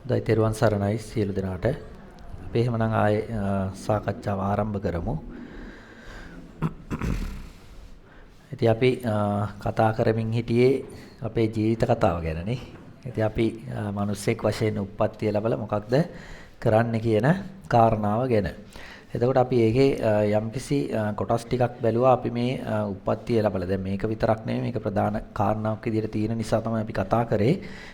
හොඳයි තෙරුවන් සරණයි සියලු දෙනාට. අපි එහෙමනම් ආයේ සාකච්ඡාව ආරම්භ කරමු. ඉතින් අපි කතා කරමින් හිටියේ අපේ ජීවිත කතාව ගැනනේ. ඉතින් අපි මිනිස්සෙක් වශයෙන් උප්පත්තිය ලැබලා මොකක්ද කරන්න කියන කාරණාව ගැන. එතකොට අපි ඒකේ යම්කිසි කොටස් ටිකක් බැලුවා. අපි මේ උප්පත්තිය ලැබලා දැන් මේක විතරක් නෙමෙයි මේක ප්‍රධාන කාරණාවක් විදිහට තියෙන නිසා තමයි අපි කතා කරේ.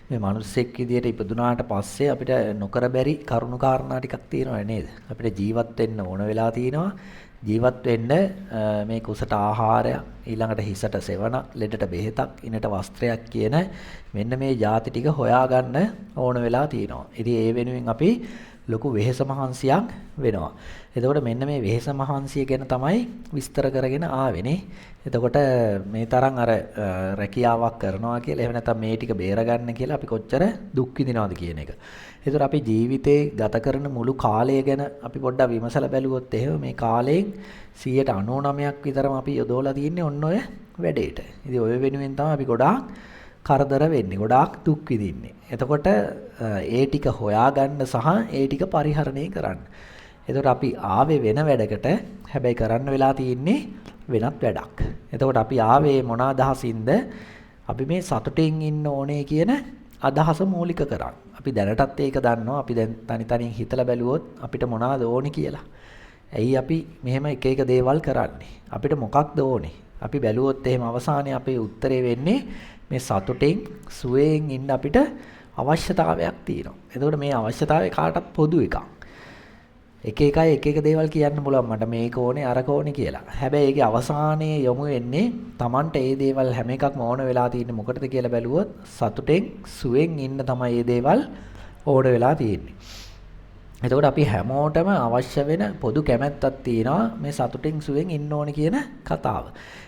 මේ මිනිස්සෙක් විදිහට ඉපදුනාට පස්සේ අපිට නොකර බැරි කරුණු කාරණා ටිකක් තියෙනවා නේද? අපිට ජීවත් වෙන්න ඕන වෙලා තියෙනවා. ජීවත් වෙන්න මේ කුසට ආහාරය, ඊළඟට හිසට සෙවණ, ලෙඩට බෙහෙතක්, ඉනට වස්ත්‍රයක් කියන මෙන්න මේ ಜಾති ටික හොයාගන්න ඕන වෙලා තියෙනවා. ඉතින් ඒ වෙනුවෙන් අපි ලොකු වෙහෙස මහන්සියක් වෙනවා. එතකොට මෙන්න මේ වෙහෙස මහන්සිය ගැන තමයි විස්තර කරගෙන ආවෙනේ. එතකොට මේ තරම් අර රැකියාවක් කරනවා කියලා එහෙම නැත්නම් මේ ටික බේරගන්න කියලා අපි කොච්චර දුක් විඳිනවද කියන එක. ඒතර අපි ජීවිතේ ගත කරන මුළු කාලය ගැන අපි පොඩ්ඩක් විමසලා බැලුවොත් එහෙම මේ කාලයෙන් 99%ක් විතරම අපි යොදවලා තියෙන්නේ ඔන්න ඔය වැඩේට. ඉතින් ඔය වෙනුවෙන් තමයි අපි ගොඩාක් කරදර වෙන්නේ, ගොඩාක් දුක් විඳින්නේ. එතකොට ඒ ටික හොයාගන්න සහ ඒ ටික පරිහරණය කරන්න. එතකොට අපි ආවේ වෙන වැඩකට, හැබැයි කරන්න වෙලා තියෙන්නේ වෙනත් වැඩක්. එතකොට අපි ආවේ මොන අදහසින්ද? අපි මේ සතුටින් ඉන්න ඕනේ කියන අදහස මූලික කරන්. අපි දැනටත් ඒක දන්නවා. අපි දැන් තනි හිතලා බැලුවොත් අපිට මොනවද ඕනේ කියලා. ඇයි අපි මෙහෙම එක එක දේවල් කරන්නේ? අපිට මොකක්ද ඕනේ? අපි බැලුවොත් එහෙම අවසානයේ අපේ උත්තරේ වෙන්නේ මේ සතුටෙන් සුවයෙන් ඉන්න අපිට අවශ්‍යතාවයක් තියෙනවා. එතකොට මේ අවශ්‍යතාවය කාටත් පොදු එකක්. එක එක දේවල් කියන්න පුළුවන් මට මේක ඕනේ අරක ඕනේ කියලා. හැබැයි ඒකේ අවසානයේ යොමු වෙන්නේ Tamanට ඒ දේවල් හැම එකක්ම ඕන වෙලා තියෙන්නේ මොකටද කියලා බැලුවොත් සතුටෙන් සුවෙන් ඉන්න තමයි මේ දේවල් ඕන වෙලා තියෙන්නේ. එතකොට අපි හැමෝටම අවශ්‍ය වෙන පොදු කැමැත්තක් තියෙනවා මේ සතුටින් සුවෙන් ඉන්න ඕනේ කියන කතාව.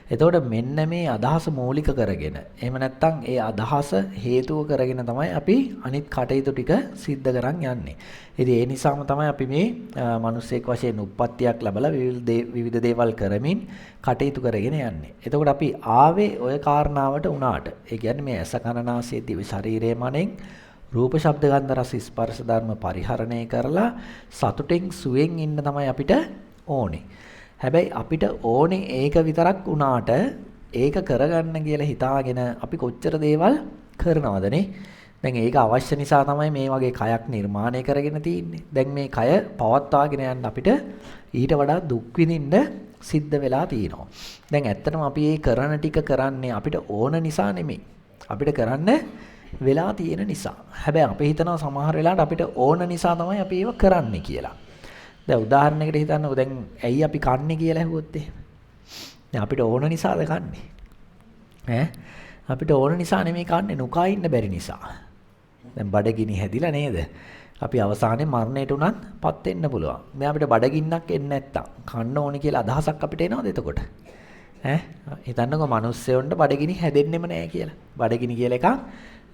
එතකොට මෙන්න මේ අදහස මූලික කරගෙන එහෙම නැත්නම් ඒ අදහස හේතුව කරගෙන තමයි අපි අනිත් කටයුතු ටික සිද්ධ කරන් යන්නේ. ඉතින් ඒ නිසාම තමයි අපි මේ මිනිස්සෙක් වශයෙන් උප්පත්තියක් ලැබලා විවිධ දේවල් කරමින් කටයුතු කරගෙන යන්නේ. එතකොට අපි ආවේ ওই කාරණාවට උනාට. ඒ කියන්නේ මේ ඇස කන නාසය දිව ශරීරය මනෙන් රූප ශබ්ද ගන්ධ රස ස්පර්ශ ධර්ම පරිහරණය කරලා සතුටෙන් සුවෙන් ඉන්න තමයි අපිට ඕනේ. හැබැයි අපිට ඕනේ ඒක විතරක් වුණාට ඒක කරගන්න කියලා හිතාගෙන අපි කොච්චර දේවල් කරනවදනේ. දැන් ඒක අවශ්‍ය නිසා තමයි මේ වගේ කයක් නිර්මාණය කරගෙන තියෙන්නේ. දැන් මේ කය පවත්වාගෙන යන්න අපිට ඊට වඩා දුක් විඳින්න සිද්ධ වෙලා තියෙනවා. දැන් ඇත්තටම අපි මේ කරන ටික කරන්නේ අපිට ඕන නිසා නෙමෙයි. අපිට කරන්න වෙලා තියෙන නිසා. හැබැයි අපි හිතනවා සමහර වෙලාවට අපිට ඕන නිසා තමයි අපි ඒව කරන්නේ කියලා. දැන් උදාහරණයකට හිතන්නකෝ දැන් ඇයි අපි කන්නේ කියලා ඇහුවොත් එහෙම. දැන් අපිට ඕන නිසාද කන්නේ? අපිට ඕන නිසා නෙමෙයි කන්නේ නුකා ඉන්න බැරි නිසා. දැන් බඩගිනි හැදිලා නේද? අපි අවසානයේ මරණයට උනත්පත් වෙන්න පුළුවන්. දැන් අපිට බඩගින්නක් එන්නේ නැත්තම් කන්න ඕනි කියලා අදහසක් අපිට එනවද එතකොට? හිතන්නකෝ මිනිස්සුන්ට බඩගිනි හැදෙන්නෙම නැහැ කියලා. බඩගිනි කියලා එකක්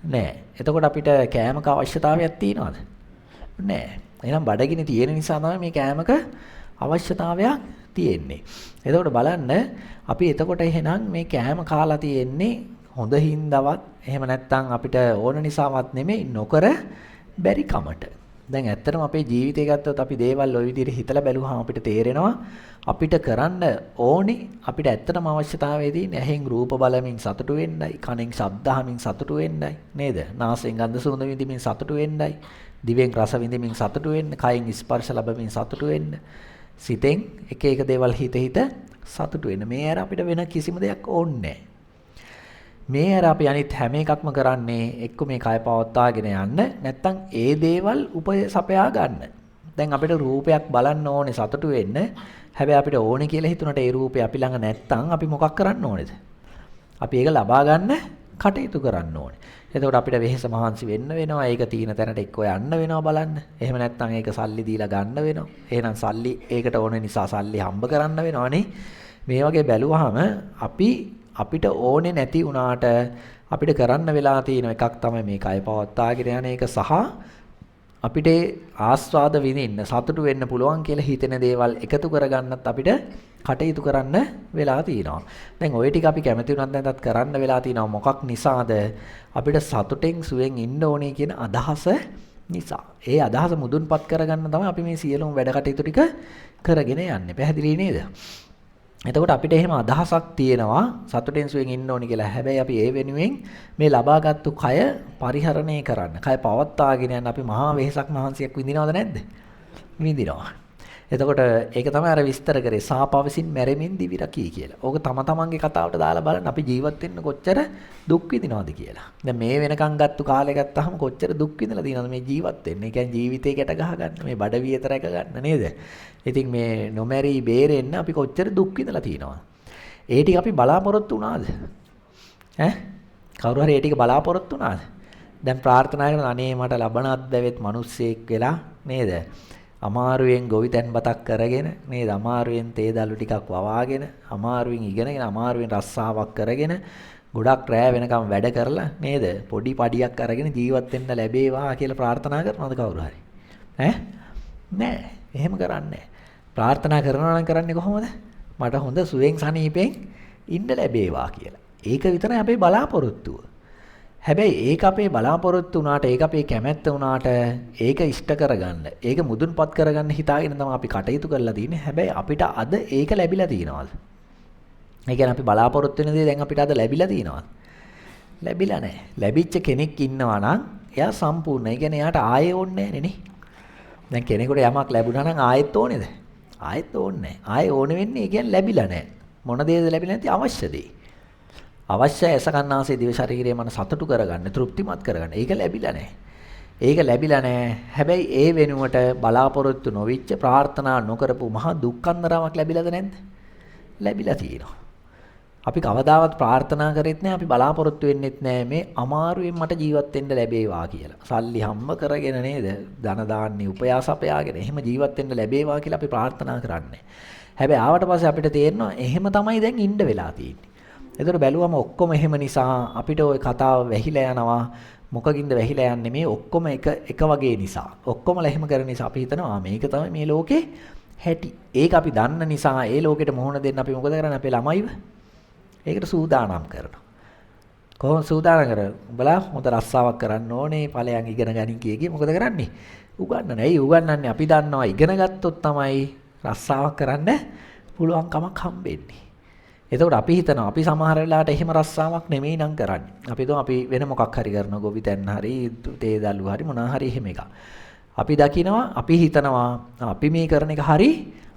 නැහැ. එතකොට අපිට කෑමක අවශ්‍යතාවයක් තියනවද? නැහැ. එහෙනම් බඩගිනි තියෙන නිසා තමයි මේ කෑමක අවශ්‍යතාවයක් තියෙන්නේ. එතකොට බලන්න අපි එතකොට එහෙනම් මේ කෑම කාලා තියෙන්නේ හොඳ හින්දාවත් එහෙම නැත්නම් අපිට ඕන නිසාවත් නෙමෙයි නොකර බැරි කමට. දැන් ඇත්තටම අපේ ජීවිතය ගත්තොත් අපි දේවල් ওই විදිහට හිතලා බැලුවාම අපිට තේරෙනවා අපිට කරන්න ඕනේ අපිට ඇත්තටම අවශ්‍යතාවය තියෙන්නේ ඇහෙන් රූප බලමින් සතුටු වෙන්නයි, කනෙන් ශබ්ද අහමින් සතුටු වෙන්නයි නේද? නාසයෙන් ගන්ධ සුවඳ විඳින්මින් සතුටු වෙන්නයි, දිවෙන් රස විඳින්මින් සතුටු වෙන්න, කයින් ස්පර්ශ ලැබමින් සතුටු වෙන්න, සිතෙන් එක එක දේවල් හිත සතුටු වෙන්න. මේ ඇර අපිට වෙන කිසිම දෙයක් ඕනේ නැහැ. මේ අර අපි අනිත් හැම එකක්ම කරන්නේ එක්ක මේ කය පවත්වාගෙන යන්න නැත්නම් ඒ දේවල් උපසපයා ගන්න. දැන් අපිට රූපයක් බලන්න ඕනේ සතුටු වෙන්න. හැබැයි අපිට ඕනේ කියලා හිතුණට ඒ රූපය අපි ළඟ නැත්නම් අපි මොකක් කරන්න ඕනේද? අපි ඒක ලබා ගන්න කටයුතු කරන්න ඕනේ. එතකොට අපිට වෙහෙස මහන්සි වෙන්න වෙනවා. ඒක තියෙන තැනට එක්ක යන්න වෙනවා බලන්න. එහෙම නැත්නම් ඒක සල්ලි දීලා ගන්න වෙනවා. එහෙනම් සල්ලි ඒකට ඕන නිසා සල්ලි හම්බ කරන්න වෙනවනේ. මේ වගේ බැලුවාම අපිට ඕනේ නැති වුණාට අපිට කරන්න වෙලා තියෙන එකක් තමයි මේ කය පවත්වාගෙන යන එක සහ අපිට ආස්වාද විඳින්න සතුටු වෙන්න පුළුවන් කියලා හිතෙන දේවල් එකතු කරගන්නත් අපිට කටයුතු කරන්න වෙලා තියෙනවා. දැන් ওই ටික අපි කැමති වුණත් නැතත් කරන්න වෙලා තියෙනවා. මොකක් නිසාද? අපිට සතුටෙන් සුවෙන් ඉන්න ඕනේ කියන අදහස නිසා. ඒ අදහස මුදුන්පත් කරගන්න තමයි අපි මේ සියලුම වැඩ කටයුතු ටික කරගෙන යන්නේ. පැහැදිලි නේද? එතකොට අපිට එහෙම අදහසක් තියෙනවා සතුටෙන් සුවෙන් ඉන්න ඕනි කියලා. හැබැයි අපි ඒ වෙනුවෙන් මේ ලබාගත්තු කය පරිහරණය කරන්න, කය පවත්වාගෙන යන්න අපි මහා වෙහෙසක් මහන්සියක් විඳිනවද නැද්ද? විඳිනවා. එතකොට ඒක තමයි අර විස්තර කරේ සාපවසින් මැරෙමින් දිවි රකී කියලා. ඕක තම තමන්ගේ කතාවට දාලා බලන්න අපි ජීවත් වෙන්න කොච්චර දුක් විඳිනවද කියලා. දැන් මේ වෙනකන් ගත්තු කාලේ ගත්තාම කොච්චර දුක් විඳලා තියෙනවද මේ ජීවත් වෙන්න. ඒ කියන්නේ ජීවිතේ ගැට ගහ ගන්න, මේ බඩ වියත රැක ගන්න නේද? ඉතින් මේ නොමැරී බේරෙන්න අපි කොච්චර දුක් විඳලා තියෙනවද? ඒ ටික අපි බලාපොරොත්තු වුණාද? කවුරු හරි ඒ ටික බලාපොරොත්තු වුණාද? දැන් ප්‍රාර්ථනා කරන අනේ මට ලබන අත්දැවෙත් මිනිස්සෙක් වෙලා නේද? අමාරුවෙන් ගොවිතැන් බතක් කරගෙන නේද? අමාරුවෙන් තේ දළු ටිකක් වවාගෙන, අමාරුවෙන් ඉගෙනගෙන, අමාරුවෙන් රස්සාවක් කරගෙන, ගොඩක් රෑ වෙනකම් වැඩ කරලා නේද? පොඩි පඩියක් අරගෙන ජීවත් වෙන්න ලැබේවා කියලා ප්‍රාර්ථනා කරනවද කවුරු හරි? නෑ. එහෙම කරන්නේ ප්‍රාර්ථනා කරනවා නම් කරන්නේ කොහොමද? මට හොඳ සුවෙන් සනීපෙන් ඉන්න ලැබේවා කියලා. ඒක විතරයි අපේ බලාපොරොත්තුව. හැබැයි ඒක අපේ බලාපොරොත්තු වුණාට, ඒක අපේ කැමැත්ත වුණාට, ඒක ඉෂ්ට කරගන්න, ඒක මුදුන්පත් කරගන්න හිතාගෙන තමයි අපි කටයුතු කරලා තියෙන්නේ. හැබැයි අපිට අද ඒක ලැබිලා තියෙනවද? ඒ කියන්නේ අපි බලාපොරොත්තු වෙන දේ දැන් අපිට අද ලැබිලා තියෙනවද? ලැබිලා නැහැ. ලැබිච්ච කෙනෙක් ඉන්නවා නම් එයා සම්පූර්ණ. ඒ කියන්නේ එයාට ආයෙ ඕනේ නැහැ නේ. දැන් කෙනෙකුට යමක් ලැබුණා නම් ආයෙත් ඕනේද? ආයෙත් ඕනේ නැහැ. ආයෙ ඕනේ වෙන්නේ ඒ කියන්නේ ලැබිලා නැහැ. මොන දේද ලැබිලා නැති අවශ්‍ය දේ. අවශ්‍ය ඇස කන්නාසේ දිව ශරීරය මන සතුටු කරගන්න, තෘප්තිමත් කරගන්න. ඒක ලැබිලා නැහැ. ඒක ලැබිලා නැහැ. හැබැයි ඒ වෙනුවට බලාපොරොත්තු නොවිච්ච ප්‍රාර්ථනා නොකරපු මහා දුක්ඛන්දරාවක් ලැබිලාද නැද්ද? ලැබිලා තියෙනවා. අපි කවදාවත් ප්‍රාර්ථනා කරෙත් නැහැ, අපි බලාපොරොත්තු වෙන්නෙත් නැහැ මේ අමාරුවෙන් මට ජීවත් වෙන්න ලැබේවා කියලා. සල්ලි හම්බ කරගෙන නේද? ධන දාන්නේ උපයාස අපයාගෙන එහෙම ජීවත් වෙන්න ලැබේවා කියලා අපි ප්‍රාර්ථනා කරන්නේ. හැබැයි ආවට පස්සේ අපිට තේරෙනවා එහෙම තමයි දැන් ඉන්න වෙලා තියෙන්නේ. ඒතර බැලුවම ඔක්කොම එහෙම නිසා අපිට ওই කතාව වැහිලා යනවා. මොකකින්ද වැහිලා යන්නේ? මේ ඔක්කොම එක වගේ නිසා. ඔක්කොමලා එහෙම කරන නිසා අපි හිතනවා මේක තමයි මේ ලෝකේ හැටි. ඒක අපි දන්න නිසා ඒ ලෝකෙට මොහොන දෙන්න අපි මොකද කරන්නේ? අපේ ළමයිව ඒකට සූදානම් කරනවා. කොහොමද සූදානම් කරන්නේ? උඹලා හොඳ රස්සාවක් කරන්න ඕනේ, ඵලයන් ඉගෙන ගනින් කිය මොකද කරන්නේ? උගන්නන්නේ. ඇයි උගන්නන්නේ? අපි දන්නවා ඉගෙන ගත්තොත් තමයි රස්සාවක් කරන්න පුළුවන් කමක් හම්බෙන්නේ. එතකොට අපි හිතනවා අපි සමහර වෙලාවට එහෙම රස්සාවක් නෙමෙයි නම් කරන්නේ. අපි අපි වෙන මොකක් හරි කරනවා, ගොවිතැන් හරි, තේ දළු හරි මොනවා හරි එහෙම එකක්. අපි දකිනවා, අපි හිතනවා අපි මේ කරන එක හරි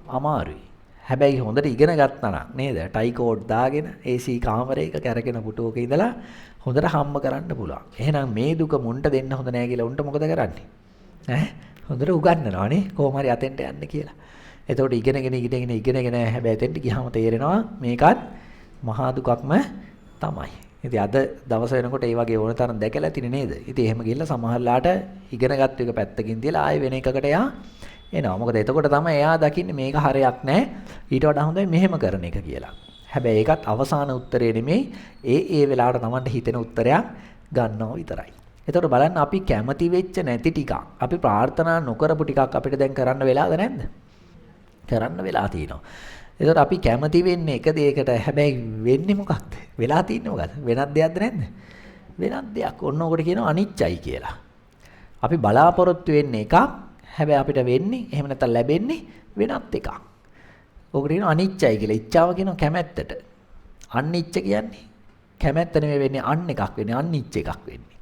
අමාරුයි. හැබැයි හොඳට ඉගෙන ගත්තා නම් නේද? ටයි කෝඩ් දාගෙන AC කාමරයක කැරකෙන පුටුවක ඉඳලා හොඳට හම්බ කරන්න පුළුවන්. එහෙනම් මේ දුක මුන්ට දෙන්න හොඳ නැහැ කියලා උන්ට මොකද කරන්නේ? හොඳට උගන්වනවානේ කොහොම හරි අතෙන්ට යන්න කියලා. එතකොට ඉගෙනගෙන හැබැයි එතෙන්ට ගියාම තේරෙනවා මේකත් මහා දුකක්ම තමයි. ඉතින් අද දවස වෙනකොට ඒ වගේ ඕන තරම් දැකලා තිනේ නේද? ඉතින් එහෙම ගිහලා සමහරලාට ඉගෙනගත්තු එක පැත්තකින් තියලා ආයෙ වෙන එකකට එනවා. මොකද එතකොට තමයි එයා දකින්නේ මේක හරයක් නැහැ. ඊට වඩා හොඳයි මෙහෙම කරන එක කියලා. හැබැයි ඒකත් අවසාන උත්තරේ නෙමෙයි. ඒ වෙලාවට Tamanට හිතෙන උත්තරයක් ගන්නවා විතරයි. එතකොට බලන්න අපි කැමති වෙච්ච නැති ටිකක්, අපි ප්‍රාර්ථනා නොකරපු ටිකක් අපිට දැන් කරන්න වෙලාද නැද්ද? කරන්න වෙලා තියෙනවා. එතකොට අපි කැමති වෙන්නේ එක දෙයකට. හැබැයි වෙන්නේ මොකක්ද? වෙලා තින්නේ මොකද්ද? වෙනත් දෙයක්ද නැද්ද? වෙනත් දෙයක්. ඔන්න ඔකට කියනවා අනිච්චයි කියලා. අපි බලාපොරොත්තු වෙන්නේ එකක්. හැබැයි අපිට වෙන්නේ එහෙම නැත්නම් ලැබෙන්නේ වෙනත් එකක්. ඔකට කියනවා අනිච්චයි කියලා. ඉච්ඡාව කියනවා කැමැත්තට. අනිච්ච කියන්නේ කැමැත්ත නෙමෙයි වෙන්නේ අන් එකක් වෙන්නේ. අනිච්ච එකක් වෙන්නේ.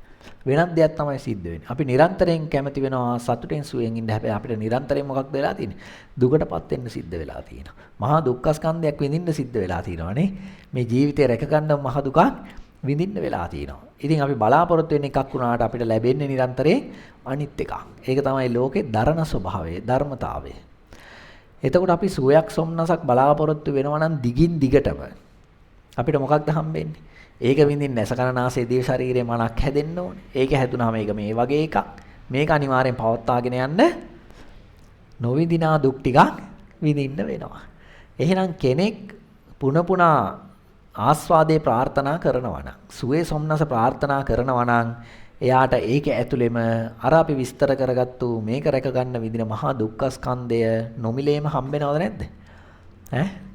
වෙනත් දෙයක් තමයි සිද්ධ වෙන්නේ. අපි නිරන්තරයෙන් කැමති වෙනවා සතුටෙන් සුවයෙන් ඉන්න. හැබැයි අපිට නිරන්තරයෙන් මොකක්ද වෙලා තියෙන්නේ? දුකටපත් වෙන්න සිද්ධ වෙලා තියෙනවා. මහා දුක්ඛ ස්කන්ධයක් විඳින්න සිද්ධ වෙලා තියෙනවානේ. මේ ජීවිතේ රැකගන්න මහ දුකක් විඳින්න වෙලා තියෙනවා. ඉතින් අපි බලාපොරොත්තු වෙන එකක් වුණාට අපිට ලැබෙන්නේ නිරන්තරයෙන් අනිත් එකක්. ඒක තමයි ලෝකේ දරණ ස්වභාවය, ධර්මතාවය. එතකොට අපි සුවයක් සොම්නසක් බලාපොරොත්තු වෙනවා නම් දිගින් දිගටම අපිට මොකක්ද හම්බෙන්නේ? ඒක විඳින්න ඇසකරනාසේ දිව ශරීරයේ මනක් හැදෙන්න ඕනේ. ඒක හැදුනහම මේක මේ වගේ එකක්. මේක අනිවාර්යෙන් පවත්වාගෙන යන්න නොවිඳිනා දුක් ටිකක් විඳින්න වෙනවා. එහෙනම් කෙනෙක් පුනපුනා ආස්වාදේ ප්‍රාර්ථනා කරනවා නම්, සුවේ සොම්නස ප්‍රාර්ථනා කරනවා නම් එයාට ඒක ඇතුළෙම අර අපි විස්තර කරගත්තු මේක රැක ගන්න විදින මහා දුක්ඛ ස්කන්ධය නොමිලේම හම්බෙනවද නැද්ද?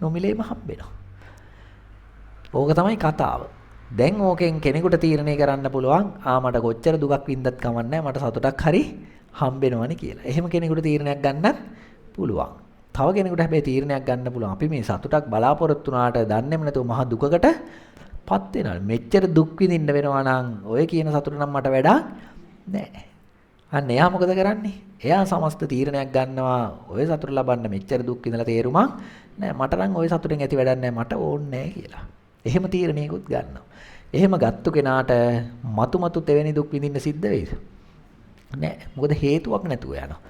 නොමිලේම හම්බෙනවා. ඕක තමයි කතාව. දැන් ඕකෙන් කෙනෙකුට තීරණය කරන්න පුළුවන් මට කොච්චර දුකක් වින්දත් කමන්නේ මට සතුටක් හරි හම්බෙනවනේ කියලා. එහෙම කෙනෙකුට තීරණයක් ගන්නත් පුළුවන්. තව කෙනෙකුට හැබැයි තීරණයක් ගන්න පුළුවන්. අපි මේ සතුටක් බලාපොරොත්තු වුණාට දන්නේම නැතුව මහ දුකකටපත් වෙනවා. මෙච්චර දුක් විඳින්න වෙනවා නම් ඔය කියන සතුට නම් මට වැඩක් නැහැ. අන්න එයා මොකද කරන්නේ? එයා සමස්ත තීරණයක් ගන්නවා. ඔය සතුට ලබන්න මෙච්චර දුක් විඳලා තේරුමක් නෑ. මට නම් ඔය සතුටෙන් ඇති වැඩක් නෑ. මට ඕනේ නෑ කියලා. එහෙම තීරණයකුත් ගන්නවා. එහෙම ගත්තු කෙනාට මතු තෙවෙනි දුක් විඳින්න සිද්ධ වෙයිද? නෑ. මොකද හේතුවක් නැතුව යනවා.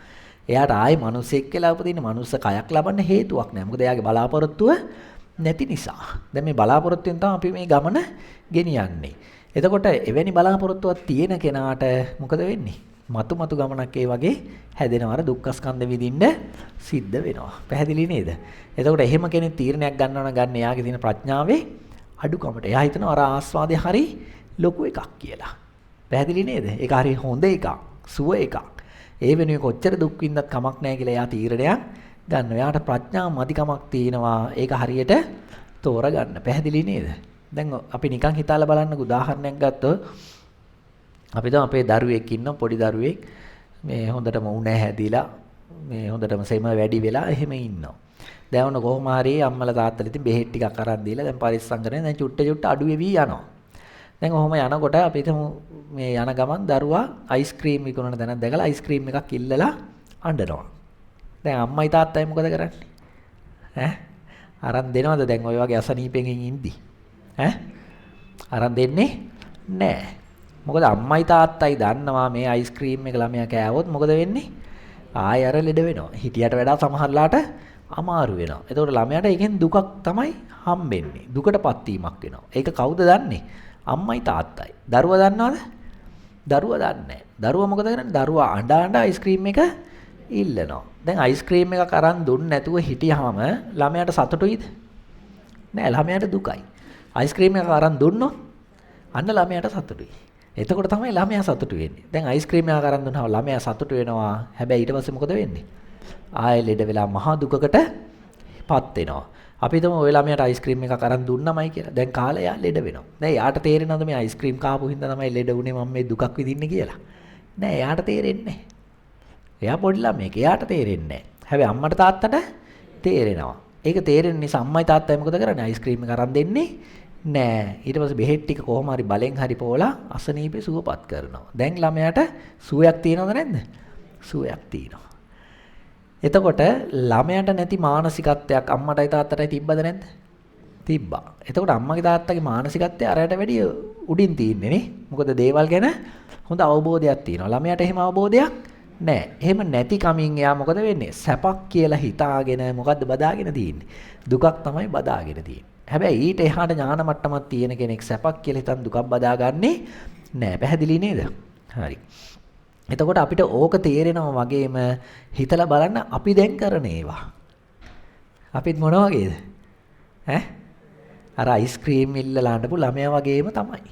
එයාට ආයේ මිනිස්සෙක් කියලා උපදින්න මනුස්ස කයක් ලබන්න හේතුවක් නෑ. මොකද එයාගේ බලාපොරොත්තුව නැති නිසා. දැන් මේ බලාපොරොත්තුෙන් තමයි අපි මේ ගමන ගෙනියන්නේ. එතකොට එවැනි බලාපොරොත්තුවක් තියෙන කෙනාට මොකද වෙන්නේ? මතු ගමනක් ඒ වගේ හැදෙනවා. අර දුක්ඛ ස්කන්ධ විඳින්න සිද්ධ වෙනවා. පැහැදිලි නේද? එතකොට එහෙම කෙනෙක් තීරණයක් ගන්නවා නම් ගන්න එයාගේ තියෙන ප්‍රඥාවේ අඩුකමට. එයා හිතනවා අර ආස්වාදය හරි ලොකු එකක් කියලා. පැහැදිලි නේද? ඒක හරි හොඳ එකක්, සුව එකක්. ඒ වෙනුවෙන් කොච්චර දුක් විඳත් කමක් නැහැ කියලා එයා තීරණයක් ගන්නවා. එයාට ප්‍රඥා මදිකමක් තියෙනවා. ඒක හරියට තෝරගන්න. පැහැදිලි නේද? දැන් අපි නිකන් හිතාලා බලන්නකෝ උදාහරණයක් ගත්තොත් අපි දැන් අපේ දරුවෙක් ඉන්න පොඩි දරුවෙක් මේ හොඳටම උණ හැදිලා මේ හොඳටම සෙම වැඩි වෙලා එහෙම ඉන්නවා. දැන් ඔන්න කොහොම හරි අම්මලා තාත්තලා ඉතින් බෙහෙත් ටිකක් අරන් දීලා දැන් පරිස්සම් කරගෙන දැන් චුට්ට අඩු වෙවි යනවා. දැන් ඔහොම යනකොට අපි හිතමු මේ යන ගමන් දරුවා අයිස්ක්‍රීම් විකුණන තැනක් දැකලා අයිස්ක්‍රීම් එකක් ඉල්ලලා අඬනවා. දැන් අම්මයි තාත්තයි මොකද කරන්නේ? අරන් දෙනවද දැන් ඔය වගේ අසනීපෙකින් ඉඳි? අරන් දෙන්නේ නැහැ. මොකද අම්මයි තාත්තයි දන්නවා මේ අයිස්ක්‍රීම් එක ළමයා කෑවොත් මොකද වෙන්නේ? ආයෙ අර ලෙඩ වෙනවා. හිටියට වඩා සමහරලාට අමාරු වෙනවා. එතකොට ළමයාට ඒකෙන් දුකක් තමයි හම්බෙන්නේ. දුකටපත් වීමක් වෙනවා. ඒක කවුද දන්නේ? අම්මයි තාත්තයි. දරුවා දන්නවද? දරුවා දන්නේ නැහැ. දරුවා මොකද කරන්නේ? දරුවා අඬ අයිස්ක්‍රීම් එක ඉල්ලනවා. දැන් අයිස්ක්‍රීම් එකක් අරන් දුන්නේ නැතුව හිටියාම ළමයාට සතුටුයිද? නෑ, ළමයාට දුකයි. අයිස්ක්‍රීම් එකක් අරන් දුන්නොත් අන්න ළමයාට සතුටුයි. එතකොට තමයි ළමයා සතුටු වෙන්නේ. දැන් අයිස්ක්‍රීම් එකක් අරන් දුන්නාම ළමයා සතුටු වෙනවා. හැබැයි ඊට පස්සේ මොකද වෙන්නේ? ආයෙ ලෙඩ වෙලා මහා දුකකටපත් වෙනවා. අපි හිතමු ওই ළමයාට අයිස්ක්‍රීම් එකක් අරන් දුන්නමයි කියලා. දැන් කාලේ යා ලෙඩ වෙනවා. දැන් යාට තේරෙනවද මේ අයිස්ක්‍රීම් කාපු හින්දා තමයි ලෙඩ වුනේ මම මේ දුකක් විඳින්නේ කියලා? නෑ, යාට තේරෙන්නේ නෑ. එයා පොඩි ළමයෙක්. එයාට තේරෙන්නේ නෑ. හැබැයි අම්මට තාත්තට තේරෙනවා. ඒක තේරෙන නිසා අම්මයි තාත්තයි මොකද කරන්නේ? අයිස්ක්‍රීම් එක අරන් දෙන්නේ නෑ. ඊට පස්සේ බෙහෙත් ටික කොහොම හරි බලෙන් හරි පොවලා අසනීපේ සුවපත් කරනවා. දැන් ළමයාට සුවයක් තියෙනවද නැද්ද? සුවයක් තියෙනවා. එතකොට ළමයාට නැති මානසිකත්වයක් අම්මටයි තාත්තටයි තිබ්බද නැද්ද? තිබ්බා. එතකොට අම්මගේ තාත්තගේ මානසිකත්වය අරයට වැඩිය උඩින් තියෙන්නේ නේ. මොකද දේවල් ගැන හොඳ අවබෝධයක් තියෙනවා. ළමයාට එහෙම අවබෝධයක් නැහැ. එහෙම නැති කමින් එයා මොකද වෙන්නේ? සැපක් කියලා හිතාගෙන මොකද්ද බදාගෙන තියෙන්නේ? දුකක් තමයි බදාගෙන තියෙන්නේ. හැබැයි ඊට එහාට ඥාන මට්ටමක් තියෙන කෙනෙක් සැපක් කියලා හිතන් දුකක් බදාගන්නේ නැහැ. පැහැදිලි නේද? හරි. එතකොට අපිට ඕක තේරෙනවා වගේම හිතලා බලන්න අපි දැන් කරන ඒවා. අපිත් මොන වගේද? අර අයිස්ක්‍රීම් ඉල්ලලා අඬපු ළමයා වගේම තමයි.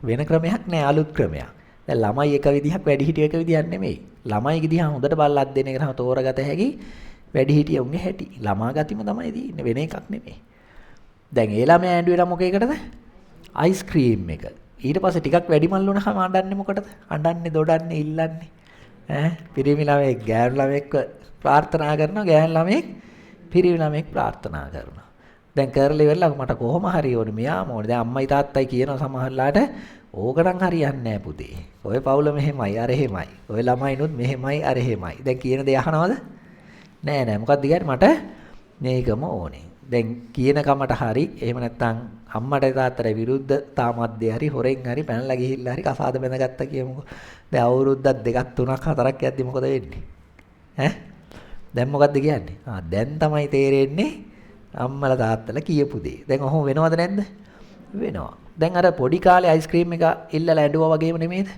වෙන ක්‍රමයක් නෑ, අලුත් ක්‍රමයක්. දැන් ළමයි එක විදිහක් වැඩිහිටියෝ එක විදිහක් නෙමෙයි. ළමයිගේ දිහා හොඳට බලලා අත් දෙන එක තමයි තෝරගත හැකි වැඩිහිටියෝන්ගේ හැටි. ළමා ගතිම තමයි තියෙන්නේ, වෙන එකක් නෙමෙයි. දැන් ඒ ළමයා ඇඬුවේ නම් මොකේකටද? අයිස්ක්‍රීම් එක. ඊට පස්සේ ටිකක් වැඩිමල් වුණාම අඬන්නේ මොකටද? අඬන්නේ දොඩන්නේ ඉල්ලන්නේ. පිරිමි ළමෙක් ගෑනු ළමෙක්ව ප්‍රාර්ථනා කරනවා, ගෑනු ළමෙක් පිරිමි ළමෙක් ප්‍රාර්ථනා කරනවා. දැන් කරලා ඉවරලා මට කොහොම හරි ඕනේ මෙයාම ඕනේ. දැන් අම්මයි තාත්තයි කියනවා සමහරලාට ඕක නම් හරියන්නේ නැහැ පුතේ. ඔය පවුල මෙහෙමයි අර එහෙමයි. ඔය ළමයිනුත් මෙහෙමයි අර එහෙමයි. දැන් කියන දේ අහනවද? නෑ. මොකක්ද කියන්නේ? මට මේකම ඕනේ. දැන් කියන කමට හරි එහෙම නැත්නම් අම්මට තාත්තට විරුද්ධතා මැද්දේ හරි හොරෙන් හරි පැනලා ගිහිල්ලා හරි කසාද බැඳගත්තා කියමුකෝ. දැන් අවුරුද්දක් දෙකක් තුනක් හතරක් යද්දි මොකද වෙන්නේ? දැන් මොකද්ද කියන්නේ? දැන් තමයි තේරෙන්නේ අම්මලා තාත්තලා කියපු දේ. දැන් ඔහොම වෙනවද නැද්ද? වෙනවා. දැන් අර පොඩි කාලේ අයිස්ක්‍රීම් එක ඉල්ලලා ඇඬුවා වගේම නෙමෙයිද?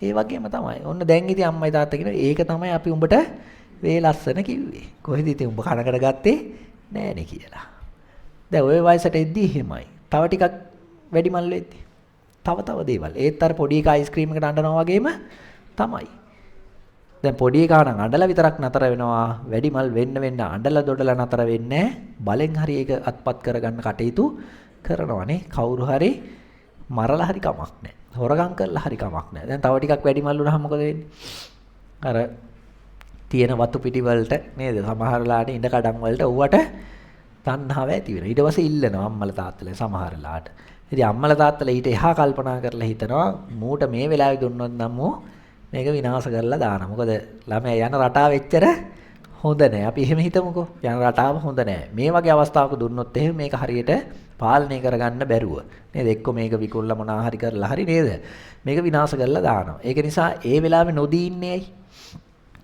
ඒ වගේම තමයි. ඔන්න දැන් ඉතින් අම්මයි තාත්තා කියනවා ඒක තමයි අපි උඹට වේ ලස්සන කිව්වේ. කොහෙද ඉතින් උඹ කනකට ගත්තේ නෑනේ කියලා. දැන් ওই වයසට එද්දි එහෙමයි. තව ටිකක් වැඩිමල් වෙද්දි තව දේවල්. ඒත් අර පොඩි එකා අයිස්ක්‍රීම් එකට අඬනවා වගේම තමයි. දැන් පොඩි එකා නම් අඬලා විතරක් නතර වෙනවා. වැඩිමල් වෙන්න අඬලා දොඩලා නතර වෙන්නේ බලෙන් හරි ඒක අත්පත් කරගන්න කටයුතු කරනවානේ. කවුරු හරි මරලා හරි කමක් නැහැ. හොරගම් කරලා හරි කමක් නැහැ. දැන් තව ටිකක් වැඩිමල් වුණාම මොකද වෙන්නේ? අර තියෙන වතු පිටි වලට නේද? සමහර වෙලාවට ඉඳ කඩන් වලට ඌවට තණ්හාව ඇති වෙනවා. ඊට පස්සේ ඉල්ලනවා අම්මලා තාත්තලා සමහර වෙලාවට. ඉතින් අම්මලා තාත්තලා ඊට එහා කල්පනා කරලා හිතනවා මූට මේ වෙලාවේ දුන්නොත් නම් මේක විනාශ කරලා දානවා. මොකද ළමයා යන රටාව එච්චර හොඳ නැහැ. අපි එහෙම හිතමුකෝ. යන රටාව හොඳ නැහැ. මේ වගේ අවස්ථාවක දුන්නොත් එහෙම මේක හරියට පාලනය කරගන්න බැරුව. නේද? එක්ක මේක විකුණලා මොනවා හරි කරලා හරි නේද? මේක විනාශ කරලා දානවා. ඒක නිසා ඒ වෙලාවේ නොදී ඉන්නේ ඇයි?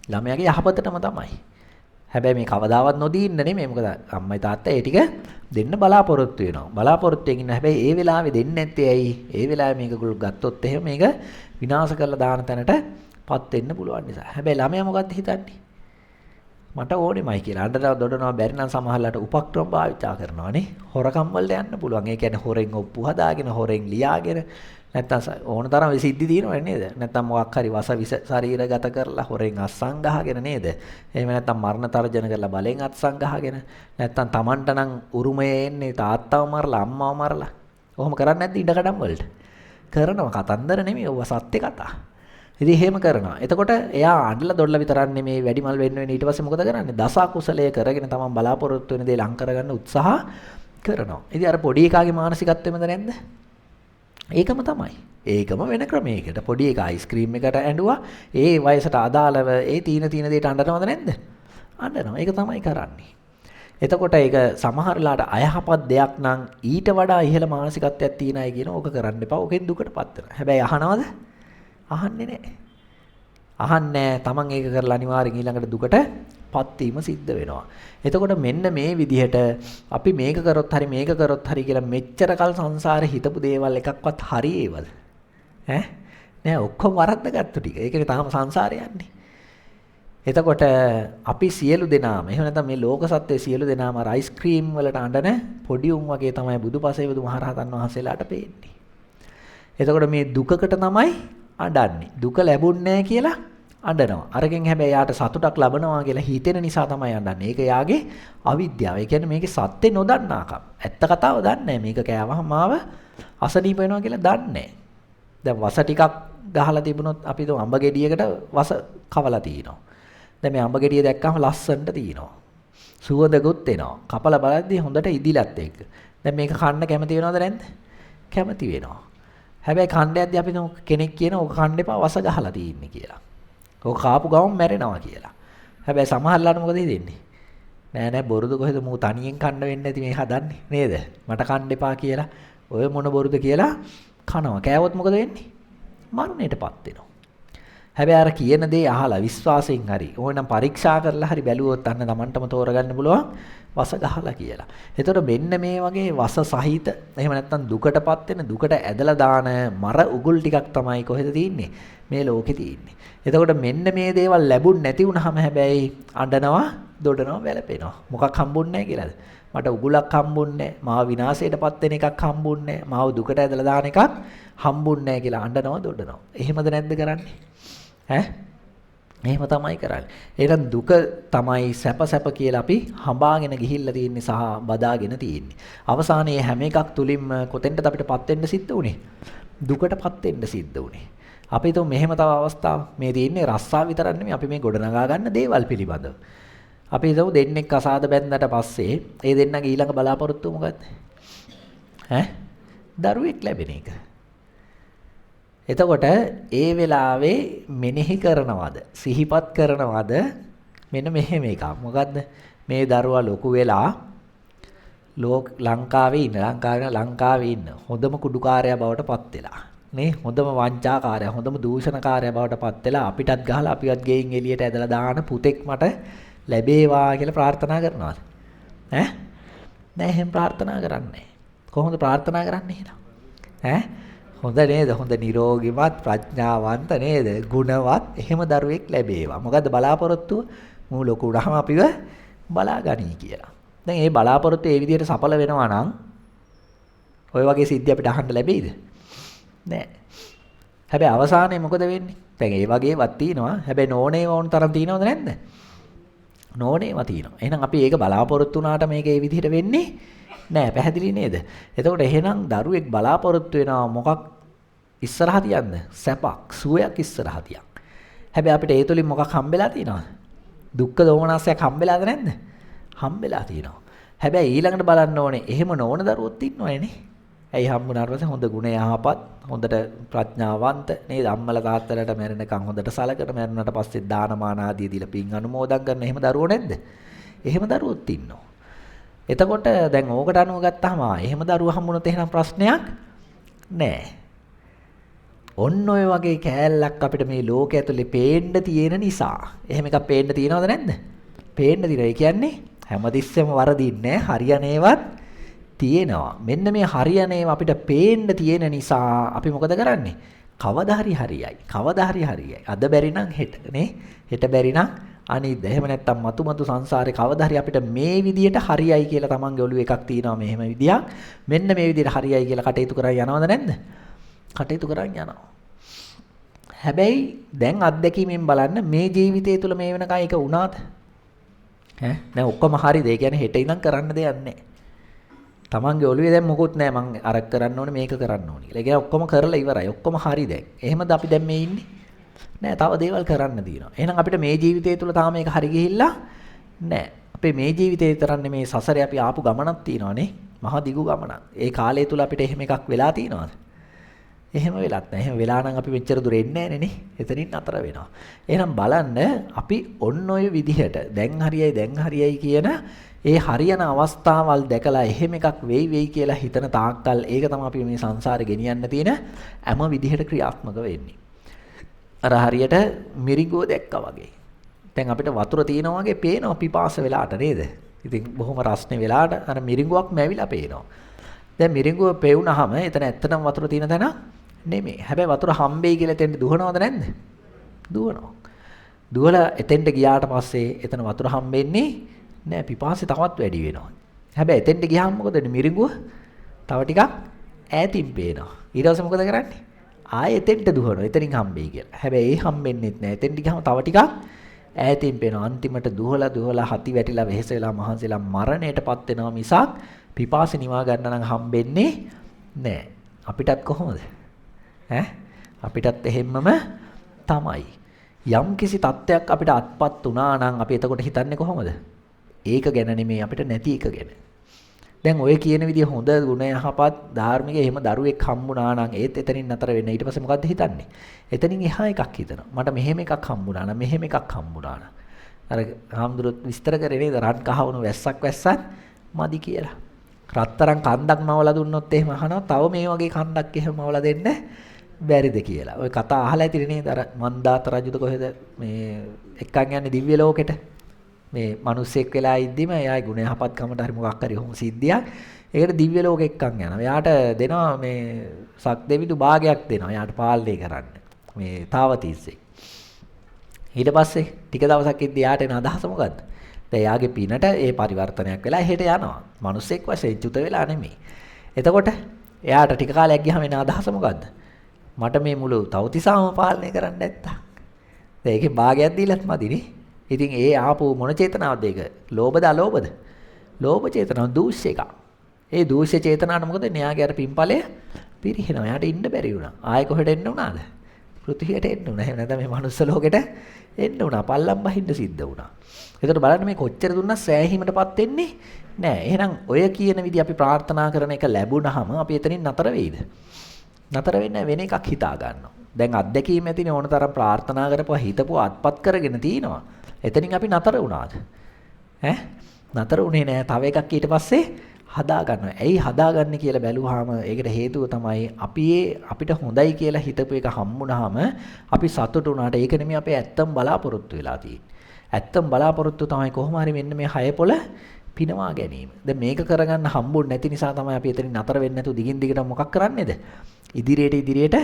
ළමයාගේ යහපතටම තමයි. හැබැයි මේ කවදාවත් නොදී ඉන්න නෙමෙයි. මොකද අම්මයි තාත්තා ඒ ටික දෙන්න බලාපොරොත්තු වෙනවා. බලාපොරොත්තුෙන් ඉන්න. හැබැයි ඒ වෙලාවේ දෙන්නේ නැත්තේ ඇයි? ඒ වෙලාවේ මේක ගත්තොත් එහෙම මේක විනාශ කරලා දාන තැනටපත් වෙන්න පුළුවන් නිසා. හැබැයි ළමයා මොකද්ද හිතන්නේ? මට ඕනෙමයි කියලා. අඬනවා දොඩනවා බැරි නම් සමහරලාට උපක්‍රම භාවිතා කරනවානේ. හොරකම් වලට යන්න පුළුවන්. ඒ කියන්නේ හොරෙන් ඔප්පු හදාගෙන හොරෙන් ලියාගෙන නැත්තම් ඕන තරම් සිද්ධි තියෙනවා නේද? නැත්තම් මොකක් හරි වසවිස ශරීරගත කරලා හොරෙන් අස්සන් ගහගෙන නේද? එහෙම නැත්තම් මරණ තර්ජන කරලා බලෙන් අත්සන් ගහගෙන නැත්තම් Tamanට නම් උරුමය එන්නේ තාත්තව මරලා අම්මව මරලා. ඔහොම කරන්නේ නැද්ද ඉඩකඩම් වලට? කරනවා. කතන්දර නෙමෙයි. ඔව සත්‍ය කතා. ඉතින් එහෙම කරනවා. එතකොට එයා අඬලා දොඩලා විතරක් නෙමෙයි වැඩිමල් වෙන්න වෙන ඊට පස්සේ මොකද කරන්නේ? දස කුසලයේ කරගෙන තමන් බලාපොරොත්තු වෙන දේ ලං කරගන්න උත්සාහ කරනවා. ඉතින් අර පොඩි එකාගේ මානසිකත්වෙමද නැද්ද? ඒකම තමයි. ඒකම වෙන ක්‍රමයකට. පොඩි එකා අයිස්ක්‍රීම් එකට ඇඬුවා. ඒ වයසට අදාළව ඒ තීන දේට අඬනවද නැද්ද? අඬනවා. ඒක තමයි කරන්නේ. එතකොට ඒක සමහර වෙලාවට අයහපත් දෙයක් නම් ඊට වඩා ඉහළ මානසිකත්වයක් තියන අය කියන ඕක කරන්න එපා. ඕකෙන් දුකටපත් වෙනවා. හැබැයි අහනවද? අහන්නේ නැහැ. අහන්නේ තමන් ඒක කරලා අනිවාර්යෙන් ඊළඟට දුකටපත් වීම සිද්ධ වෙනවා. එතකොට මෙන්න මේ විදිහට අපි මේක කරොත් හරි මේක කරොත් හරි කියලා මෙච්චර කල් සංසාරේ හිතපු දේවල් එකක්වත් හරි ඒවද? නෑ ඔක්කොම වරද්දගත්තු ටික. ඒකනේ තාම සංසාරේ යන්නේ. එතකොට අපි සියලු දෙනාම එහෙම නැත්නම් මේ ලෝක සත්වයේ සියලු දෙනාම අර අයිස්ක්‍රීම් වලට අඬන පොඩි උන් වගේ තමයි බුදුපසේ බුදුමහරහතන් වහන්සේලාට පේන්නේ. එතකොට මේ දුකකට තමයි අඬන්නේ. දුක ලැබුන්නේ නැහැ කියලා අඬනවා. අරගෙන් හැබැයි යාට සතුටක් ලබනවා කියලා හිතෙන නිසා තමයි අඬන්නේ. ඒක යාගේ අවිද්‍යාව. ඒ කියන්නේ මේකේ සත්‍ය නොදන්නාකම. ඇත්ත කතාව දන්නේ නැහැ. මේක කෑවහම මාව අසනීප වෙනවා කියලා දන්නේ නැහැ. දැන් වස ටිකක් ගහලා තිබුණොත් අපි તો අඹ ගෙඩියකට වස කවලා තිනවා. දැන් මේ අඹ ගෙඩිය දැක්කම ලස්සනට තිනවා. සුවඳකුත් එනවා. කපලා බලද්දී හොඳට ඉදිලත් එක්ක. දැන් මේක කන්න කැමති වෙනවද නැද්ද? කැමති වෙනවා. හැබැයි කණ්ඩයක්දී අපි කෙනෙක් කියන ඕක කන්න එපා වස ගහලා තියෙන්නේ කියලා. ඕක කාපු ගමන් මැරෙනවා කියලා. හැබැයි සමහරලාට මොකද හිතෙන්නේ? නෑ බොරුද කොහෙද මූ තනියෙන් කන්න වෙන්නේ නැති මේ හදන්නේ නේද? මට කන්න එපා කියලා. ඔය මොන බොරුද කියලා කනවා. කෑවොත් මොකද වෙන්නේ? මරණයටපත් වෙනවා. හැබැයි අර කියන දේ අහලා විශ්වාසයෙන් හරි ඕනනම් පරීක්ෂා කරලා හරි බැලුවොත් අන්න Tamanටම තෝරගන්න පුළුවන් වස ගහලා කියලා. එතකොට මෙන්න මේ වගේ වස සහිත එහෙම නැත්නම් දුකටපත් වෙන දුකට ඇදලා දාන මර උගුල් ටිකක් තමයි කොහෙද තියෙන්නේ? මේ ලෝකේ තියෙන්නේ. එතකොට මෙන්න මේ දේවල් ලැබුණ නැති වුනහම හැබැයි අඬනවා, දොඩනවා, වැළපෙනවා. මොකක් හම්බුන්නේ නැහැ කියලාද? මට උගුලක් හම්බුන්නේ නැහැ. මාව විනාශයටපත් වෙන එකක් හම්බුන්නේ නැහැ. මාව දුකට ඇදලා දාන එකක් හම්බුන්නේ නැහැ කියලා අඬනවා, දොඩනවා. එහෙමද නැද්ද කරන්නේ? එහෙම තමයි කරන්නේ. එහෙනම් දුක තමයි සැප කියලා අපි හඹාගෙන ගිහිල්ලා තියෙන්නේ සහ බදාගෙන තියෙන්නේ. අවසානයේ හැම එකක් තුලින්ම කොතෙන්ද අපිටපත් වෙන්න සිද්ධ උනේ? දුකටපත් වෙන්න සිද්ධ උනේ. අපි හිතමු මෙහෙම තව අවස්ථාවක්. මේ තියෙන්නේ රස්සා විතරක් නෙමෙයි අපි මේ ගොඩනගා ගන්න දේවල් පිළිබඳව. අපි හිතමු දෙන්නෙක් අසාද බැන්දට පස්සේ ඒ දෙන්නගේ ඊළඟ බලාපොරොත්තුව මොකද්ද? දරුවෙක් ලැබෙන එක. එතකොට ඒ වෙලාවේ මෙනෙහි කරනවද සිහිපත් කරනවද මෙන්න මෙහෙම එකක් මොකද්ද මේ දරුවා ලොකු වෙලා ලංකාවේ ඉන්න හොඳම කුඩුකාරයා බවට පත් වෙලා නේ හොඳම වංචාකාරයා හොඳම දූෂණකාරයා බවට පත් වෙලා අපිටත් ගහලා අපිවත් ගෙයින් එළියට ඇදලා දාන පුතෙක් මට ලැබේවා කියලා ප්‍රාර්ථනා කරනවද නෑ එහෙම ප්‍රාර්ථනා කරන්නේ කොහොමද ප්‍රාර්ථනා කරන්නේ එහෙනම් හොඳ නේද? හොඳ නිරෝගිමත් ප්‍රඥාවන්ත නේද? ගුණවත් එහෙම දරුවෙක් ලැබේවා. මොකද්ද බලාපොරොත්තුව? මූ ලොකු උනහම අපිව බලා ගනී කියලා. දැන් මේ බලාපොරොත්තු ඒ විදිහට සඵල වෙනවා නම් ඔය වගේ සිද්ධි අපිට අහන්න ලැබෙයිද? නෑ. හැබැයි අවසානයේ මොකද වෙන්නේ? දැන් ඒ වගේවත් තියෙනවා. හැබැයි නෝනේ වුන් තරම් තියෙනවද නැද්ද? නෝනේවා තියෙනවා. එහෙනම් අපි ඒක බලාපොරොත්තු වුණාට මේක ඒ විදිහට වෙන්නේ නෑ පැහැදිලි නේද? එතකොට එහෙනම් දරුවෙක් බලාපොරොත්තු වෙනවා මොකක් ඉස්සරහ තියන්න? සැපක්, සුවයක් ඉස්සරහ තියන්න. හැබැයි අපිට ඒ තුලින් මොකක් හම්බෙලා තියෙනවද? දුක්ඛ දෝමනස්සයක් හම්බෙලාද නැද්ද? හම්බෙලා තියෙනවා. හැබැයි ඊළඟට බලන්න ඕනේ එහෙම නොවන දරුවොත් ඉන්නවනේ. ඇයි හම්බුනාට පස්සේ හොඳ ගුණ යහපත්, හොඳට ප්‍රඥාවන්ත නේද? අම්මලා තාත්තලාට මැරෙනකන් හොඳට සලකන, මැරුණාට පස්සේ දානමාන ආදී දීලා පින් අනුමෝදන් කරන එහෙම දරුවෝ නැද්ද? එහෙම දරුවොත් ඉන්නවා. එතකොට දැන් ඕකට අනුව ගත්තාම එහෙම දරුවෝ හම්බුනොත් එහෙනම් ප්‍රශ්නයක් නෑ. ඔන්න ඔය වගේ කෑල්ලක් අපිට මේ ලෝකය ඇතුලේ පේන්න තියෙන නිසා. එහෙම එකක් පේන්න තියෙනවද නැද්ද? පේන්න තියෙනවා. ඒ කියන්නේ හැමතිස්සෙම වරදින්නේ හරියන ඒවත් තියෙනවා. මෙන්න මේ හරියන ඒවා අපිට පේන්න තියෙන නිසා අපි මොකද කරන්නේ? කවදා හරි හරියයි. කවදා හරි හරියයි. අද බැරි නම් හෙට නේ. හෙට බැරි නම් අනිද්ද. එහෙම නැත්තම් මතු සංසාරේ කවදා හරි අපිට මේ විදියට හරියයි කියලා තමන්ගේ ඔළුවේ එකක් තියෙනවා මෙහෙම විදියක්. මෙන්න මේ විදියට හරියයි කියලා කටයුතු කරන් යනවද නැද්ද? කටයුතු කරන් යනවා. හැබැයි දැන් අත්දැකීමෙන් බලන්න මේ ජීවිතය තුළ මේ වෙනකන් එක වුණාද? නෑ ඔක්කොම හරිද? ඒ කියන්නේ හෙට ඉඳන් කරන්න දෙයක් නෑ. තමන්ගේ ඔළුවේ දැන් මොකුත් නෑ මං අර කරන්න ඕනේ මේක කරන්න ඕනේ කියලා. ඒ කියන්නේ ඔක්කොම කරලා ඉවරයි. ඔක්කොම හරි දැන්. එහෙමද අපි දැන් මේ ඉන්නේ? නෑ තව දේවල් කරන්න තියෙනවා. එහෙනම් අපිට මේ ජීවිතය තුළ තාම මේක හරි ගිහිල්ලා නෑ. අපේ මේ ජීවිතේ තරන්නේ මේ සසරේ අපි ආපු ගමනක් තියෙනවානේ. මහා දිගු ගමනක්. ඒ කාලය තුළ අපිට එහෙම එකක් වෙලා තියෙනවද? එහෙම වෙලත් නැහැ. එහෙම වෙලා නම් අපි මෙච්චර දුර එන්නේ නැහැ නේ. එතනින් අතර වෙනවා. එහෙනම් බලන්න අපි ඔන්න ඔය විදිහට දැන් හරියයි කියන ඒ හරියන අවස්ථාවල් දැකලා එහෙම එකක් වෙයි කියලා හිතන තාක්කල් ඒක තමයි අපි මේ සංසාරේ ගෙනියන්න තියෙන හැම විදිහට ක්‍රියාත්මක වෙන්නේ. අර හරියට මිරිඟුව දැක්කා වගේ. දැන් අපිට වතුර තියෙනවා වගේ පේනවා පිපාස වෙලාට නේද? ඉතින් බොහොම රස්නේ වෙලාට අර මිරිඟුවක් මැවිලා පේනවා. දැන් මිරිඟුව පෙවුනහම එතන ඇත්තටම වතුර තියෙන තැන නෙමෙයි. හැබැයි වතුර හම්බෙයි කියලා එතෙන්ට දුවනවද නැද්ද? දුවනවා. දුවලා එතෙන්ට ගියාට පස්සේ එතන වතුර හම්බෙන්නේ නෑ. පිපාසය තවත් වැඩි වෙනවා. හැබැයි එතෙන්ට ගියාම මොකද වෙන්නේ? මිරිඟුව තව ටිකක් ඈතින් පේනවා. ඊට පස්සේ මොකද කරන්නේ? ආයෙ එතෙන්ට දුවනවා. එතනින් හම්බෙයි කියලා. හැබැයි ඒ හම්බෙන්නෙත් නෑ. එතෙන්ට ගියාම තව ටිකක් ඈතින් පේනවා. අන්තිමට දුවලා හති වැටිලා වෙහෙස වෙලා මහන්සිලා මරණයටපත් වෙනවා මිසක් පිපාසය නිවා ගන්න නම් හම්බෙන්නේ නෑ. අපිටත් කොහොමද? අපිටත් එහෙම්මම තමයි. යම් කිසි තත්ත්වයක් අපිට අත්පත් වුණා නම් අපි එතකොට හිතන්නේ කොහොමද? ඒක ගැන නෙමෙයි අපිට නැති එක ගැන. දැන් ඔය කියන විදිහ හොඳ ගුණ යහපත් ධාර්මික එහෙම දරුවෙක් හම්බුණා නම් ඒත් එතනින් නතර වෙන්න. ඊට පස්සේ මොකද්ද හිතන්නේ? එතනින් එහා එකක් හිතනවා. මට මෙහෙම එකක් හම්බුණා නම් මෙහෙම එකක් හම්බුණා නම්. අර හාමුදුරුවෝ විස්තර කරේ නේද? රන් කහවණු වැස්සක් වැස්සත් මදි කියලා. රත්තරන් කන්දක් මවලා දුන්නොත් එහෙම අහනවා තව මේ වගේ කන්දක් එහෙම මවලා දෙන්න බැරිද කියලා. ඔය කතා අහලා ඇතිනේ නේද? අර මන්දාත රජුද කොහෙද මේ එක්කන් යන්නේ දිව්‍ය ලෝකෙට. මේ මිනිස්සෙක් වෙලා ඉද්දිම එයාගේ ගුණ යහපත්කමට හරි මොකක් හරි ඔහොම සිද්ධියක්. ඒකට දිව්‍ය ලෝකෙ එක්කන් යනවා. එයාට දෙනවා මේ සක්දෙවිඳු භාගයක් දෙනවා. එයාට පාලනය කරන්න. මේ තාවතිස්සේ. ඊට පස්සේ ටික දවසක් ඉද්දි එයාට එන අදහස මොකද්ද? දැන් එයාගේ පිනට ඒ පරිවර්තනයක් වෙලා එහෙට යනවා. මිනිස්සෙක් වශයෙන් චුත වෙලා නෙමෙයි. එතකොට එයාට ටික කාලයක් ගියාම එන අදහස මොකද්ද? මට මේ මුළු තවතිසාම පාලනය කරන්න නැත්තා. දැන් ඒකේ භාගයක් දීලත් මදිනේ. ඉතින් ඒ ආපු මොන චේතනාවද ඒක? ලෝභද අලෝභද? ලෝභ චේතනාව දූෂ්‍ය එක. ඒ දූෂ්‍ය චේතනාවට මොකද? න්යාගේ අර පින්පලය පිරිහිනවා. එයාට ඉන්න බැරි වුණා. ආයෙ කොහෙට එන්න උනාද? පෘථිවියට එන්න උනා. එහෙම නැත්නම් මේ මනුස්ස ලෝකෙට එන්න උනා. පල්ලම් බහින්න සිද්ධ වුණා. ඒකට බලන්න මේ කොච්චර දුන්නත් සෑහීමටපත් වෙන්නේ නැහැ. එහෙනම් ඔය කියන විදිහ අපි ප්‍රාර්ථනා කරන එක ලැබුණාම අපි එතනින් නතර වෙයිද? නතර වෙන්නේ වෙන එකක් හිතා ගන්නවා. දැන් අත්දැකීම ඇතිනේ ඕන තරම් ප්‍රාර්ථනා කරපුවා හිතපුවා අත්පත් කරගෙන තිනවා. එතනින් අපි නතර වුණාද? නතර වුණේ නැහැ. තව එකක් ඊට පස්සේ හදා ගන්නවා. ඇයි හදාගන්නේ කියලා බැලුවාම ඒකට හේතුව තමයි අපිට හොඳයි කියලා හිතපු එක හම්බුනහම අපි සතුටු වුණාට ඒක නෙමෙයි අපේ ඇත්තම බලාපොරොත්තු වෙලා තියෙන්නේ. ඇත්තම බලාපොරොත්තු තමයි කොහොම හරි මෙන්න මේ හය පොළ පිනවා ගැනීම. දැන් මේක කරගන්න හම්බුනේ නැති නිසා තමයි අපි එතනින් නතර වෙන්නේ නැතුව දිගින් දිගට මොකක් කරන්නේද? ඉදිරියට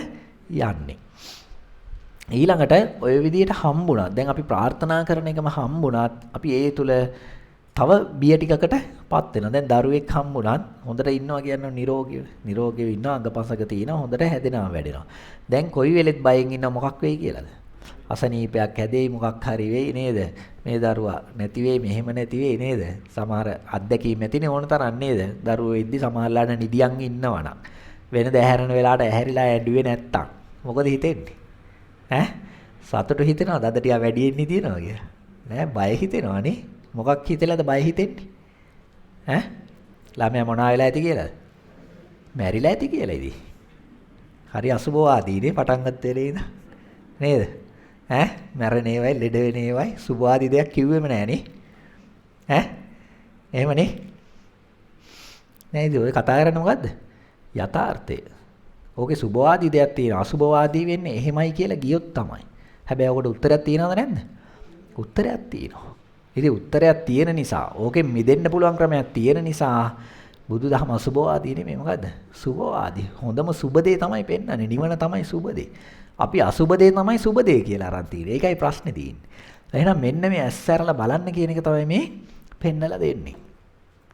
යන්නේ. ඊළඟට ඔය විදියට හම්බුණා. දැන් අපි ප්‍රාර්ථනා කරන එකම හම්බුණාත් අපි ඒ තුල තව බිය ටිකකටපත් වෙනවා. දැන් දරුවෙක් හම්බුණාත් හොඳට ඉන්නවා කියන්නේ නිරෝගීව ඉන්නවා, අඟපසක තියෙනවා, හොඳට හැදෙනවා වැඩෙනවා. දැන් කොයි වෙලෙත් බයෙන් ඉන්න මොකක් වෙයි කියලාද? අසනීපයක් හැදෙයි මොකක් හරි වෙයි නේද? මේ දරුවා නැති වෙයි මෙහෙම නැති වෙයි නේද? සමහර අත්දැකීම් ඇතිනේ ඕන තරම් නේද? දරුවෝ ඉද්දි සමහරලාට නිදියන් ඉන්නවනම් වෙන දැහැරෙන වෙලාවට ඇහැරිලා ඇඬුවේ නැත්තම් මොකද හිතෙන්නේ? සතුටු හිතෙනවද? අද ටික වැඩියෙන් හිතෙනවා කියලා. නෑ බය හිතෙනවනේ. මොකක් හිතලාද බය හිතෙන්නේ? ඈ? ළමයා මොනවා වෙලා ඇති කියලාද? මැරිලා ඇති කියලා ඉතින්. හරි අසුබවාදීනේ පටන් ගත්ත වෙලේ ඉඳන්. නේද? ඈ? මැරෙන ඒවයි, ලෙඩ වෙන ඒවයි සුබවාදී දෙයක් කිව්වෙම නෑනේ. ඈ? එහෙමනේ. නේද? ඔය කතා කරන්නේ මොකද්ද? යථාර්ථය. ඕකේ සුබවාදී දෙයක් තියෙනවා. අසුබවාදී වෙන්නේ එහෙමයි කියලා ගියොත් තමයි. හැබැයි ඔකට උත්තරයක් තියෙනවද නැද්ද? උත්තරයක් තියෙනවා. ඉතින් උත්තරයක් තියෙන නිසා, ඕකෙන් මිදෙන්න පුළුවන් ක්‍රමයක් තියෙන නිසා බුදුදහම අසුබවාදී නෙමෙයි මොකද්ද? සුබවාදී. හොඳම සුබදේ තමයි පෙන්වන්නේ. නිවන තමයි සුබදේ. අපි අසුබදේ තමයි සුබදේ කියලා අරන් තියෙන්නේ. ඒකයි ප්‍රශ්නේ තියෙන්නේ. එහෙනම් මෙන්න මේ ඇස්සරලා බලන්න කියන එක තමයි මේ පෙන්නලා දෙන්නේ.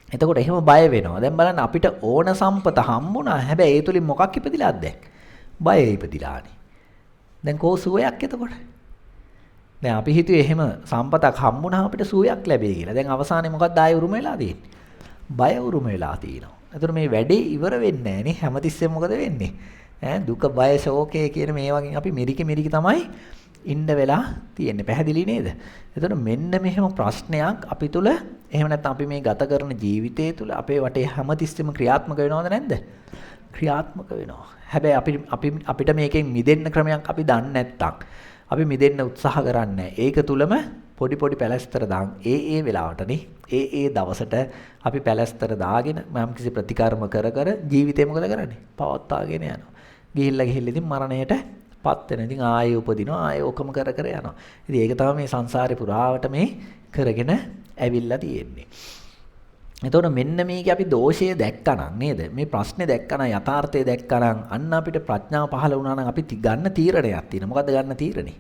එතකොට එහෙම බය වෙනවා. දැන් බලන්න අපිට ඕන සම්පත හම්බුණා. හැබැයි ඒ තුලින් මොකක් ඉපදිලාද දැන්? බය ඉපදිලානේ. දැන් කෝ සුවයක් එතකොට? දැන් අපි හිතුවේ එහෙම සම්පතක් හම්බුණාම අපිට සුවයක් ලැබෙයි කියලා. දැන් අවසානයේ මොකක්ද ආයෙ උරුම වෙලා තියෙන්නේ? බය උරුම වෙලා තියෙනවා. එතකොට මේ වැඩේ ඉවර වෙන්නේ නැහැ නේ. හැමතිස්සෙම මොකද වෙන්නේ? දුක, බය, ශෝකය කියන මේ වගේ අපි මිරිකි තමයි ඉන්න වෙලා තියෙන්නේ. පැහැදිලි නේද? එතකොට මෙන්න මෙහෙම ප්‍රශ්නයක් අපි තුල එහෙම නැත්නම් අපි මේ ගත කරන ජීවිතය තුල අපේ වටේ හැමතිස්සෙම ක්‍රියාත්මක වෙනවද නැද්ද? ක්‍රියාත්මක වෙනවා. හැබැයි අපිට මේකෙන් මිදෙන්න ක්‍රමයක් අපි දන්නේ නැත්තම් අපි මිදෙන්න උත්සාහ කරන්නේ. ඒක තුලම පොඩි පැලැස්තර දාන් ඒ වෙලාවටනේ ඒ දවසට අපි පැලැස්තර දාගෙන මම කිසි ප්‍රතිකර්ම කර ජීවිතේ මොකද කරන්නේ? පවත්වාගෙන යනවා. ගිහිල්ලා ඉතින් මරණයටපත් වෙන. ඉතින් ආයෙ උපදිනවා. ආයෙ ඔකම කර යනවා. ඉතින් ඒක තමයි මේ සංසාරේ පුරාවට මේ කරගෙන ඇවිල්ලා තියෙන්නේ. එතකොට මෙන්න මේකේ අපි දෝෂය දැක්කනම් නේද? මේ ප්‍රශ්නේ දැක්කනම් යථාර්ථය දැක්කනම් අන්න අපිට ප්‍රඥාව පහළ වුණා නම් අපි ගන්න තීරණයක් තියෙනවා. මොකද්ද ගන්න තීරණේ?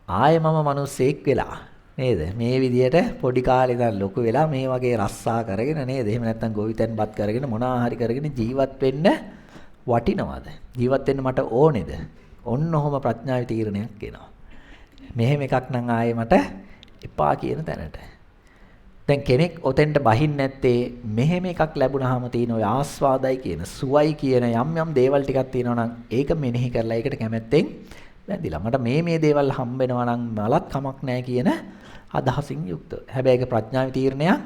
ආයෙ මම මිනිස්සෙක් වෙලා නේද? මේ විදියට පොඩි කාලේ ඉඳන් ලොකු වෙලා මේ වගේ රස්සා කරගෙන නේද? එහෙම නැත්නම් ගොවිතැන්පත් කරගෙන මොනවා හරි කරගෙන ජීවත් වෙන්න වටිනවද? ජීවත් වෙන්න මට ඕනේද? ඔන්න ඔහොම ප්‍රඥාවේ තීරණයක් එනවා. මෙහෙම එකක් නම් ආයෙ මට එපා කියන තැනට. දැන් කෙනෙක් ඔතෙන්ට බහින්න නැත්තේ මෙහෙම එකක් ලැබුණාම තියෙන ඔය ආස්වාදයි කියන සුවයි කියන යම් දේවල් ටිකක් තියෙනවා නම් ඒක මෙනෙහි කරලා ඒකට කැමැත්තෙන් බැඳිලා මට මේ දේවල් හම්බ වෙනවා නම් මලත් කමක් නැහැ කියන අදහසින් යුක්තව. හැබැයි ඒක ප්‍රඥාවේ තීරණයක්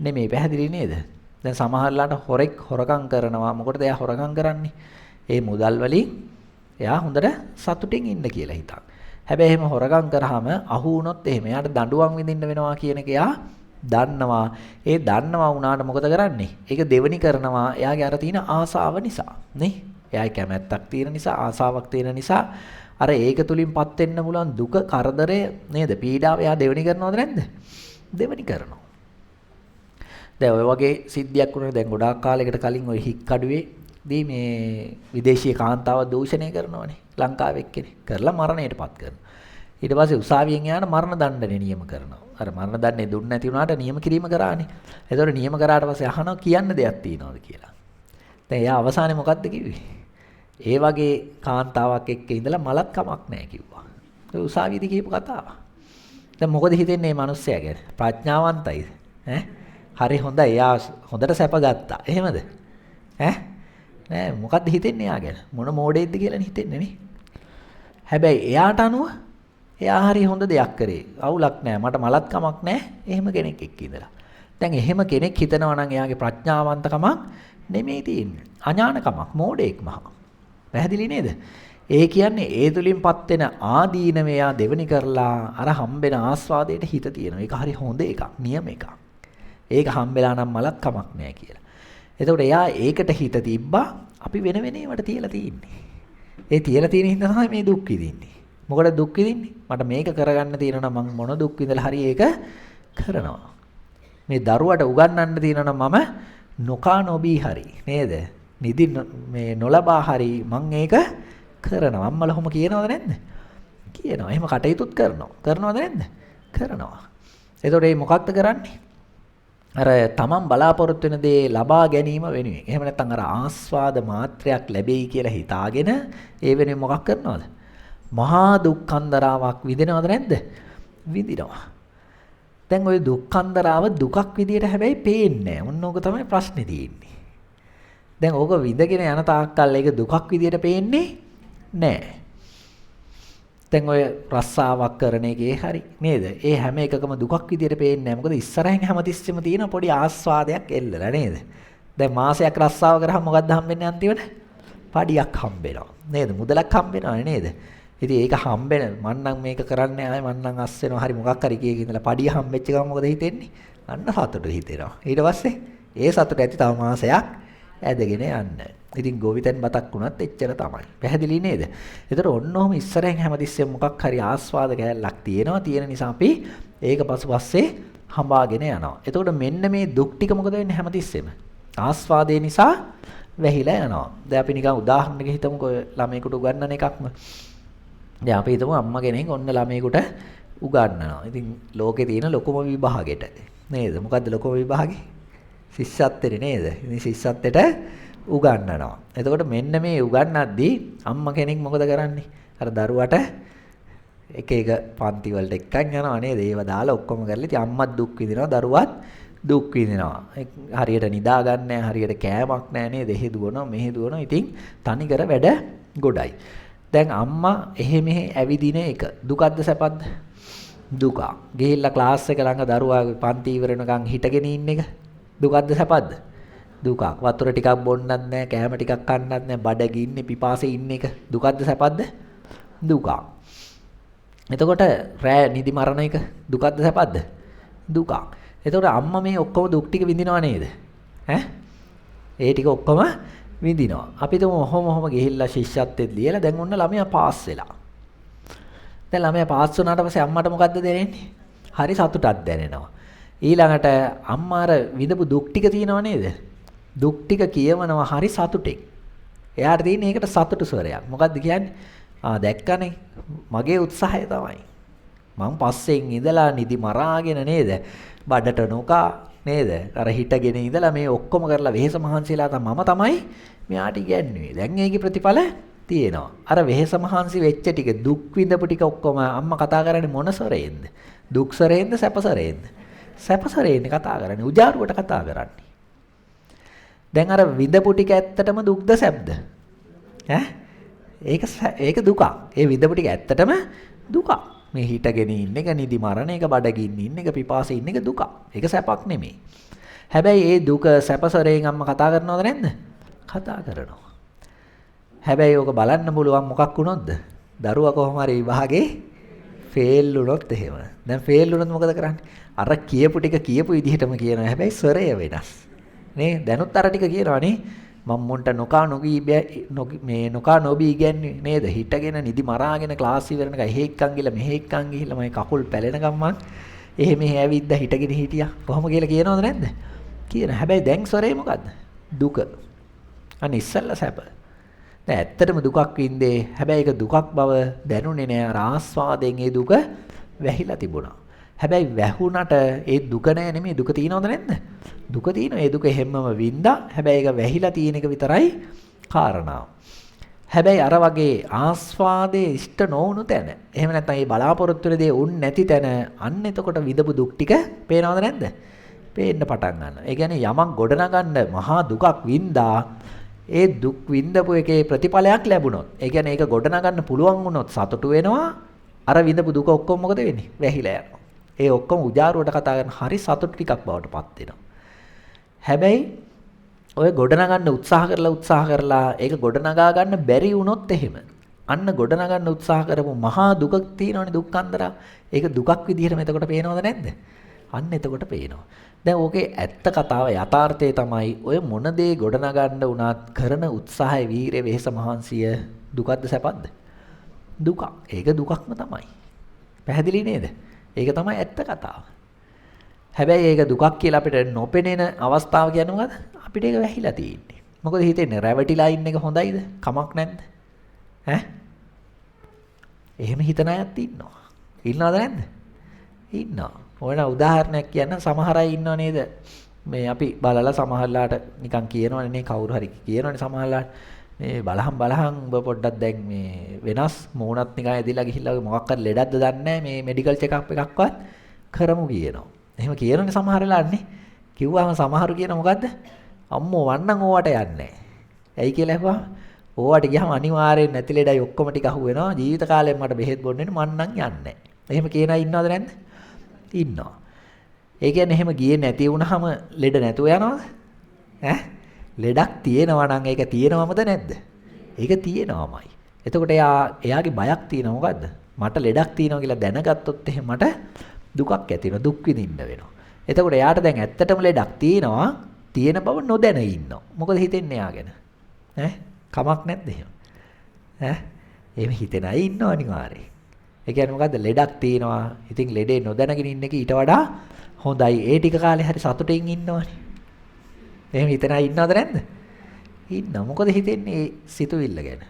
නෙමෙයි. පැහැදිලි නේද? දැන් සමහරලාට හොරෙක් හොරකම් කරනවා. මොකටද එයා හොරකම් කරන්නේ? ඒ මුදල් වලින් එයා හොඳට සතුටින් ඉන්න කියලා හිතක්. හැබැයි එහෙම හොරකම් කරාම අහු වුණොත් එහෙම එයාට දඬුවම් විඳින්න වෙනවා කියන එක එයා දන්නවා. ඒ දන්නවා වුණාට මොකද කරන්නේ? ඒක දෙවනි කරනවා එයාගේ අර තියෙන ආසාව නිසා. නේ? එයාගේ කැමැත්තක් තියෙන නිසා, ආසාවක් තියෙන නිසා අර ඒක තුලින්පත් වෙන්න පුළුවන් දුක, කරදරය නේද? පීඩාව එයා දෙවනි කරනවද නැද්ද? දෙවනි කරනවා. දැන් ඔය වගේ සිද්ධියක් වුණා දැන් ගොඩාක් කාලයකට කලින් ඔය හික්කඩුවේදී මේ විදේශීය කාන්තාව දූෂණය කරනවානේ. ලංකාවේ එක්කනේ. කරලා මරණයටපත් කරනවා. ඊට පස්සේ උසාවියෙන් යාන මරණ දඬුවම නියම කරනවා. අර මරණ දඬුවම් දුන්නේ නැති වුණාට නියම කිරීම කරානේ. ඒතකොට නියම කරාට පස්සේ අහනවා කියන්න දෙයක් තියනවද කියලා. දැන් එයා අවසානයේ මොකද්ද කිව්වේ? ඒ වගේ කාන්තාවක් එක්ක ඉඳලා මලත් කමක් නැහැ කිව්වා. ඒ උසාවියේදී කියපු කතාව. දැන් මොකද හිතෙන්නේ මේ මිනිස්සයා ගැන? ප්‍රඥාවන්තයිද? හරි හොඳයි. එයා හොඳට සැප ගත්තා. එහෙමද? නෑ මොකද්ද හිතෙන්නේ එයා ගැන? මොන මෝඩෙක්ද කියලා හිතෙන්නේ නේ. හැබැයි එයාට අනුව එයා හරි හොඳ දෙයක් කරේ. අවුලක් නෑ. මට මලත් කමක් නෑ. එහෙම කෙනෙක් එක්ක ඉඳලා. දැන් එහෙම කෙනෙක් හිතනවා නම් එයාගේ ප්‍රඥාවන්තකමක් නෙමෙයි තියෙන්නේ. අඥානකමක්, මෝඩෙක්මහ. පැහැදිලි නේද? ඒ කියන්නේ ඒ තුලින්පත් වෙන ආදීනව එයා දෙවනි කරලා අර හම්බෙන ආස්වාදයට හිත තියෙනවා. ඒක හරි හොඳ එකක්, නියම එකක්. ඒක හම්බෙලා නම් මලක් කමක් නෑ කියලා. එතකොට එයා ඒකට හිත තිබ්බා. අපි වෙන ඒවට තියලා තියෙන්නේ. ඒ තියලා තියෙන හින්දා තමයි මේ දුක් විඳින්නේ. මොකටද දුක් විඳින්නේ? මට මේක කරගන්න තියෙනවා නම් මම මොන දුක් විඳලා හරි ඒක කරනවා. මේ දරුවට උගන්වන්න තියෙනවා නම් මම නොකා නොබී හරි නේද? නිදි මේ නොලබා හරි මම ඒක කරනවා. අම්මලා ඔහොම කියනවද නැද්ද? කියනවා. එහෙම කටයුතුත් කරනවා. කරනවද නැද්ද? කරනවා. එතකොට මේ මොකක්ද කරන්නේ? අර තමන් බලාපොරොත්තු වෙන දේ ලබා ගැනීම වෙනුවෙන්. එහෙම නැත්නම් අර ආස්වාද මාත්‍රයක් ලැබෙයි කියලා හිතාගෙන ඒ වෙනුවෙන් මොකක් කරනවද? මහා දුක්ඛන්දරාවක් විඳිනවද නැද්ද? විඳිනවා. දැන් ওই දුක්ඛන්දරාව දුකක් විදියට හැබැයි පේන්නේ නැහැ. ඔන්න ඕක තමයි ප්‍රශ්නේ තියෙන්නේ. දැන් ඕක විඳගෙන යන තාක්කල් ඒක දුකක් විදියට පේන්නේ නැහැ. දැන් ඔය රස්සාවක් කරන එකේ හරි නේද? ඒ හැම එකකම දුකක් විදියට පේන්නේ නැහැ. මොකද ඉස්සරහින් හැමතිස්සෙම තියෙන පොඩි ආස්වාදයක් එල්ලලා නේද? දැන් මාසයක් රස්සාව කරාම මොකද්ද හම්බෙන්නේ අන්තිමට? පඩියක් හම්බෙනවා. නේද? මුදලක් හම්බෙනවනේ නේද? ඉතින් ඒක හම්බෙන මන්නම් මේක කරන්නේ ආයේ මන්නම් අස් වෙනවා හරි මොකක් හරි කීයක ඉඳලා පඩිය හම්බෙච්ච ගමන් මොකද හිතෙන්නේ? අන්න සතුට හිතෙනවා. ඊට පස්සේ ඒ සතුට ඇති තව මාසයක් ඇදගෙන යන්න. ඉතින් ගොවිතැන් බතක් වුණත් එච්චර තමයි. පැහැදිලි නේද? ඒතර ඔන්න ඔහම ඉස්සරහින් හැමතිස්සෙම මොකක් හරි ආස්වාද කැලක් තියෙනවා. තියෙන නිසා අපි ඒක පසුපස්සේ හඹාගෙන යනවා. එතකොට මෙන්න මේ දුක් ටික මොකද වෙන්නේ හැමතිස්සෙම? ආස්වාදේ නිසා වැහිලා යනවා. දැන් අපි නිකන් උදාහරණයක් හිතමුකෝ ළමයෙකුට උගන්වන එකක්ම. දැන් අපි හිතමු අම්මා කෙනෙක් ඔන්න ළමයෙකුට උගන්වනවා. ඉතින් ලෝකේ තියෙන ලොකුම විභාගෙට නේද? මොකද්ද ලොකුම විභාගේ? ශිෂ්‍යත්වෙ නේද? ඉතින් ශිෂ්‍යත්වෙට උගන්වනවා. එතකොට මෙන්න මේ උගන්වද්දී අම්මා කෙනෙක් මොකද කරන්නේ? අර දරුවට එක එක පන්ති වලට එක්කන් යනවා නේද? ඒව දාලා ඔක්කොම කරලා ඉතින් අම්මත් දුක් විඳිනවා දරුවත් දුක් විඳිනවා. හරියට නිදා ගන්න නැහැ, හරියට කෑමක් නැහැ නේද? එහෙ දුවනවා, මෙහෙ දුවනවා. ඉතින් තනිකර වැඩ ගොඩයි. දැන් අම්මා එහෙ මෙහෙ ඇවිදින එක දුකක්ද සැපක්ද? දුකක්. ගිහිල්ලා ක්ලාස් එක ළඟ දරුවා පන්ති ඉවර වෙනකන් හිටගෙන ඉන්න එක දුකක්ද සැපක්ද? දුකක්. වතුර ටිකක් බොන්නත් නැහැ, කෑම ටිකක් කන්නත් නැහැ, බඩගින්නේ පිපාසෙ ඉන්න එක දුකක්ද සැපක්ද? දුකක්. එතකොට රෑ නිදි මරණ එක දුකක්ද සැපක්ද? දුකක්. එතකොට අම්මා මේ ඔක්කොම දුක් ටික විඳිනව නේද? ඈ? ඒ ටික ඔක්කොම විඳිනවා. අපි තුමු ඔහොම ගිහිල්ලා ශිෂ්‍යත්වෙත් ලියලා දැන් ඔන්න ළමයා පාස් වෙලා. දැන් ළමයා පාස් වුණාට පස්සේ අම්මට මොකද්ද දැනෙන්නේ? හරි සතුටක් දැනෙනවා. ඊළඟට අම්මා අර විඳපු දුක් ටික තියෙනව නේද? දුක් ටික කියවනවා හරි සතුටෙන්. එයාට තියෙන ඒකට සතුටු ස්වරයක්. මොකද්ද කියන්නේ? දැක්කනේ මගේ උත්සාහය තමයි. මම පස්සෙන් ඉඳලා නිදි මරාගෙන නේද? බඩට නොකා නේද? අර හිටගෙන ඉඳලා මේ ඔක්කොම කරලා වෙහෙස මහන්සිලා තමයි මෙයාට ඉගැන්නුවේ. දැන් ඒකේ ප්‍රතිඵල තියෙනවා. අර වෙහෙස මහන්සි වෙච්ච ටික දුක් විඳපු ටික ඔක්කොම අම්මා කතා කරන්නේ මොන සොරේන්ද? දුක් සොරේන්ද සැප සොරේන්ද? සැප සොරේන්නේ කතා කරන්නේ. උජාරුවට කතා කරන්නේ. දැන් අර විඳපු ටික ඇත්තටම දුක්ද සැපද? ඈ? ඒක දුකක්. ඒ විඳපු ටික ඇත්තටම දුකක්. මේ හිටගෙන ඉන්න එක, නිදි මරණ එක, බඩගින්න ඉන්න එක, පිපාසෙ ඉන්න එක දුකක්. ඒක සැපක් නෙමෙයි. හැබැයි ඒ දුක සැපසරයෙන් අම්මා කතා කරනවද නැද්ද? කතා කරනවා. හැබැයි ඕක බලන්න පුළුවන් මොකක් වුණොත්ද? දරුවා කොහොම හරි විභාගේ ෆේල් වුණොත් එහෙම. දැන් ෆේල් වුණොත් මොකද කරන්නේ? අර කියපු ටික කියපු විදිහටම කියනවා. හැබැයි ස්වරය වෙනස්. නේ? දැනුත් අර ටික කියනවනේ. මම්මුන්ට නොකා නොබී ඉගැන්නුවේ නේද? හිටගෙන නිදි මරාගෙන ක්ලාස් ඉවරනක එහෙ එක්කන් ගිහලා මෙහෙ එක්කන් ගිහලා මගේ කකුල් පැලෙනකම් මං එහෙ මෙහෙ ඇවිද්දා හිටගෙන හිටියා. කොහොම කියලා කියනවද නැද්ද? කියන. හැබැයි දැන් ස්වරේ මොකද්ද? දුක. අන්න ඉස්සල්ලා සැප. දැන් ඇත්තටම දුකක් වින්දේ. හැබැයි ඒක දුකක් බව දැනුනේ නෑ. අර ආස්වාදයෙන් ඒ දුක වැහිලා තිබුණා. හැබැයි වැහුණට ඒ දුක නෑ නෙමෙයි දුක තියෙනවද නැද්ද? දුක තියෙනවා. ඒ දුක හැමම වින්දා. හැබැයි ඒක වැහිලා තියෙන එක විතරයි කාරණාව. හැබැයි අර වගේ ආස්වාදයේ ඉෂ්ට නොවුණු තැන. එහෙම නැත්නම් මේ බලාපොරොත්තු වෙන දේ උන් නැති තැන අන්න එතකොට විඳපු දුක් ටික පේනවද නැද්ද? පේන්න පටන් ගන්නවා. ඒ කියන්නේ යමක් ගොඩනගන්න මහා දුකක් වින්දා ඒ දුක් විඳපු එකේ ප්‍රතිඵලයක් ලැබුණොත්. ඒ කියන්නේ ඒක ගොඩනගන්න පුළුවන් වුණොත් සතුටු වෙනවා. අර විඳපු දුක ඔක්කොම මොකද වෙන්නේ? වැහිලා යනවා. ඒ ඔක්කොම උජාරුවට කතා කරන හරි සතුටු ටිකක් බවට පත් වෙනවා. හැබැයි ඔය ගොඩනගන්න උත්සාහ කරලා ඒක ගොඩනගා ගන්න බැරි වුණොත් එහෙම අන්න ගොඩනගන්න උත්සාහ කරපු මහා දුකක් තියෙනවනේ දුක්ඛන්දරා. ඒක දුකක් විදිහටම එතකොට පේනවද නැද්ද? අන්න එතකොට පේනවා. දැන් ඕකේ ඇත්ත කතාව යථාර්ථය තමයි ඔය මොන දේ ගොඩනගන්න උනත් කරන උත්සාහය වීරය වෙහෙස මහන්සිය දුකක්ද සැපක්ද? දුකක්. ඒක දුකක්ම තමයි. පැහැදිලි නේද? ඒක තමයි ඇත්ත කතාව. හැබැයි ඒක දුකක් කියලා අපිට නොපෙනෙන අවස්ථාව කියන්නේ මොකද? අපිට ඒක වැහිලා තියෙන්නේ. මොකද හිතෙන්නේ රැවටිලා ඉන්න එක හොඳයිද? කමක් නැද්ද? ඈ? එහෙම හිතන අයත් ඉන්නවා. ඉන්නවද නැද්ද? ඉන්නවා. ඕන උදාහරණයක් කියන්න සමහර අය ඉන්නව නේද? මේ අපි බලලා සමහරලාට නිකන් කියනවනේ නේ කවුරු හරි කියනවනේ සමහරලාට මේ බලහන් ඔබ පොඩ්ඩක් දැන් මේ වෙනස් මූණත් නිකන් ඇදිලා ගිහිල්ලා මොකක් හරි ලෙඩක්ද දන්නේ නැහැ මේ මෙඩිකල් චෙකප් එකක්වත් කරමු කියනවා. එහෙම කියනනේ සමහරලාන්නේ. කිව්වම සමහරු කියන මොකද්ද? අම්මෝ වන්නම් ඕවට යන්නේ නැහැ. ඇයි කියලා අහුවා ඕවට ගියාම අනිවාර්යෙන් නැති ලෙඩයි ඔක්කොම ටික අහුවෙනවා. ජීවිත කාලෙම මට බෙහෙත් බොන්න වෙන මං නම් යන්නේ නැහැ. එහෙම කියන අය ඉන්නවද නැද්ද? ඉන්නවා. ඒ කියන්නේ එහෙම ගියේ නැති වුනහම ලෙඩ නැතුව යනවද? ඈ? ලෙඩක් තියෙනවා නම් ඒක තියෙනවමද නැද්ද? ඒක තියෙනවමයි. එතකොට එයාගේ බයක් තියෙනවා මොකද්ද? මට ලෙඩක් තියෙනවා කියලා දැනගත්තොත් එහෙම මට දුකක් ඇති වෙනවා. දුක් විඳින්න වෙනවා. එතකොට එයාට දැන් ඇත්තටම ලෙඩක් තියෙනවා. තියෙන බව නොදැන ඉන්නවා. මොකද හිතෙන්නේ එයාගෙන? ඈ? කමක් නැද්ද එහෙම? ඈ? එහෙම හිතෙන අය ඉන්නවා අනිවාර්යයෙන්. ඒ කියන්නේ මොකද්ද? ලෙඩක් තියෙනවා. ඉතින් ලෙඩේ නොදැනගෙන ඉන්න එක ඊට වඩා හොඳයි. ඒ ටික කාලේ හරි සතුටින් ඉන්නවනේ. එහෙම හිතන අය ඉන්නවද නැද්ද? ඉන්නවා. මොකද හිතෙන්නේ සිතුවිල්ල ගැන?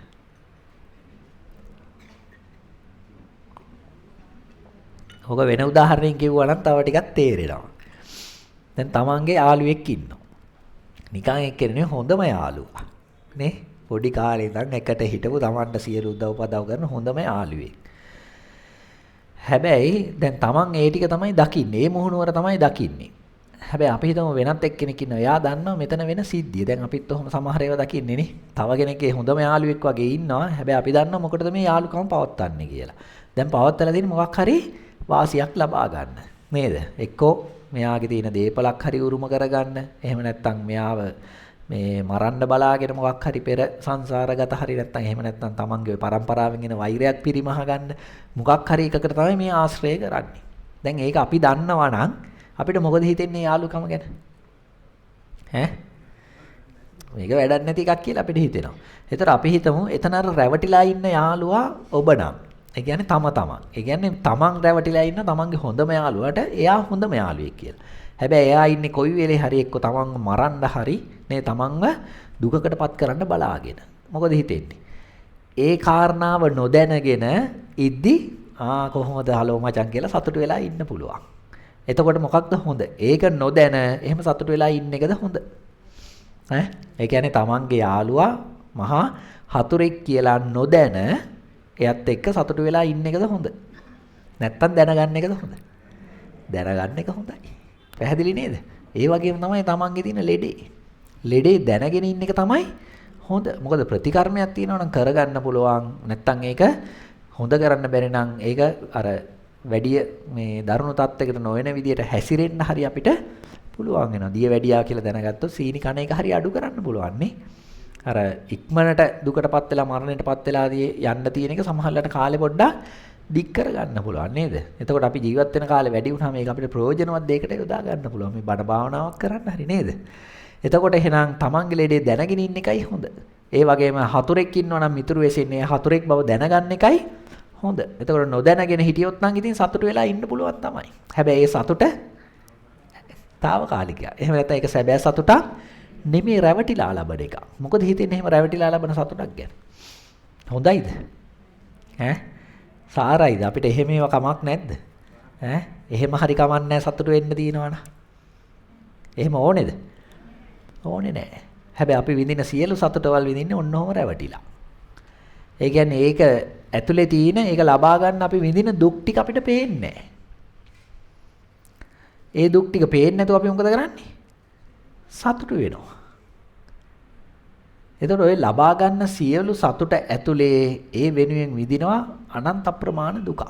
ඔක වෙන උදාහරණයකින් කිව්වා නම් තව ටිකක් තේරෙනවා. දැන් තමන්ගේ යාළුවෙක් ඉන්නවා. නිකන් එක්කෙනෙක් හොඳම යාළුවා. නේ? පොඩි කාලේ ඉඳන් එකට හිටපු තමන්ට සියලු උදව් පදව් කරන හොඳම යාළුවෙක්. හැබැයි දැන් තමන් ඒ ටික තමයි දකින්නේ. මේ මුහුණුවර තමයි දකින්නේ. හැබැයි අපි හිතමු වෙනත් එක්කෙනෙක් ඉන්නවා. එයා දන්නවා මෙතන වෙන සිද්ධිය. දැන් අපිත් ඔහොම සමහර ඒවා දකින්නේ නේ. තව කෙනෙක්ගේ හොඳම යාළුවෙක් වගේ ඉන්නවා. හැබැයි අපි දන්නවා මොකටද මේ යාළුකම පවත්වන්නේ කියලා. දැන් පවත්වලා තියෙන්නේ මොකක් හරි වාසියක් ලබා ගන්න. නේද? එක්කෝ මෙයාගේ තියෙන දේපලක් හරි උරුම කරගන්න. එහෙම නැත්නම් මෙයාව මේ මරන්න බලාගෙන මොකක් හරි පෙර සංසාරගත හරි නැත්නම් එහෙම නැත්නම් තමන්ගේ පරම්පරාවෙන් එන වෛරයක් පිරිමහ ගන්න මොකක් හරි එකකට තමයි මේ ආශ්‍රය කරන්නේ. දැන් ඒක අපි දන්නවා නම් අපිට මොකද හිතෙන්නේ යාළුකම ගැන? ඈ? මේක වැඩක් නැති එකක් කියලා අපිට හිතෙනවා. ඒතර අපි හිතමු එතන අර රැවටිලා ඉන්න යාළුවා ඔබ නම්. ඒ කියන්නේ තමන්. ඒ කියන්නේ තමන් රැවටිලා ඉන්න තමන්ගේ හොඳම යාළුවාට එයා හොඳම යාළුවෙක් කියලා. හැබැයි එයා ඉන්නේ කොයි වෙලේ හරි එක්ක තමන්ව මරන්න හරි නේ තමන්ව දුකකටපත් කරන්න බලාගෙන. මොකද හිතෙන්නේ? ඒ කාරණාව නොදැනගෙන ඉද්දි කොහොමද හලෝ මචං කියලා සතුටු වෙලා ඉන්න පුළුවන්. එතකොට මොකක්ද හොඳ? ඒක නොදැන එහෙම සතුටු වෙලා ඉන්න එකද හොඳ? ඈ? ඒ කියන්නේ තමන්ගේ යාළුවා මහා හතුරෙක් කියලා නොදැන එයත් එක්ක සතුටු වෙලා ඉන්න එකද හොඳ? නැත්තම් දැනගන්න එකද හොඳ? දැනගන්න එක හොඳයි. පැහැදිලි නේද? ඒ වගේම තමයි තමන්ගේ තියෙන ලෙඩේ. ලෙඩේ දැනගෙන ඉන්න එක තමයි හොඳ. මොකද ප්‍රතිකර්මයක් තියෙනවා නම් කරගන්න පුළුවන්. නැත්තම් ඒක හොඳ කරන්න බැරි නම් ඒක අර වැඩි මේ දරුණු තත්යකට නොවන විදියට හැසිරෙන්න හරි අපිට පුළුවන් වෙනවා. දිය වැඩියා කියලා දැනගත්තොත් සීනි කණ එක හරි අඩු කරන්න පුළුවන් නේ. අර ඉක්මනට දුකටපත් වෙලා මරණයටපත් වෙලාදී යන්න තියෙන එක සමහරවිට කාලේ පොඩ්ඩක් දික් කරගන්න පුළුවන් නේද? එතකොට අපි ජීවත් වෙන කාලේ වැඩි වුණාම මේක අපිට ප්‍රයෝජනවත් දෙයකට යොදා ගන්න පුළුවන්. මේ බණ භාවනාවක් කරන්න හරි නේද? එතකොට එහෙනම් තමන්ගේ ලෙඩේ දැනගෙන ඉන්න එකයි හොඳ. ඒ වගේම හතුරෙක් ඉන්නවා නම් මිතුරු වෙසෙන්නේ හතුරෙක් බව දැනගන්න එකයි හොඳ. එතකොට නොදැනගෙන හිටියොත් නම් ඉතින් සතුට වෙලා ඉන්න පුළුවන් තමයි. හැබැයි ඒ සතුට తాවකාලිකයි. එහෙම නැත්නම් ඒක සැබෑ සතුටක් නෙමෙයි රැවටිලා ලබන එක. මොකද හිතෙන්නේ එහෙම රැවටිලා ලබන සතුටක් ගැන? හොඳයිද? ඈ? සාරයිද? අපිට එහෙම ඒවා කමක් නැද්ද? ඈ? එහෙම හරි කමක් නැහැ සතුට වෙන්න තියෙනවනම්. එහෙම ඕනේද? ඕනේ නැහැ. හැබැයි අපි විඳින සියලු සතුටවල් විඳින්නේ ඔන්නෝම රැවටිලා. ඒ කියන්නේ ඒක ඇතුලේ තියෙන ඒක ලබා ගන්න අපි විඳින දුක් ටික අපිට පේන්නේ නැහැ. ඒ දුක් ටික පේන්නේ නැතුව අපි මොකද කරන්නේ? සතුටු වෙනවා. එතකොට ඔය ලබා ගන්න සියලු සතුට ඇතුලේ ඒ වෙනුවෙන් විඳිනවා අනන්ත ප්‍රමාණ දුක.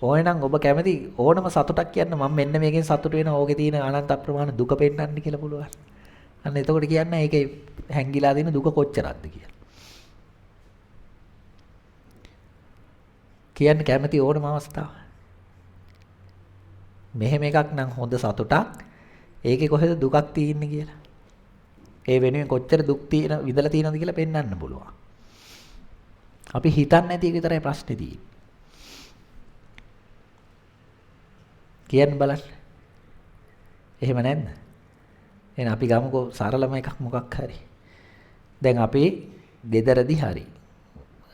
ඕනනම් ඔබ කැමති ඕනම සතුටක් කියන්න මම මෙන්න මේකෙන් සතුටු වෙනවා ඕකේ තියෙන අනන්ත ප්‍රමාණ දුක පෙන්වන්න කියලා පුළුවන්. අන්න එතකොට කියන්නේ ඒකේ හැංගිලා තියෙන දුක කොච්චරක්ද කියලා. කියන්න කැමති ඕනම අවස්ථාව. මෙහෙම එකක් නම් හොඳ සතුටක්. ඒකේ කොහෙද දුකක් තියෙන්නේ කියලා. ඒ වෙනුවෙන් කොච්චර දුක් තියෙන විඳලා තියෙනවද කියලා පෙන්වන්න පුළුවන්. අපි හිතන්නේ නැති එක විතරයි ප්‍රශ්නේ තියෙන්නේ. කියන්න බලන්න. එහෙම නැද්ද? එහෙනම් අපි ගමුකෝ සරලම එකක් මොකක් හරි. දැන් අපි ගෙදරදී හරි.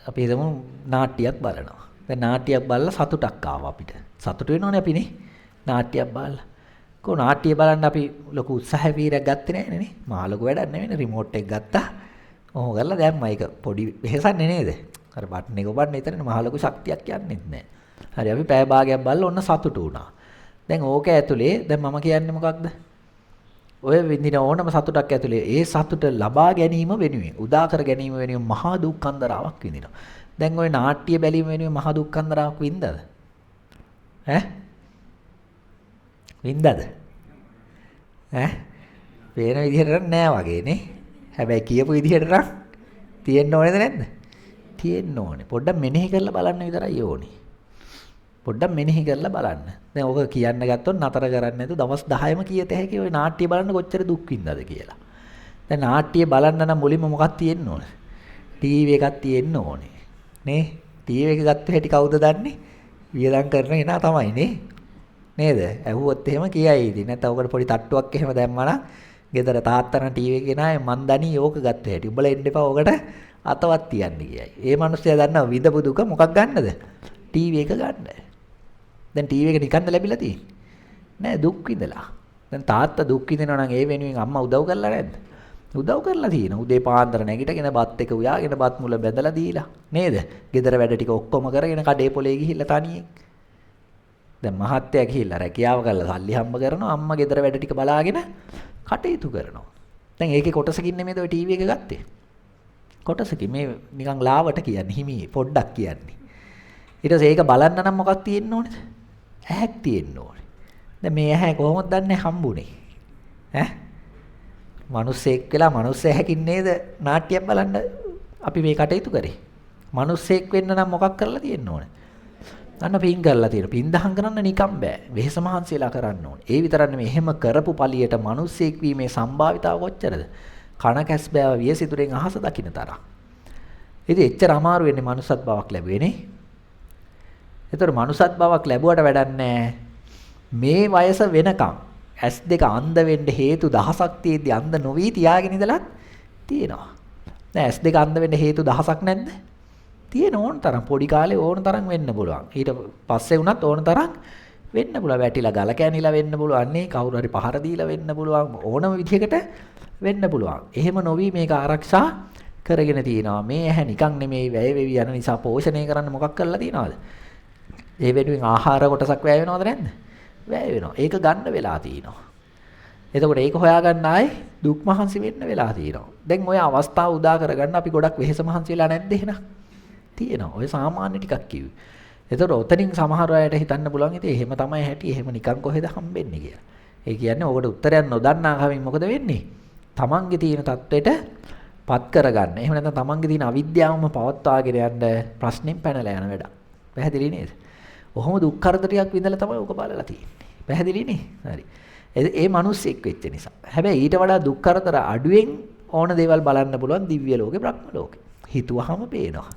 අපි හිතමු නාට්‍යයක් බලනවා. දැන් නාට්‍යයක් බලලා සතුටක් ආවා අපිට. සතුට වෙනවනේ අපිනේ. නාට්‍යයක් බලලා. නාට්‍ය බලන්න අපි ලොකු උත්සාහ වීරයක් ගත්තේ නැහැ නේ. මහා ලොකු වැඩක් නෙවෙයි රිමෝට් එක ගත්තා. ඔහොම කරලා දැම්මා. ඒක පොඩි වෙහසන්නේ නේද? අර බටන් එක ඔබන්න එතන මහා ලොකු ශක්තියක් යන්නේත් නැහැ. හරි අපි පැය භාගයක් බලලා ඔන්න සතුටු වුණා. දැන් ඕක ඇතුලේ දැන් මම කියන්නේ මොකක්ද? ඔය විඳින ඕනම සතුටක් ඇතුලේ ඒ සතුට ලබා ගැනීම වෙනුවෙන් උදා කර ගැනීම වෙනුවෙන් මහා දුක්ඛන්දරාවක් විඳිනවා. දැන් ওই නාට්‍ය බැලීම වෙනුවෙන් මහා දුක්ඛන්දරාවක් වින්දද? ඈ? වින්දද? ඈ? පේන විදිහට නෑ වගේ නේ. හැබැයි කියපු විදිහට නම් තියෙන්න ඕනේද නැද්ද? තියෙන්න ඕනේ. පොඩ්ඩක් මෙනෙහි කරලා බලන්න විතරයි ඕනේ. පොඩ්ඩක් මෙනෙහි කරලා බලන්න. දැන් ඔක කියන්න ගත්තොත් නතර කරන්නේ නැතු දවස් 10ම කියත හැකි ওই නාට්‍ය බලන්න කොච්චර දුක් විඳද කියලා. දැන් නාට්‍ය බලන්න නම් මුලින්ම මොකක් තියෙන්න ඕනේ? ටීවී එකක් තියෙන්න ඕනේ. නේ? ටීවී එක ගත්ත හැටි කවුද දන්නේ? වියදම් කරන එනා තමයි නේ. නේද? ඇහුවොත් එහෙම කියයි ඉතින්. නැත්නම් ඔකට පොඩි තට්ටුවක් එහෙම දැම්මා නම් ගෙදර තාත්තන ටීවී එකේ නාය මන් දනි ඕක ගත්ත හැටි. උඹලා එන්න එපා ඔකට අතවත් තියන්න කියයි. ඒ මිනිස්සයා දන්නවා විඳපු දුක මොකක් ගන්නද? ටීවී එක ගන්න. දැන් ටීවී එක නිකන්ද ලැබිලා තියෙන්නේ? නෑ දුක් විඳලා. දැන් තාත්තා දුක් විඳිනවා නම් ඒ වෙනුවෙන් අම්මා උදව් කරලා නැද්ද? උදව් කරලා තියෙනවා. උදේ පාන්දර නැගිටගෙන බත් එක උයාගෙන බත් මුල බැඳලා දීලා. නේද? ගෙදර වැඩ ටික ඔක්කොම කරගෙන කඩේ පොලේ ගිහිල්ලා තනියෙන්. දැන් මහත්තයා ගිහිල්ලා රැකියාව කරලා සල්ලි හම්බ කරනවා. අම්මා ගෙදර වැඩ ටික බලාගෙන කටයුතු කරනවා. දැන් ඒකේ කොටසකින් නෙමෙයිද ඔය ටීවී එක ගත්තේ? කොටසකින් මේ නිකන් ලාවට කියන්නේ හිමි පොඩ්ඩක් කියන්නේ. ඊට පස්සේ ඒක බලන්න නම් මොකක් තියෙන්න ඕනේද? ඇහැක් තියෙන්න ඕනේ. දැන් මේ ඇහැ කොහොමද දන්නේ හම්බුනේ? ඈ? මිනිස්සෙක් වෙලා මිනිස්ස ඇහැකින් නේද නාට්‍යයක් බලන්න අපි මේ කටයුතු කරේ. මිනිස්සෙක් වෙන්න නම් මොකක් කරලා තියෙන්න ඕනේ? අන්න පින් කරලා තියෙන. පින් දහම් කරන්න නිකම් බෑ. වෙහෙස මහන්සියලා කරන්න ඕනේ. ඒ විතරක් නෙමෙයි එහෙම කරපු පළියට මිනිස්සෙක් වීමේ සම්භාවිතාව කොච්චරද? කණ කැස් බෑව වියසිතුරෙන් අහස දකින්න තරම්. ඉතින් එච්චර අමාරු වෙන්නේ මනුස්සත් බවක් ලැබුවේ නේ. ඒතර මනුසත් බවක් ලැබුවට වැඩක් නැහැ. මේ වයස වෙනකම් S2 අන්ධ වෙන්න හේතු දහසක් තියෙද්දි අන්ධ නොවි තියාගෙන ඉඳලත් තියෙනවා. දැන් S2 අන්ධ වෙන්න හේතු දහසක් නැද්ද? තියෙන ඕන තරම් පොඩි කාලේ ඕන තරම් වෙන්න පුළුවන්. ඊට පස්සේ වුණත් ඕන තරම් වෙන්න පුළුවන්. වැටිලා ගල කැනිලා වෙන්න පුළුවන්. නේ කවුරු හරි පහර දීලා වෙන්න පුළුවන්. ඕනම විදිහකට වෙන්න පුළුවන්. එහෙම නොවි මේක ආරක්ෂා කරගෙන තියෙනවා. මේ ඇහැ නිකන් නෙමෙයි වැය වෙවි යන නිසා පෝෂණය කරන්න මොකක් කරලා තියනවද? ඒ වෙනුවෙන් ආහාර කොටසක් වැය වෙනවද නැද්ද? වැය වෙනවා. ඒක ගන්න වෙලා තියෙනවා. එතකොට ඒක හොයාගන්න ආයේ දුක් මහන්සි වෙන්න වෙලා තියෙනවා. දැන් ওই අවස්ථාව උදා කරගන්න අපි ගොඩක් වෙහෙස මහන්සි වෙලා නැද්ද එහෙනම්? තියෙනවා. ඔය සාමාන්‍ය ටිකක් කිව්වේ. එතකොට ඔතනින් සමහර අයට හිතන්න පුළුවන් ඉතින් එහෙම තමයි හැටි. එහෙම නිකන් කොහෙද හම්බෙන්නේ කියලා. ඒ කියන්නේ ඕකට උත්තරයක් නොදන්නා කමින් මොකද වෙන්නේ? තමන්ගේ තියෙන தത്വෙට පත් කරගන්න. එහෙම නැත්නම් තමන්ගේ තියෙන අවිද්‍යාවම පවත්වාගෙන යන්න ප්‍රශ්නෙන් පැනලා යන වැඩක්. පැහැදිලි නේද? ඔහොම දුක් කරදරයක් විඳලා තමයි ඕක බලලා තියෙන්නේ. පැහැදිලි නේ? හරි. ඒ මිනිස්සෙක් වෙච්ච නිසා. හැබැයි ඊට වඩා දුක් කරදර අඩුවෙන් ඕන දේවල් බලන්න පුළුවන් දිව්‍ය ලෝකේ බ්‍රහ්ම ලෝකේ. හිතුවහම පේනවා.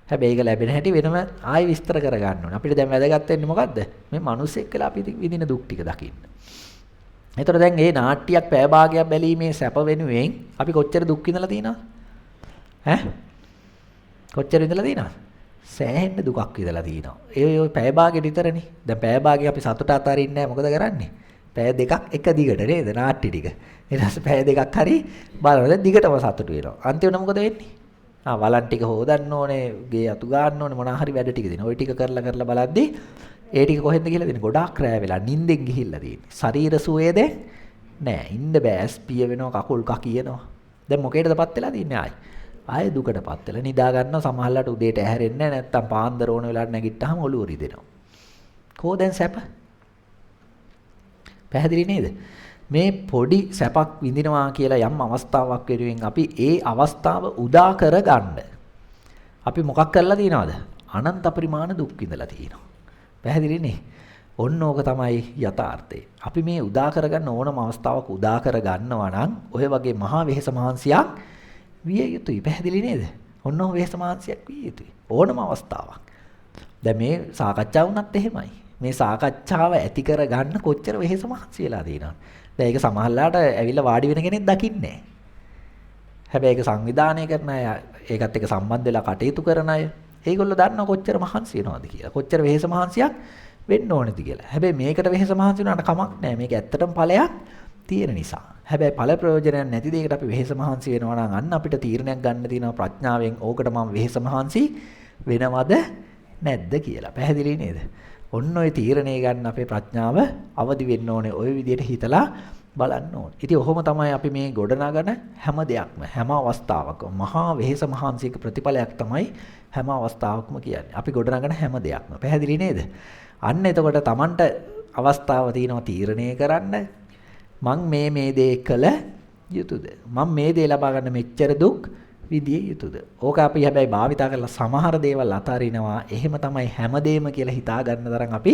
හැබැයි ඒක ලැබෙන හැටි වෙනම ආයෙ විස්තර කරගන්න ඕනේ. අපිට දැන් වැදගත් වෙන්නේ මොකද්ද? මේ මිනිස්සෙක් කියලා අපි විඳින දුක් ටික දකින්න. ඒතර දැන් මේ නාට්‍යයක් පැය භාගයක් බැලීමේ සැප වෙනුවෙන් අපි කොච්චර දුක් විඳලා තියෙනවද? ඈ? කොච්චර විඳලා තියෙනවද? සෑහෙන්න දුකක් විඳලා තියෙනවා. ඒ පැය භාගෙ විතරනේ. දැන් පැය භාගෙ අපි සතුට අතාරින්නේ නැහැ. මොකද කරන්නේ? පැය දෙකක් එක දිගට නේද නාට්‍ය ටික. ඊට පස්සේ පැය දෙකක් හරි බලනවා. දැන් දිගටම සතුට වෙනවා. අන්තිමට මොකද වෙන්නේ? වලන් ටික හොදන්න ඕනේ, ගේ අතු ගන්න ඕනේ, මොනවා හරි වැඩ ටික දෙනවා. ওই ටික කරලා බලද්දී ඒ ටික කොහෙන්ද ගිහලා දෙන්නේ? ගොඩාක් රෑ වෙලා නිින්දෙන් ගිහිල්ලා තියෙන්නේ. ශරීර සුවය දැන් නෑ. ඉන්න බෑ. ඇස් පිය වෙනවා, කකුල් කකියනවා. දැන් මොකේදපත් වෙලා තින්නේ ආයි? ආයෙ දුකටපත් වෙලා නිදා ගන්නවා. සමහරලාට උදේට ඇහැරෙන්නේ නැහැ. නැත්තම් පාන්දර ඕන වෙලාවට නැගිට්ටාම ඔළුව රිදෙනවා. කෝ දැන් සැප? පැහැදිලි නේද? මේ පොඩි සැපක් විඳිනවා කියලා යම් අවස්ථාවක් වෙනුවෙන් අපි ඒ අවස්ථාව උදා කරගන්න අපි මොකක් කරලා තියනවද? අනන්ත පරිමාණ දුක් විඳලා තියෙනවා. පැහැදිලි නේ? ඔන්න ඕක තමයි යථාර්ථය. අපි මේ උදා කරගන්න ඕනම අවස්ථාවක් උදා කරගන්නවා නම් ඔය වගේ මහා වෙහෙස මහන්සියක් විය යුතුයි. පැහැදිලි නේද? ඔන්න ඔය වෙහෙස මහන්සියක් විය යුතුයි. ඕනම අවස්ථාවක්. දැන් මේ සාකච්ඡාව වුණත් එහෙමයි. මේ සාකච්ඡාව ඇති කරගන්න කොච්චර වෙහෙස මහන්සි වෙලා තියෙනවද? දැන් ඒක සමහරලාට ඇවිල්ලා වාඩි වෙන කෙනෙක් දකින්නේ නැහැ. හැබැයි ඒක සංවිධානය කරන අය, ඒකත් එක්ක සම්බන්ධ වෙලා කටයුතු කරන අය, ඒගොල්ලෝ දන්නවා කොච්චර මහන්සි වෙනවද කියලා. කොච්චර වෙහෙස මහන්සියක් වෙන්න ඕනේද කියලා. හැබැයි මේකට වෙහෙස මහන්සි වුණාට කමක් නැහැ. මේක ඇත්තටම ඵලයක් තියෙන නිසා. හැබැයි ඵල ප්‍රයෝජනයක් නැති දෙයකට අපි වෙහෙස මහන්සි වෙනවා නම් අන්න අපිට තීරණයක් ගන්න තියෙනවා ප්‍රඥාවෙන්. ඕකට මම වෙහෙස මහන්සි වෙනවද නැද්ද කියලා. පැහැදිලි නේද? ඔන්න ඔය තීරණය ගන්න අපේ ප්‍රඥාව අවදි වෙන්න ඕනේ. ওই විදිහට හිතලා බලන්න ඕනේ. ඉතින් ඔහොම තමයි අපි මේ ගොඩනගන හැම දෙයක්ම හැම අවස්ථාවකම මහා වෙහෙස මහන්සියක ප්‍රතිඵලයක් තමයි හැම අවස්ථාවකම කියන්නේ. අපි ගොඩනගන හැම දෙයක්ම. පැහැදිලි නේද? අන්න එතකොට Tamanට අවස්ථාව තියෙනවා තීරණය කරන්න. මං මේ දේ කළ යුතුයද? මම මේ දේ ලබා ගන්න මෙච්චර දුක් විඳිය යුතුයද? ඕක අපි හැබැයි භාවිතා කරලා සමහර දේවල් අතාරිනවා. එහෙම තමයි හැමදේම කියලා හිතා ගන්න තරම් අපි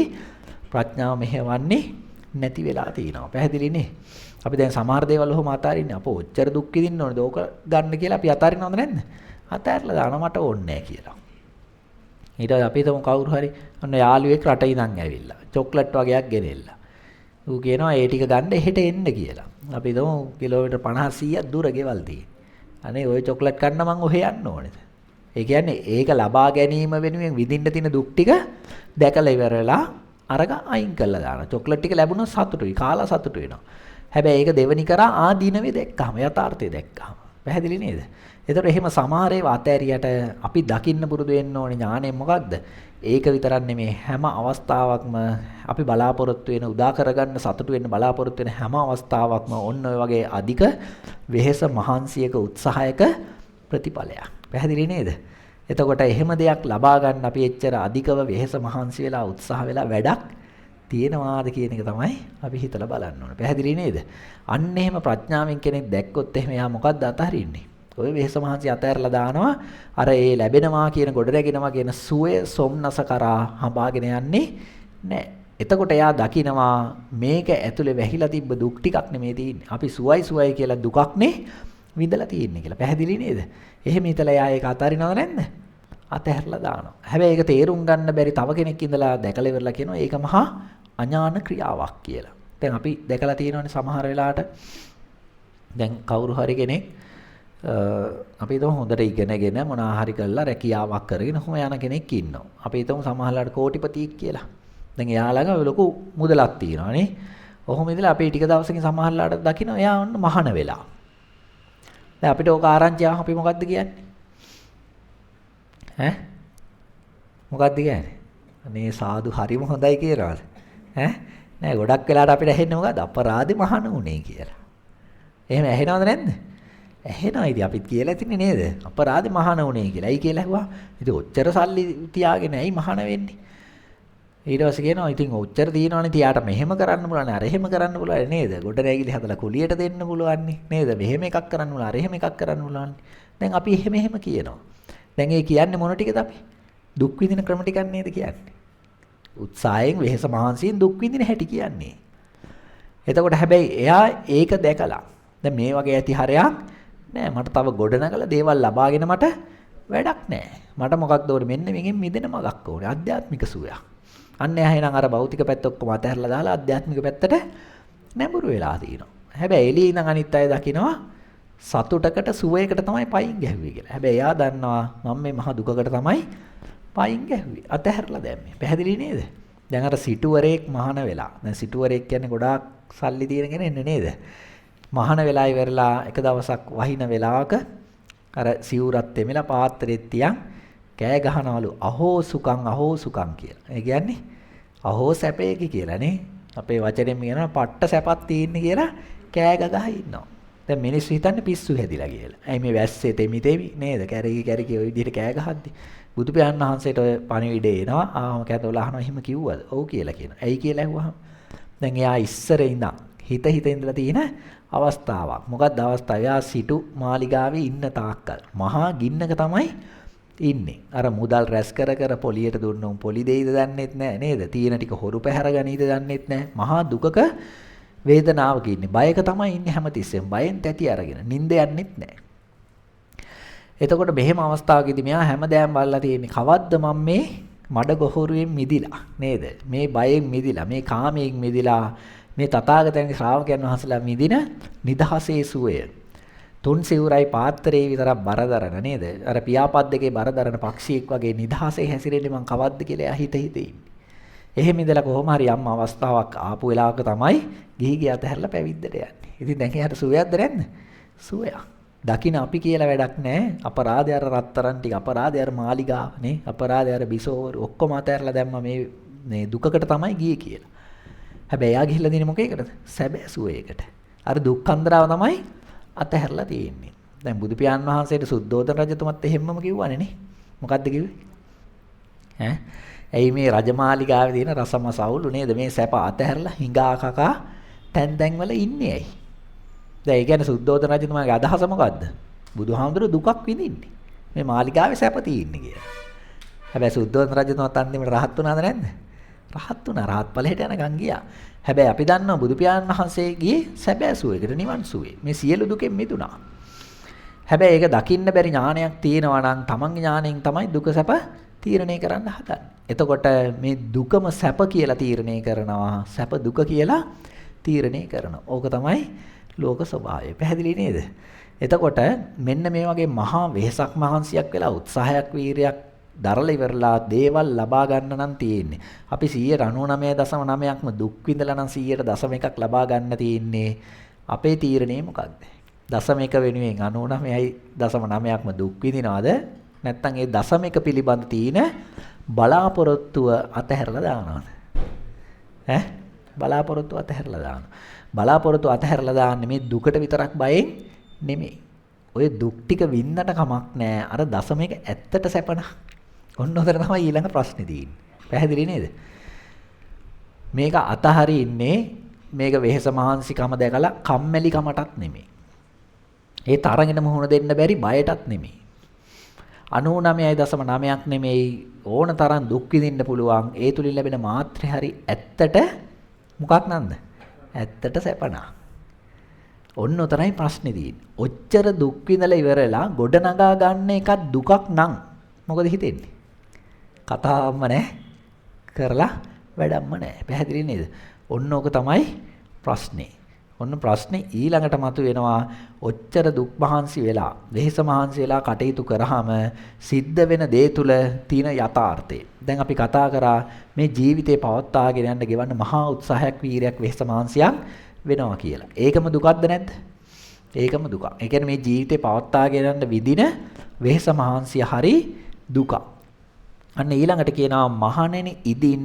ප්‍රඥාව මෙහෙවන්නේ නැති වෙලා තියෙනවා. පැහැදිලිනේ? අපි දැන් සමහර දේවල් ඔහොම අතාරින්නේ. අපෝ ඔච්චර දුක් විඳින්න ඕනද? ඕක ගන්න කියලා අපි අතාරිනවද නැද්ද? අතාරලා දානවා මට ඕනේ නැහැ කියලා. ඊට පස්සේ අපි හිතමු කවුරු හරි ඔන්න යාළුවෙක් රට ඉඳන් ඇවිල්ලා චොක්ලට් වගේක් ගෙනෙල්ලා. ඌ කියනවා ඒ ටික ගන්න එහෙට එන්න කියලා. අපි හිතමු කිලෝමීටර් 50 100ක් දුර ගෙවල් තියෙන. අනේ ওই චොක්ලට් කන්න මං ඔහෙ යන්න ඕනේද? ඒ කියන්නේ ඒක ලබා ගැනීම වෙනුවෙන් විඳින්න තියෙන දුක් ටික දැකලා ඉවරලා අරග අයින් කළා දානවා. චොක්ලට් ටික ලැබුණොත් සතුටුයි. කාලා සතුටු වෙනවා. හැබැයි ඒක දෙවනි කරා ආදීනවේ දැක්කම යථාර්ථය දැක්කම. පැහැදිලි නේද? ඒතර එහෙම සමහර ඒවා අතෑරියට අපි දකින්න පුරුදු වෙන්න ඕනේ ඥාණය මොකක්ද? ඒක විතරක් නෙමේ හැම අවස්ථාවකම අපි බලාපොරොත්තු වෙන උදා කරගන්න සතුටු වෙන්න බලාපොරොත්තු වෙන හැම අවස්ථාවකම ඔන්න ඔය වගේ අධික වෙහෙස මහන්සියක උත්සාහයක ප්‍රතිඵලයක්. පැහැදිලි නේද? එතකොට එහෙම දෙයක් ලබා ගන්න අපි එච්චර අධිකව වෙහෙස මහන්සි වෙලා උත්සාහ වෙලා වැඩක් තියෙනවාද කියන එක තමයි අපි හිතලා බලන්න ඕනේ. පැහැදිලි නේද? අන්න එහෙම ප්‍රඥාවෙන් කෙනෙක් දැක්කොත් එහෙම එයා මොකද්ද අතහරින්නේ? ඔය වෙහෙස මහන්සි අතහැරලා දානවා. අර ඒ ලැබෙනවා කියන ගොඩ රැගෙනවා කියන සුවය සොම්නස කරා හඹාගෙන යන්නේ නැහැ. එතකොට එයා දකිනවා මේක ඇතුලේ වැහිලා තිබ්බ දුක් ටිකක් නෙමෙයි තියෙන්නේ. අපි සුවයි කියලා දුකක්නේ විඳලා තියෙන්නේ කියලා. පැහැදිලි නේද? එහෙම හිතලා එයා ඒක අතහරිනවද නැද්ද? අතහැරලා දානවා. හැබැයි ඒක තේරුම් ගන්න බැරි තව කෙනෙක් ඉඳලා දැකලා ඉවරලා කියනවා ඒක මහා අඥාන ක්‍රියාවක් කියලා. දැන් අපි දැකලා තියෙනවානේ සමහර වෙලාවට දැන් කවුරු හරි කෙනෙක් අපි හිතමු හොඳට ඉගෙනගෙන මොනවා හරි කරලා රැකියාවක් කරගෙන ඔහොම යන කෙනෙක් ඉන්නවා. අපි හිතමු සමහරලාට කෝටිපතියෙක් කියලා. දැන් එයා ළඟ ලොකු මුදලක් තියෙනවා නේ. ඔහොම ඉඳලා අපි ටික දවසකින් සමහරලාට දකින්න එයා ඔන්න මහාන වෙලා. දැන් අපිට ඕක ආරංචි ආවම අපි මොකද්ද කියන්නේ? ඈ මොකක්ද කියන්නේ? අනේ සාදු හරිම හොඳයි කියනවාද? ඈ නෑ ගොඩක් වෙලාවට අපිට ඇහෙන්නේ මොකද්ද? අපරාධේ මහාන උනේ කියලා. එහෙම ඇහෙනවද නැද්ද? ඇහෙනවා. ඉතින් අපිත් කියලා තින්නේ නේද? අපරාධේ මහාන උනේ කියලා. ඇයි කියලා ඇහුවා? ඉතින් ඔච්චර සල්ලි තියාගෙන ඇයි මහාන වෙන්නේ? ඊට පස්සේ කියනවා ඉතින් ඔච්චර තියෙනවනේ තියාට මෙහෙම කරන්න පුළුවන් අර එහෙම කරන්න පුළුවන් නේද? ගොඩ රැගිලි හදලා කුලියට දෙන්න පුළුවන් නේද? මෙහෙම එකක් කරන්න පුළුවන් අර එහෙම එකක් කරන්න පුළුවන්. දැන් අපි එහෙම කියනවා. දැන් ඒ කියන්නේ මොන ටිකද අපි? දුක් විඳින ක්‍රම ටිකක් නේද කියන්නේ? උත්සාහයෙන් වෙහෙස මහන්සියෙන් දුක් විඳින හැටි කියන්නේ. එතකොට හැබැයි එයා ඒක දැකලා දැන් මේ වගේ ඇති හරයක් නෑ මට තව ගොඩනගලා දේවල් ලබාගෙන මට වැඩක් නෑ. මට මොකක්ද ඕනේ? මෙන්න මේකෙන් මිදෙන මගක් ඕනේ. ආධ්‍යාත්මික සුවයක්. අන්න එයා එහෙනම් අර භෞතික පැත්ත ඔක්කොම අතහැරලා දාලා ආධ්‍යාත්මික පැත්තට නැඹුරු වෙලා තිනවා. හැබැයි එළියේ ඉඳන් අනිත් අය දකිනවා සතුටකට සුවයකට තමයි පයින් ගැහුවේ කියලා. හැබැයි එයා දන්නවා මම මේ මහ දුකකට තමයි පයින් ගැහුවේ. අතහැරලා දැම්මේ. පැහැදිලි නේද? දැන් අර සිටුවරේක් මහාන වෙලා. දැන් සිටුවරේක් කියන්නේ ගොඩාක් සල්ලි තියෙන කෙනෙක් නේද? මහාන වෙලා ඉවරලා එක දවසක් වහින වෙලාවක අර සිවුරත් තෙමිලා පාත්‍රෙත් තියන් කෑ ගහනවලු අහෝ සුකං කියලා. ඒ කියන්නේ අහෝ සැපේකි කියලා නේ. අපේ වචනෙන් කියනවා පට්ට සැපක් තියෙන්නේ කියලා කෑ ගහ ඉන්නවා. දැන් මිනිස්සු හිතන්නේ පිස්සු හැදිලා කියලා. ඇයි මේ වැස්සේ තෙමි නේද? කැරකි ඔය විදිහට කෑ ගහද්දි. බුදු පියාණන් වහන්සේට ඔය පණිවිඩේ එනවා. ආම කැතවල අහනවා එහෙම කිව්වද? ඔව් කියලා කියනවා. ඇයි කියලා ඇහුවාම දැන් එයා ඉස්සර ඉඳන් හිත ඉඳලා තියෙන අවස්ථාවක්. මොකක්ද අවස්ථාව? එයා සිටු මාලිගාවේ ඉන්න තාක්කල් මහා ගින්නක තමයි ඉන්නේ. අර මුදල් රැස් කර පොලියට දුන්නොත් පොලි දෙයිද දන්නෙත් නැහැ නේද? තියෙන ටික හොරු පැහැර ගනීද දන්නෙත් නැහැ. මහා දුකක වේදනාවක ඉන්නේ. බයක තමයි ඉන්නේ හැමතිස්සෙම. බයෙන් තැති අරගෙන. නිින්ද යන්නෙත් නැහැ. එතකොට මෙහෙම අවස්ථාවකදී මෙයා හැමදාම බලලා තියෙන්නේ කවද්ද මම මේ මඩ ගොහරුවෙන් මිදිලා නේද? මේ බයෙන් මිදිලා, මේ කාමයෙන් මිදිලා, මේ තථාගතයන්ගේ ශ්‍රාවකයන් වහන්සේලා මිදින නිදහසේ සුවය. තුන් සිවුරයි පාත්‍රයේ විතරක් බර දරන නේද? අර පියාපත් දෙකේ බර දරන පක්ෂියෙක් වගේ නිදහසේ හැසිරෙන්නේ මං කවද්ද කියලා හිත ඉන්නේ. එහෙම ඉඳලා කොහොම හරි යම් අවස්ථාවක් ආපු වෙලාවක තමයි ගිහි අතහැරලා පැවිද්දට යන්නේ. ඉතින් දැන් එයාට සුවයක්ද නැද්ද? සුවයක්. දකින්න අපි කියලා වැඩක් නැහැ. අපරාධය අර රත්තරන් ටික, අපරාධය අර මාලිගාව නේ, අපරාධය අර බිසෝවර ඔක්කොම අතහැරලා දැම්මා මේ දුකකට තමයි ගියේ කියලා. හැබැයි එයා ගිහිල්ලා දිනේ මොකේකටද? සැබෑ සුවයකට. අර දුක්ඛන්දරාව තමයි අතහැරලා තියෙන්නේ. දැන් බුදු පියාණන් වහන්සේට සුද්ධෝදන රජතුමත් එහෙම්මම කිව්වනේ නේ. මොකද්ද කිව්වේ? ඈ ඇයි මේ රජමාලිගාවේ තියෙන රසම සවුලු නේද මේ සැප අතහැරලා හිඟා කකා තැන් වල ඉන්නේ ඇයි? දැන් ඒ කියන්නේ සුද්ධෝදන රජතුමාගේ අදහස මොකද්ද? බුදුහාමුදුරුවෝ දුකක් විඳින්නේ. මේ මාලිගාවේ සැප තියෙන්නේ කියලා. හැබැයි සුද්ධෝදන රජතුමාත් අන්තිමට රහත් වුණාද නැද්ද? රහත් වුණා. රහත් ඵලයට යනකම් ගියා. හැබැයි අපි දන්නවා බුදු පියාණන් වහන්සේ ගියේ සැබෑ සුවයකට නිවන් සුවේ. මේ සියලු දුකෙන් මිදුණා. හැබැයි ඒක දකින්න බැරි ඥානයක් තියෙනවා නම් තමන්ගේ ඥාණයෙන් තමයි දුක සැප තීරණය කරන්න හදන්නේ. එතකොට මේ දුකම සැප කියලා තීරණය කරනවා. සැප දුක කියලා තීරණය කරනවා. ඕක තමයි ලෝක ස්වභාවය. පැහැදිලි නේද? එතකොට මෙන්න මේ වගේ මහා වෙහසක් මහන්සියක් වෙලා උත්සාහයක් වීරයක් දරලා ඉවරලා දේවල් ලබා ගන්න නම් තියෙන්නේ. අපි 99.9%ක්ම දුක් විඳලා නම් 100.1ක් ලබා ගන්න තියෙන්නේ. අපේ තීරණය මොකක්ද? 0.1 වෙනුවෙන් 99.9%ක්ම දුක් විඳිනවද? නැත්නම් ඒ 0.1 පිළිබඳ තියෙන බලාපොරොත්තුව අතහැරලා දානවද? බලාපොරොත්තුව අතහැරලා දානවා. බලාපොරොත්තු අතහැරලා දාන්නේ මේ දුකට විතරක් බයෙන් නෙමෙයි. ඔය දුක් ටික වින්නට කමක් නැහැ. අර 0.1 ඇත්තට සැපන. ඔන්න උතර තමයි ඊළඟ ප්‍රශ්නේ තියෙන්නේ. පැහැදිලි නේද? මේක අතහරින්නේ මේක වෙහෙස මහන්සිකම දැකලා කම්මැලිකමටත් නෙමෙයි. ඒ තරගෙන මුහුණ දෙන්න බැරි බයටත් නෙමෙයි. 99.9ක් නෙමෙයි ඕන තරම් දුක් විඳින්න පුළුවන්. ඒ තුලින් ලැබෙන මාත්‍රේ හරි ඇත්තට මොකක් නන්ද? ඇත්තට සැපනා. ඔන්න උතරයි ප්‍රශ්නේ තියෙන්නේ. ඔච්චර දුක් විඳලා ඉවරලා ගොඩ නගා ගන්න එකක් දුකක් නම් මොකද හිතෙන්නේ? කතාවක්ම නැහැ. කරලා වැඩක්ම නැහැ. පැහැදිලි නේද? ඔන්න ඕක තමයි ප්‍රශ්නේ. ඔන්න ප්‍රශ්නේ ඊළඟට මතුවෙනවා ඔච්චර දුක් මහන්සි වෙලා, වෙහෙස මහන්සි වෙලා කටයුතු කරාම සිද්ධ වෙන දේ තුල තියෙන යථාර්ථය. දැන් අපි කතා කරා මේ ජීවිතේ පවත්වාගෙන යන්න ගෙවන්න මහා උත්සාහයක්, වීරයක්, වෙහෙස මහන්සියක් වෙනවා කියලා. ඒකම දුකක්ද නැද්ද? ඒකම දුකක්. ඒ කියන්නේ මේ ජීවිතේ පවත්වාගෙන යන්න විදින වෙහෙස මහන්සිය හරි දුකක්. අන්න ඊළඟට කියනවා මහණෙනි ඉදින්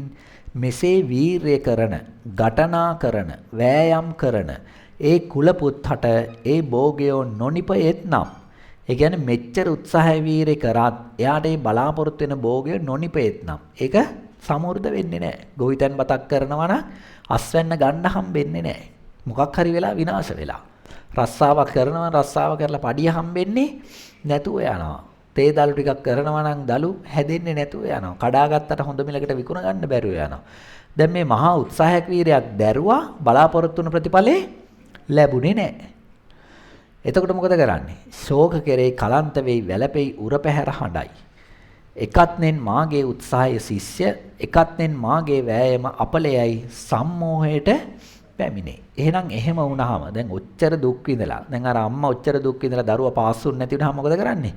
මෙසේ වීරය කරන, ඝටනා කරන, වෑයම් කරන ඒ කුල පුත්හට ඒ භෝගයෝ නොනිපයෙත් නම්. ඒ කියන්නේ මෙච්චර උත්සාහය වීරය කරත් එයාට ඒ බලාපොරොත්තු වෙන භෝගය නොනිපයෙත් නම්. ඒක සමෘද්ධ වෙන්නේ නැහැ. ගොවිතැන් බතක් කරනවා නම් අස්වැන්න ගන්න හම්බෙන්නේ නැහැ. මොකක් හරි වෙලා විනාශ වෙලා. රස්සාවක් කරනවා රස්සාව කරලා පඩිය හම්බෙන්නේ නැතුව යනවා. තේ දළු ටිකක් කරනවා නම් දළු හැදෙන්නේ නැතුව යනවා. කඩාගත්තට හොඳ මිලකට විකුණ ගන්න බැරුව යනවා. දැන් මේ මහා උත්සාහයක් වීරයක් දැරුවා බලාපොරොත්තු වුණ ප්‍රතිඵලේ ලැබුණේ නැහැ. එතකොට මොකද කරන්නේ? ශෝක කෙරේ කලන්ත වෙයි වැළපෙයි උරපැහැර හඬයි. එකත්නෙන් මාගේ උත්සාහය ශිෂ්‍ය එකත්නෙන් මාගේ වෑයම අපලයයි සම්මෝහයට පැමිණේ. එහෙනම් එහෙම වුණාම දැන් ඔච්චර දුක් විඳලා දැන් අර අම්මා ඔච්චර දුක් විඳලා දරුවා පාස්සුන් නැති වුණාම මොකද කරන්නේ?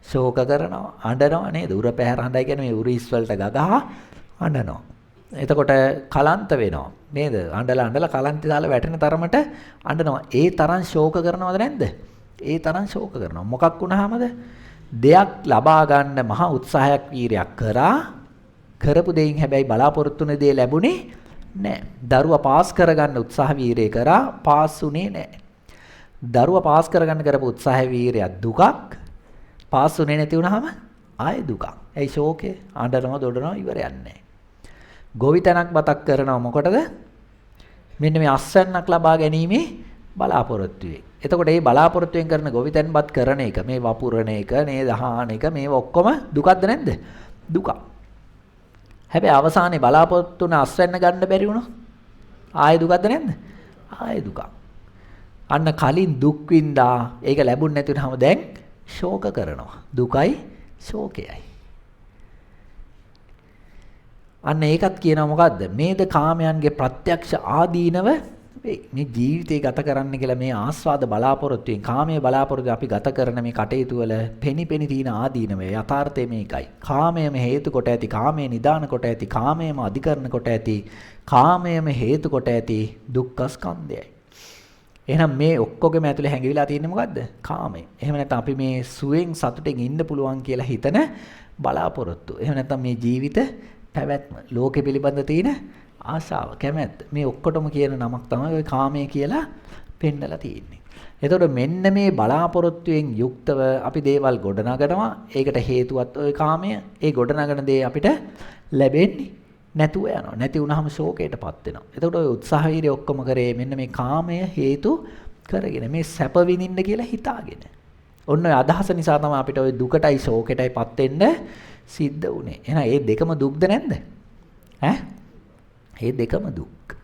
ශෝක කරනවා, අඬනවා නේද? උර පැහැර හඬයි කියන්නේ මේ උරිස් වලට ගගහා අඬනවා. එතකොට කලන්ත වෙනවා නේද? අඬලා කලන්තය දාලා වැටෙන තරමට අඬනවා. ඒ තරම් ශෝක කරනවද නැද්ද? ඒ තරම් ශෝක කරනවා. මොකක් වුණාමද? දෙයක් ලබා ගන්න මහා උත්සාහයක් වීරයක් කරා කරපු දෙයින් හැබැයි බලාපොරොත්තු වෙන දේ ලැබුණේ නැහැ. දරුවා පාස් කරගන්න උත්සාහ වීරය කරා පාස් උනේ නැහැ. දරුවා පාස් කරගන්න කරපු උත්සාහ වීරයක් දුකක් පාස් උනේ නැති වුනහම ආයේ දුකක්. ඇයි ශෝකේ? අඬනවා දොඩනවා ඉවරයක් නැහැ. ගොවිතැනක් බතක් කරනවා මොකටද? මෙන්න මේ අස්වැන්නක් ලබා ගැනීමේ බලාපොරොත්තුවේ. එතකොට මේ බලාපොරොත්තුෙන් කරන ගොවිතැන්පත් කරන එක, මේ වපුරන එක, මේ දහාන එක, මේ ඔක්කොම දුකක්ද නැද්ද? දුකක්. හැබැයි අවසානයේ බලාපොරොත්තු වෙන අස්වැන්න ගන්න බැරි වුණා. ආයේ දුකක්ද නැද්ද? ආයේ දුකක්. අන්න කලින් දුක් වින්දා ඒක ලැබුණ නැති වුනහම දැන් ශෝක කරනවා. දුකයි ශෝකයයි. අන්න ඒකත් කියනවා මොකද්ද? මේද කාමයන්ගේ ප්‍රත්‍යක්ෂ ආදීනව වෙයි. මේ ජීවිතේ ගත කරන්න කියලා මේ ආස්වාද බලාපොරොත්තුෙන් කාමයේ බලාපොරොත්තු අපි ගත කරන මේ කටයුතු වල පෙනිපෙනි තියෙන ආදීනව යථාර්ථය මේකයි. කාමයම හේතු කොට ඇති, කාමයේ නිදාන කොට ඇති, කාමයම අධිකරණ කොට ඇති, කාමයම හේතු කොට ඇති දුක්ඛ ස්කන්ධයයි. එහෙනම් මේ ඔක්කොගෙම ඇතුලේ හැංගිවිලා තියෙන්නේ මොකද්ද? කාමය. එහෙම නැත්නම් අපි මේ සුවෙන් සතුටෙන් ඉන්න පුළුවන් කියලා හිතන බලාපොරොත්තු. එහෙම නැත්නම් මේ ජීවිත පැවැත්ම, ලෝකෙ පිළිබඳ තියෙන ආශාව, කැමැත්ත. මේ ඔක්කොටම කියන නමක් තමයි ওই කාමය කියලා පෙන්නලා තියෙන්නේ. එතකොට මෙන්න මේ බලාපොරොත්තුවෙන් යුක්තව අපි දේවල් ගොඩනගනවා. ඒකට හේතුවත් ওই කාමය. ඒ ගොඩනගන දේ අපිට ලැබෙන්නේ නැතුව යනවා. නැති වුනහම ශෝකයටපත් වෙනවා. එතකොට ওই උත්සාහ වීර්ය ඔක්කොම කරේ මෙන්න මේ කාමය හේතු කරගෙන මේ සැප විඳින්න කියලා හිතාගෙන. ඔන්න ඔය අදහස නිසා තමයි අපිට ওই දුකටයි ශෝකයටයිපත් වෙන්න සිද්ධ වුනේ. එහෙනම් මේ දෙකම දුක්ද නැද්ද? මේ දෙකම දුක්.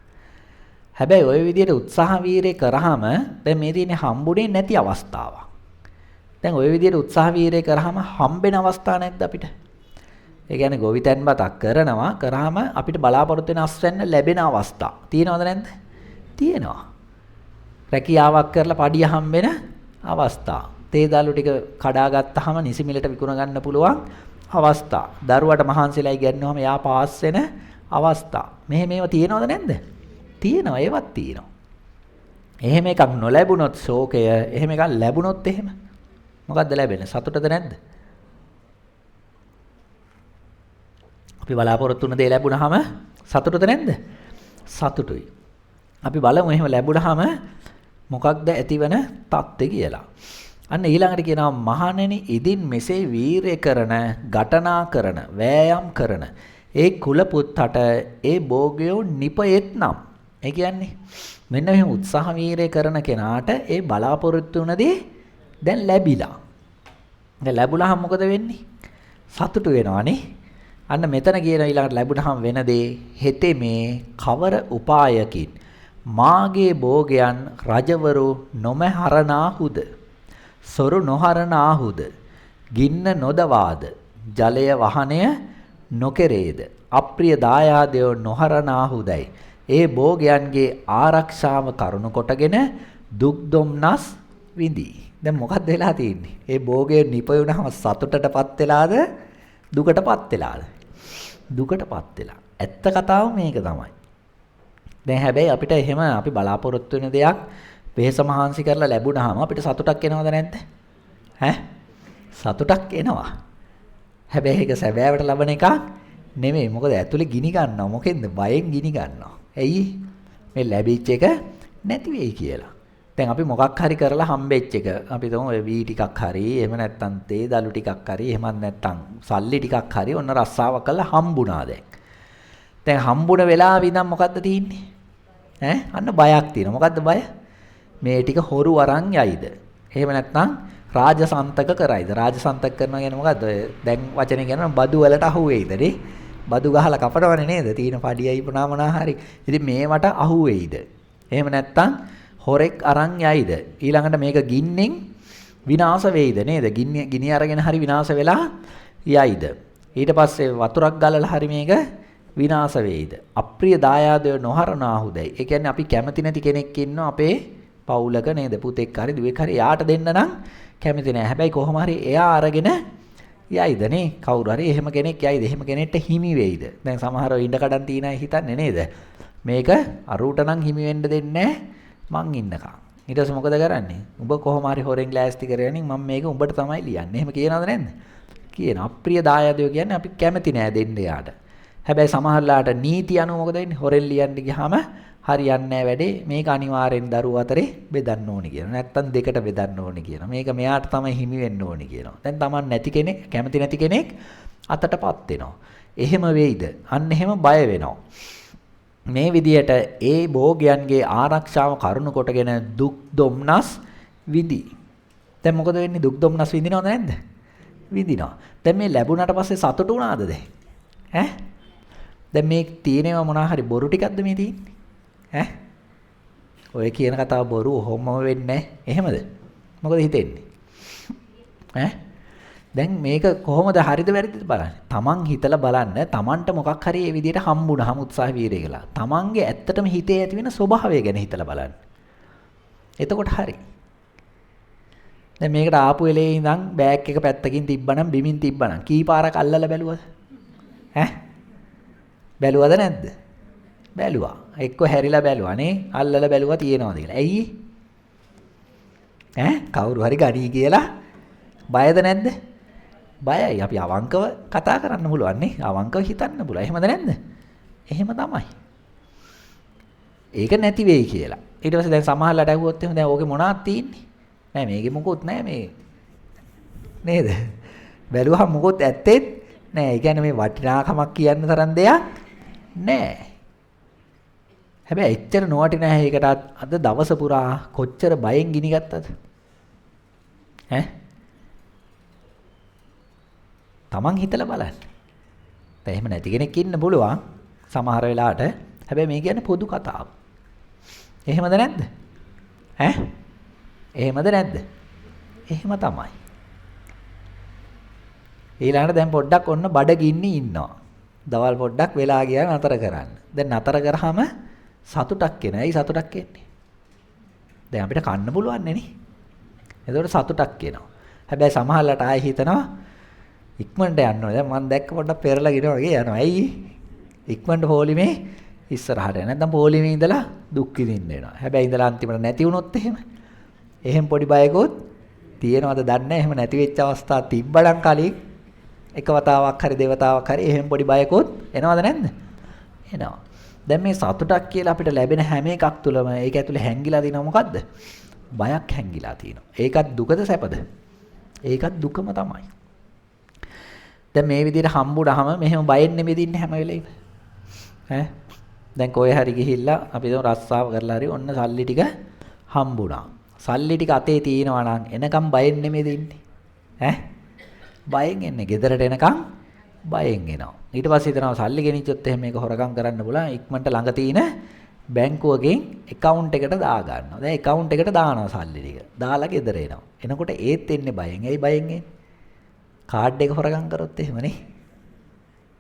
හැබැයි ওই විදිහට උත්සාහ වීරය කරාම දැන් මේ තියෙන්නේ හම්බුනේ නැති අවස්ථාවක්. දැන් ওই විදිහට උත්සාහ වීරය කරාම හම්බෙන අවස්ථා නැද්ද අපිට? ඒ කියන්නේ ගොවිතැන් බතක් කරාම අපිට බලාපොරොත්තු වෙන අස්වැන්න ලැබෙන අවස්ථා. තියෙනවද නැද්ද? තියෙනවා. රැකියාවක් කරලා පඩිය හම්බෙන අවස්ථා. තේ දළු ටික කඩා ගත්තාම නිසි මිලට විකුණ ගන්න පුළුවන් අවස්ථා. දරුවට මහන්සිලා ඉගෙනනවාම යා පාස් වෙන අවස්ථා. මේවා තියෙනවද නැද්ද? තියෙනවා. ඒවත් තියෙනවා. එහෙම එකක් නොලැබුණොත් ශෝකය, එහෙම එකක් ලැබුණොත් එහෙම මොකද්ද ලැබෙන්නේ? සතුටද නැද්ද? අපි බලාපොරොත්තු වෙන දේ ලැබුණාම සතුටුද නැද්ද? සතුටුයි. අපි බලමු එහෙම ලැබුණාම මොකක්ද ඇතිවන තත්ත්වය කියලා. අන්න ඊළඟට කියනවා මහණෙනි ඉදින් මෙසේ වීරය කරන, ඝටනා කරන, වෑයම් කරන ඒ කුල පුත්තට ඒ භෝගයෝ නිපයෙත් නම්. ඒ කියන්නේ මෙන්න මෙහෙම උත්සාහ වීරය කරන කෙනාට ඒ බලාපොරොත්තු වෙන දේ දැන් ලැබිලා. දැන් ලැබුණාම මොකද වෙන්නේ? සතුටු වෙනවානේ. අන්න මෙතන කියන ඊළඟට ලැබුණාම වෙන දේ හෙතේ මේ කවර උපායකින් මාගේ භෝගයන් රජවරු නොමහරනාහුද, සොරු නොහරනාහුද, ගින්න නොදවාද, ජලය වහනය නොකෙරේද, අප්‍රිය දායාදයෝ නොහරනාහුදයි ඒ භෝගයන්ගේ ආරක්ෂාව කරුණු කොටගෙන දුක් දුම්නස් විඳී. දැන් මොකක්ද වෙලා තියෙන්නේ? ඒ භෝගය නිපයුණාම සතුටටපත් වෙලාද දුකටපත් වෙලාද? දුකටපත් වෙලා. ඇත්ත කතාව මේක තමයි. දැන් හැබැයි අපිට එහෙම අපි බලාපොරොත්තු වෙන දෙයක් වෙහෙස මහන්සි කරලා ලැබුණාම අපිට සතුටක් එනවද නැද්ද? සතුටක් එනවා. හැබැයි ඒක සැබෑවට ලබන එකක් නෙමෙයි. මොකද ඇතුලේ ගිනි ගන්නවා. මොකෙන්ද? බයෙන් ගිනි ගන්නවා. ඇයි? මේ ලැබිච්ච එක නැති වෙයි කියලා. දැන් අපි මොකක් හරි කරලා හම්බෙච්ච එක අපි තුමු ඔය වී ටිකක් හරි එහෙම නැත්නම් තේ දළු ටිකක් හරි එහෙමත් නැත්නම් සල්ලි ටිකක් හරි ඔන්න රස්සාවක් කරලා හම්බුණා දැන්. දැන් හම්බුණ වෙලාවෙ ඉඳන් මොකද්ද තියෙන්නේ? අන්න බයක් තියෙනවා. මොකද්ද බය? මේ ටික හොරු අරන් යයිද? එහෙම නැත්නම් රාජසන්තක කරයිද? රාජසන්තක කරනවා කියන්නේ මොකද්ද? ඔය දැන් වචනේ කියනවා බදු වලට අහු වෙයිද නේ? බදු ගහලා කපනවනේ නේද? තීන පඩියයි පුනාමනා හරි. ඉතින් මේවට අහු වෙයිද? එහෙම නැත්නම් හොරෙක් අරන් යයිද? ඊළඟට මේක ගින්නෙන් විනාශ වෙයිද නේද? ගිනි අරගෙන හරි විනාශ වෙලා යයිද? ඊට පස්සේ වතුරක් ගලලා හරි මේක විනාශ වෙයිද? අප්‍රිය දායාදය නොහරනාහුදයි. ඒ කියන්නේ අපි කැමති නැති කෙනෙක් ඉන්නවා අපේ පවුලක නේද? පුතෙක් හරි දුවෙක් හරි යාට දෙන්න නම් කැමති නැහැ. හැබැයි කොහොම හරි එයා අරගෙන යයිද නේ? කවුරු හරි එහෙම කෙනෙක් යයිද? එහෙම කෙනෙක්ට හිමි වෙයිද? දැන් සමහරව ඉඳ කඩන් තියන අය හිතන්නේ නේද? මේක අරුවට නම් හිමි වෙන්න දෙන්නේ මං ඉන්නකම්. ඊට පස්සේ මොකද කරන්නේ? උඹ කොහොම හරි හොරෙන් ලෑස්ති කරගෙන මම මේක උඹට තමයි ලියන්නේ. එහෙම කියනවද නැද්ද? කියන අප්‍රිය දායාදයෝ කියන්නේ අපි කැමති නෑ දෙන්න යාට. හැබැයි සමහරලාට නීති අනුව මොකද වෙන්නේ? හොරෙන් ලියන්න ගියාම හරියන්නේ නැහැ වැඩේ. මේක අනිවාර්යෙන් දරුවෝ අතරේ බෙදන්න ඕනි කියනවා. නැත්තම් දෙකට බෙදන්න ඕනි කියනවා. මේක මෙයාට තමයි හිමි වෙන්න ඕනි කියනවා. දැන් Taman නැති කෙනෙක්, කැමති නැති කෙනෙක් අතටපත් වෙනවා. එහෙම වෙයිද? අන්න එහෙම බය වෙනවා. මේ විදියට ඒ භෝගයන්ගේ ආරක්ෂාව කරුණු කොටගෙන දුක් දුම්නස් විඳි. දැන් මොකද වෙන්නේ? දුක් දුම්නස් විඳිනවද නැද්ද? විඳිනවා. දැන් මේ ලැබුණාට පස්සේ සතුටු වුණාද දැන්? දැන් මේ තියෙනවා මොනවා හරි බොරු ටිකක්ද මේ තියෙන්නේ? ඔය කියන කතාව බොරු ඔහොම වෙන්නේ නැහැ. එහෙමද? මොකද හිතෙන්නේ? දැන් මේක කොහොමද හරිද වැරදිද බලන්න. තමන් හිතලා බලන්න. තමන්ට මොකක් හරි මේ විදිහට හම්බුනහම උත්සාහ වීරය කළා. තමන්ගේ ඇත්තටම හිතේ ඇති වෙන ස්වභාවය ගැන හිතලා බලන්න. එතකොට හරි. දැන් මේකට ආපු වෙලේ ඉඳන් බෑග් එක පැත්තකින් තිබ්බනම් බිමින් තිබ්බනම් කී පාරක් අල්ලලා බැලුවද? බැලුවද නැද්ද? බැලුවා. එක්ක හැරිලා බැලුවා නේ. අල්ලලා බැලුවා තියෙනවද කියලා. ඇයි? කවුරු හරි ගණී කියලා බයද නැද්ද? බයයි. අපි අවංකව කතා කරන්න පුළුවන් නේ. අවංකව හිතන්න පුළුවන්. එහෙමද නැද්ද? එහෙම තමයි. ඒක නැති වෙයි කියලා. ඊට පස්සේ දැන් සමහරලාට ඇහුවොත් එහෙම දැන් ඕකේ මොනවද තියෙන්නේ? නෑ මේකේ මොකුත් නෑ මේ. නේද? බැලුවහම මොකුත් ඇත්තෙත් නෑ. ඒ කියන්නේ මේ වටිනාකමක් කියන්න තරම් දෙයක් නෑ. හැබැයි එච්චර නොවටිනා එකකට අද දවස පුරා කොච්චර බයෙන් ගිනි ගත්තද? ඈ? Taman හිතලා බලන්න. දැන් එහෙම නැති කෙනෙක් ඉන්න පුළුවන් සමහර වෙලාවට. හැබැයි මේ කියන්නේ පොදු කතාවක්. එහෙමද නැද්ද? ඈ? එහෙමද නැද්ද? එහෙම තමයි. ඊළඟට දැන් පොඩ්ඩක් ඔන්න බඩගින්නේ ඉන්නවා. දවල් පොඩ්ඩක් වෙලා ගියා නතර කරන්න. දැන් නතර කරාම සතුටක් එනවා. ඇයි සතුටක් එන්නේ? දැන් අපිට කන්න පුළුවන් නේ. එතකොට සතුටක් එනවා. හැබැයි සමහරලාට ආයෙ හිතනවා ඉක්මනට යන්න ඕනේ. දැන් මම දැක්ක පොඩ්ඩක් පෙරලා ගිනවා වගේ යනවා. ඇයි? ඉක්මනට පොලිමේ ඉස්සරහට යන. නැත්නම් පොලිමේ ඉඳලා දුක් විඳින්න වෙනවා. හැබැයි ඉඳලා අන්තිමට නැති වුණොත් එහෙම පොඩි බයකොත් තියෙනවද දන්නේ නැහැ. එහෙම නැති වෙච්ච අවස්ථා තිබ්බනම් කලින් එක වතාවක් හරි දෙවතාවක් හරි එහෙම පොඩි බයකොත් එනවද නැද්ද? එනවා. දැන් මේ සතුටක් කියලා අපිට ලැබෙන හැම එකක් තුළම ඒක ඇතුලේ හැංගිලා තියෙනව මොකද්ද? බයක් හැංගිලා තියෙනවා. ඒකත් දුකද සැපද? ඒකත් දුකම තමයි. දැන් මේ විදිහට හම්බුනහම මෙහෙම බයෙන් නෙමෙයි දින්නේ හැම වෙලෙම. ඈ දැන් කොහේ හරි ගිහිල්ලා අපි දැන් රස්සාව කරලා හරි ඔන්න සල්ලි ටික හම්බුණා. සල්ලි ටික අතේ තියෙනවා නම් එනකම් බයෙන් නෙමෙයි දෙන්නේ. ඈ බයෙන් එන්නේ. ගෙදරට එනකම් බයෙන් එනවා. ඊට පස්සේ හිතනවා සල්ලි ගෙනිච්චොත් එහෙම මේක හොරගම් කරන්න බුණා. ඉක්මනට ළඟ තියෙන බැංකුවකින් account එකට දා ගන්නවා. දැන් account එකට දානවා සල්ලි ටික. දාලා ගෙදර එනවා. එනකොට ඒත් එන්නේ බයෙන්. ඇයි බයෙන් එන්නේ? කාඩ් එක හොරගම් කරොත් එහෙමනේ.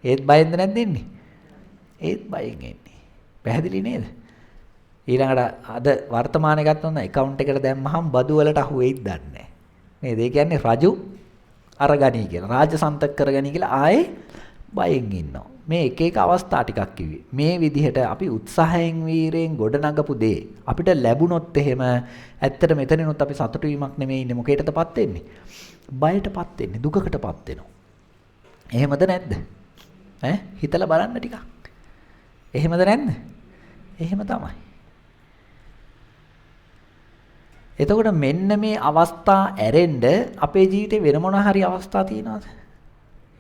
ඒත් බයෙන්ද නැද්ද එන්නේ? ඒත් බයෙන් එන්නේ. පැහැදිලි නේද? ඊළඟට අද වර්තමානයේ ගත්තොත් account එකට දැම්මහම බදු වලට අහු වෙයිද දන්නේ නැහැ. නේද? ඒ කියන්නේ රජු අරගනී කියලා. රාජසන්තක කරගනී කියලා ආයේ බයෙන් ඉන්නවා. මේ එක එක අවස්ථා ටිකක් කිව්වේ. මේ විදිහට අපි උත්සාහයෙන් වීරයෙන් ගොඩනගපු දේ අපිට ලැබුණොත් එහෙම ඇත්තට මෙතනිනුත් අපි සතුටු වීමක් නෙමෙයි ඉන්නේ. මොකේටදපත් වෙන්නේ? බයටපත් වෙන්නේ. දුකකටපත් වෙනවා. එහෙමද නැද්ද? ඈ හිතලා බලන්න ටිකක්. එහෙමද නැද්ද? එහෙම තමයි. එතකොට මෙන්න මේ අවස්ථා ඇරෙන්න අපේ ජීවිතේ වෙන මොන හරි අවස්ථා තියෙනවද?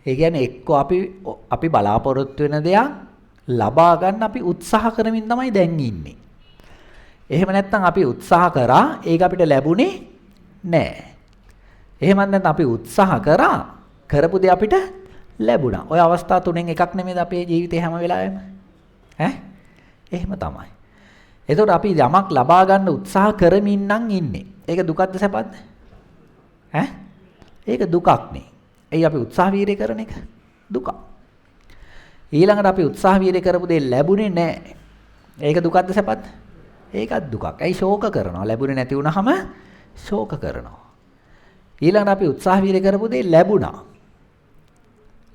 ඒ කියන්නේ එක්ක අපි බලාපොරොත්තු වෙන දෙයක් ලබා ගන්න අපි උත්සාහ කරමින් තමයි දැන් ඉන්නේ. එහෙම නැත්නම් අපි උත්සාහ කරා ඒක අපිට ලැබුණේ නැහැ. එහෙම නැත්නම් අපි උත්සාහ කරා කරපු දේ අපිට ලැබුණා. ওই අවස්ථා තුනෙන් එකක් නෙමෙයිද අපේ ජීවිතේ හැම වෙලාවෙම? ඈ? එහෙම තමයි. එතකොට අපි යමක් ලබා ගන්න උත්සාහ කරමින් නම් ඉන්නේ. ඒක දුකක්ද සැපද? ඈ? ඒක දුකක් නේ. එයි අපි උත්සාහ වීර්ය කරන එක දුක. ඊළඟට අපි උත්සාහ වීර්ය කරපු දේ ලැබුණේ නැහැ. ඒක දුකක්ද සැපද? ඒකත් දුකක්. ඇයි ශෝක කරනවා? ලැබුණේ නැති වුනහම ශෝක කරනවා. ඊළඟට අපි උත්සාහ වීර්ය කරපු දේ ලැබුණා.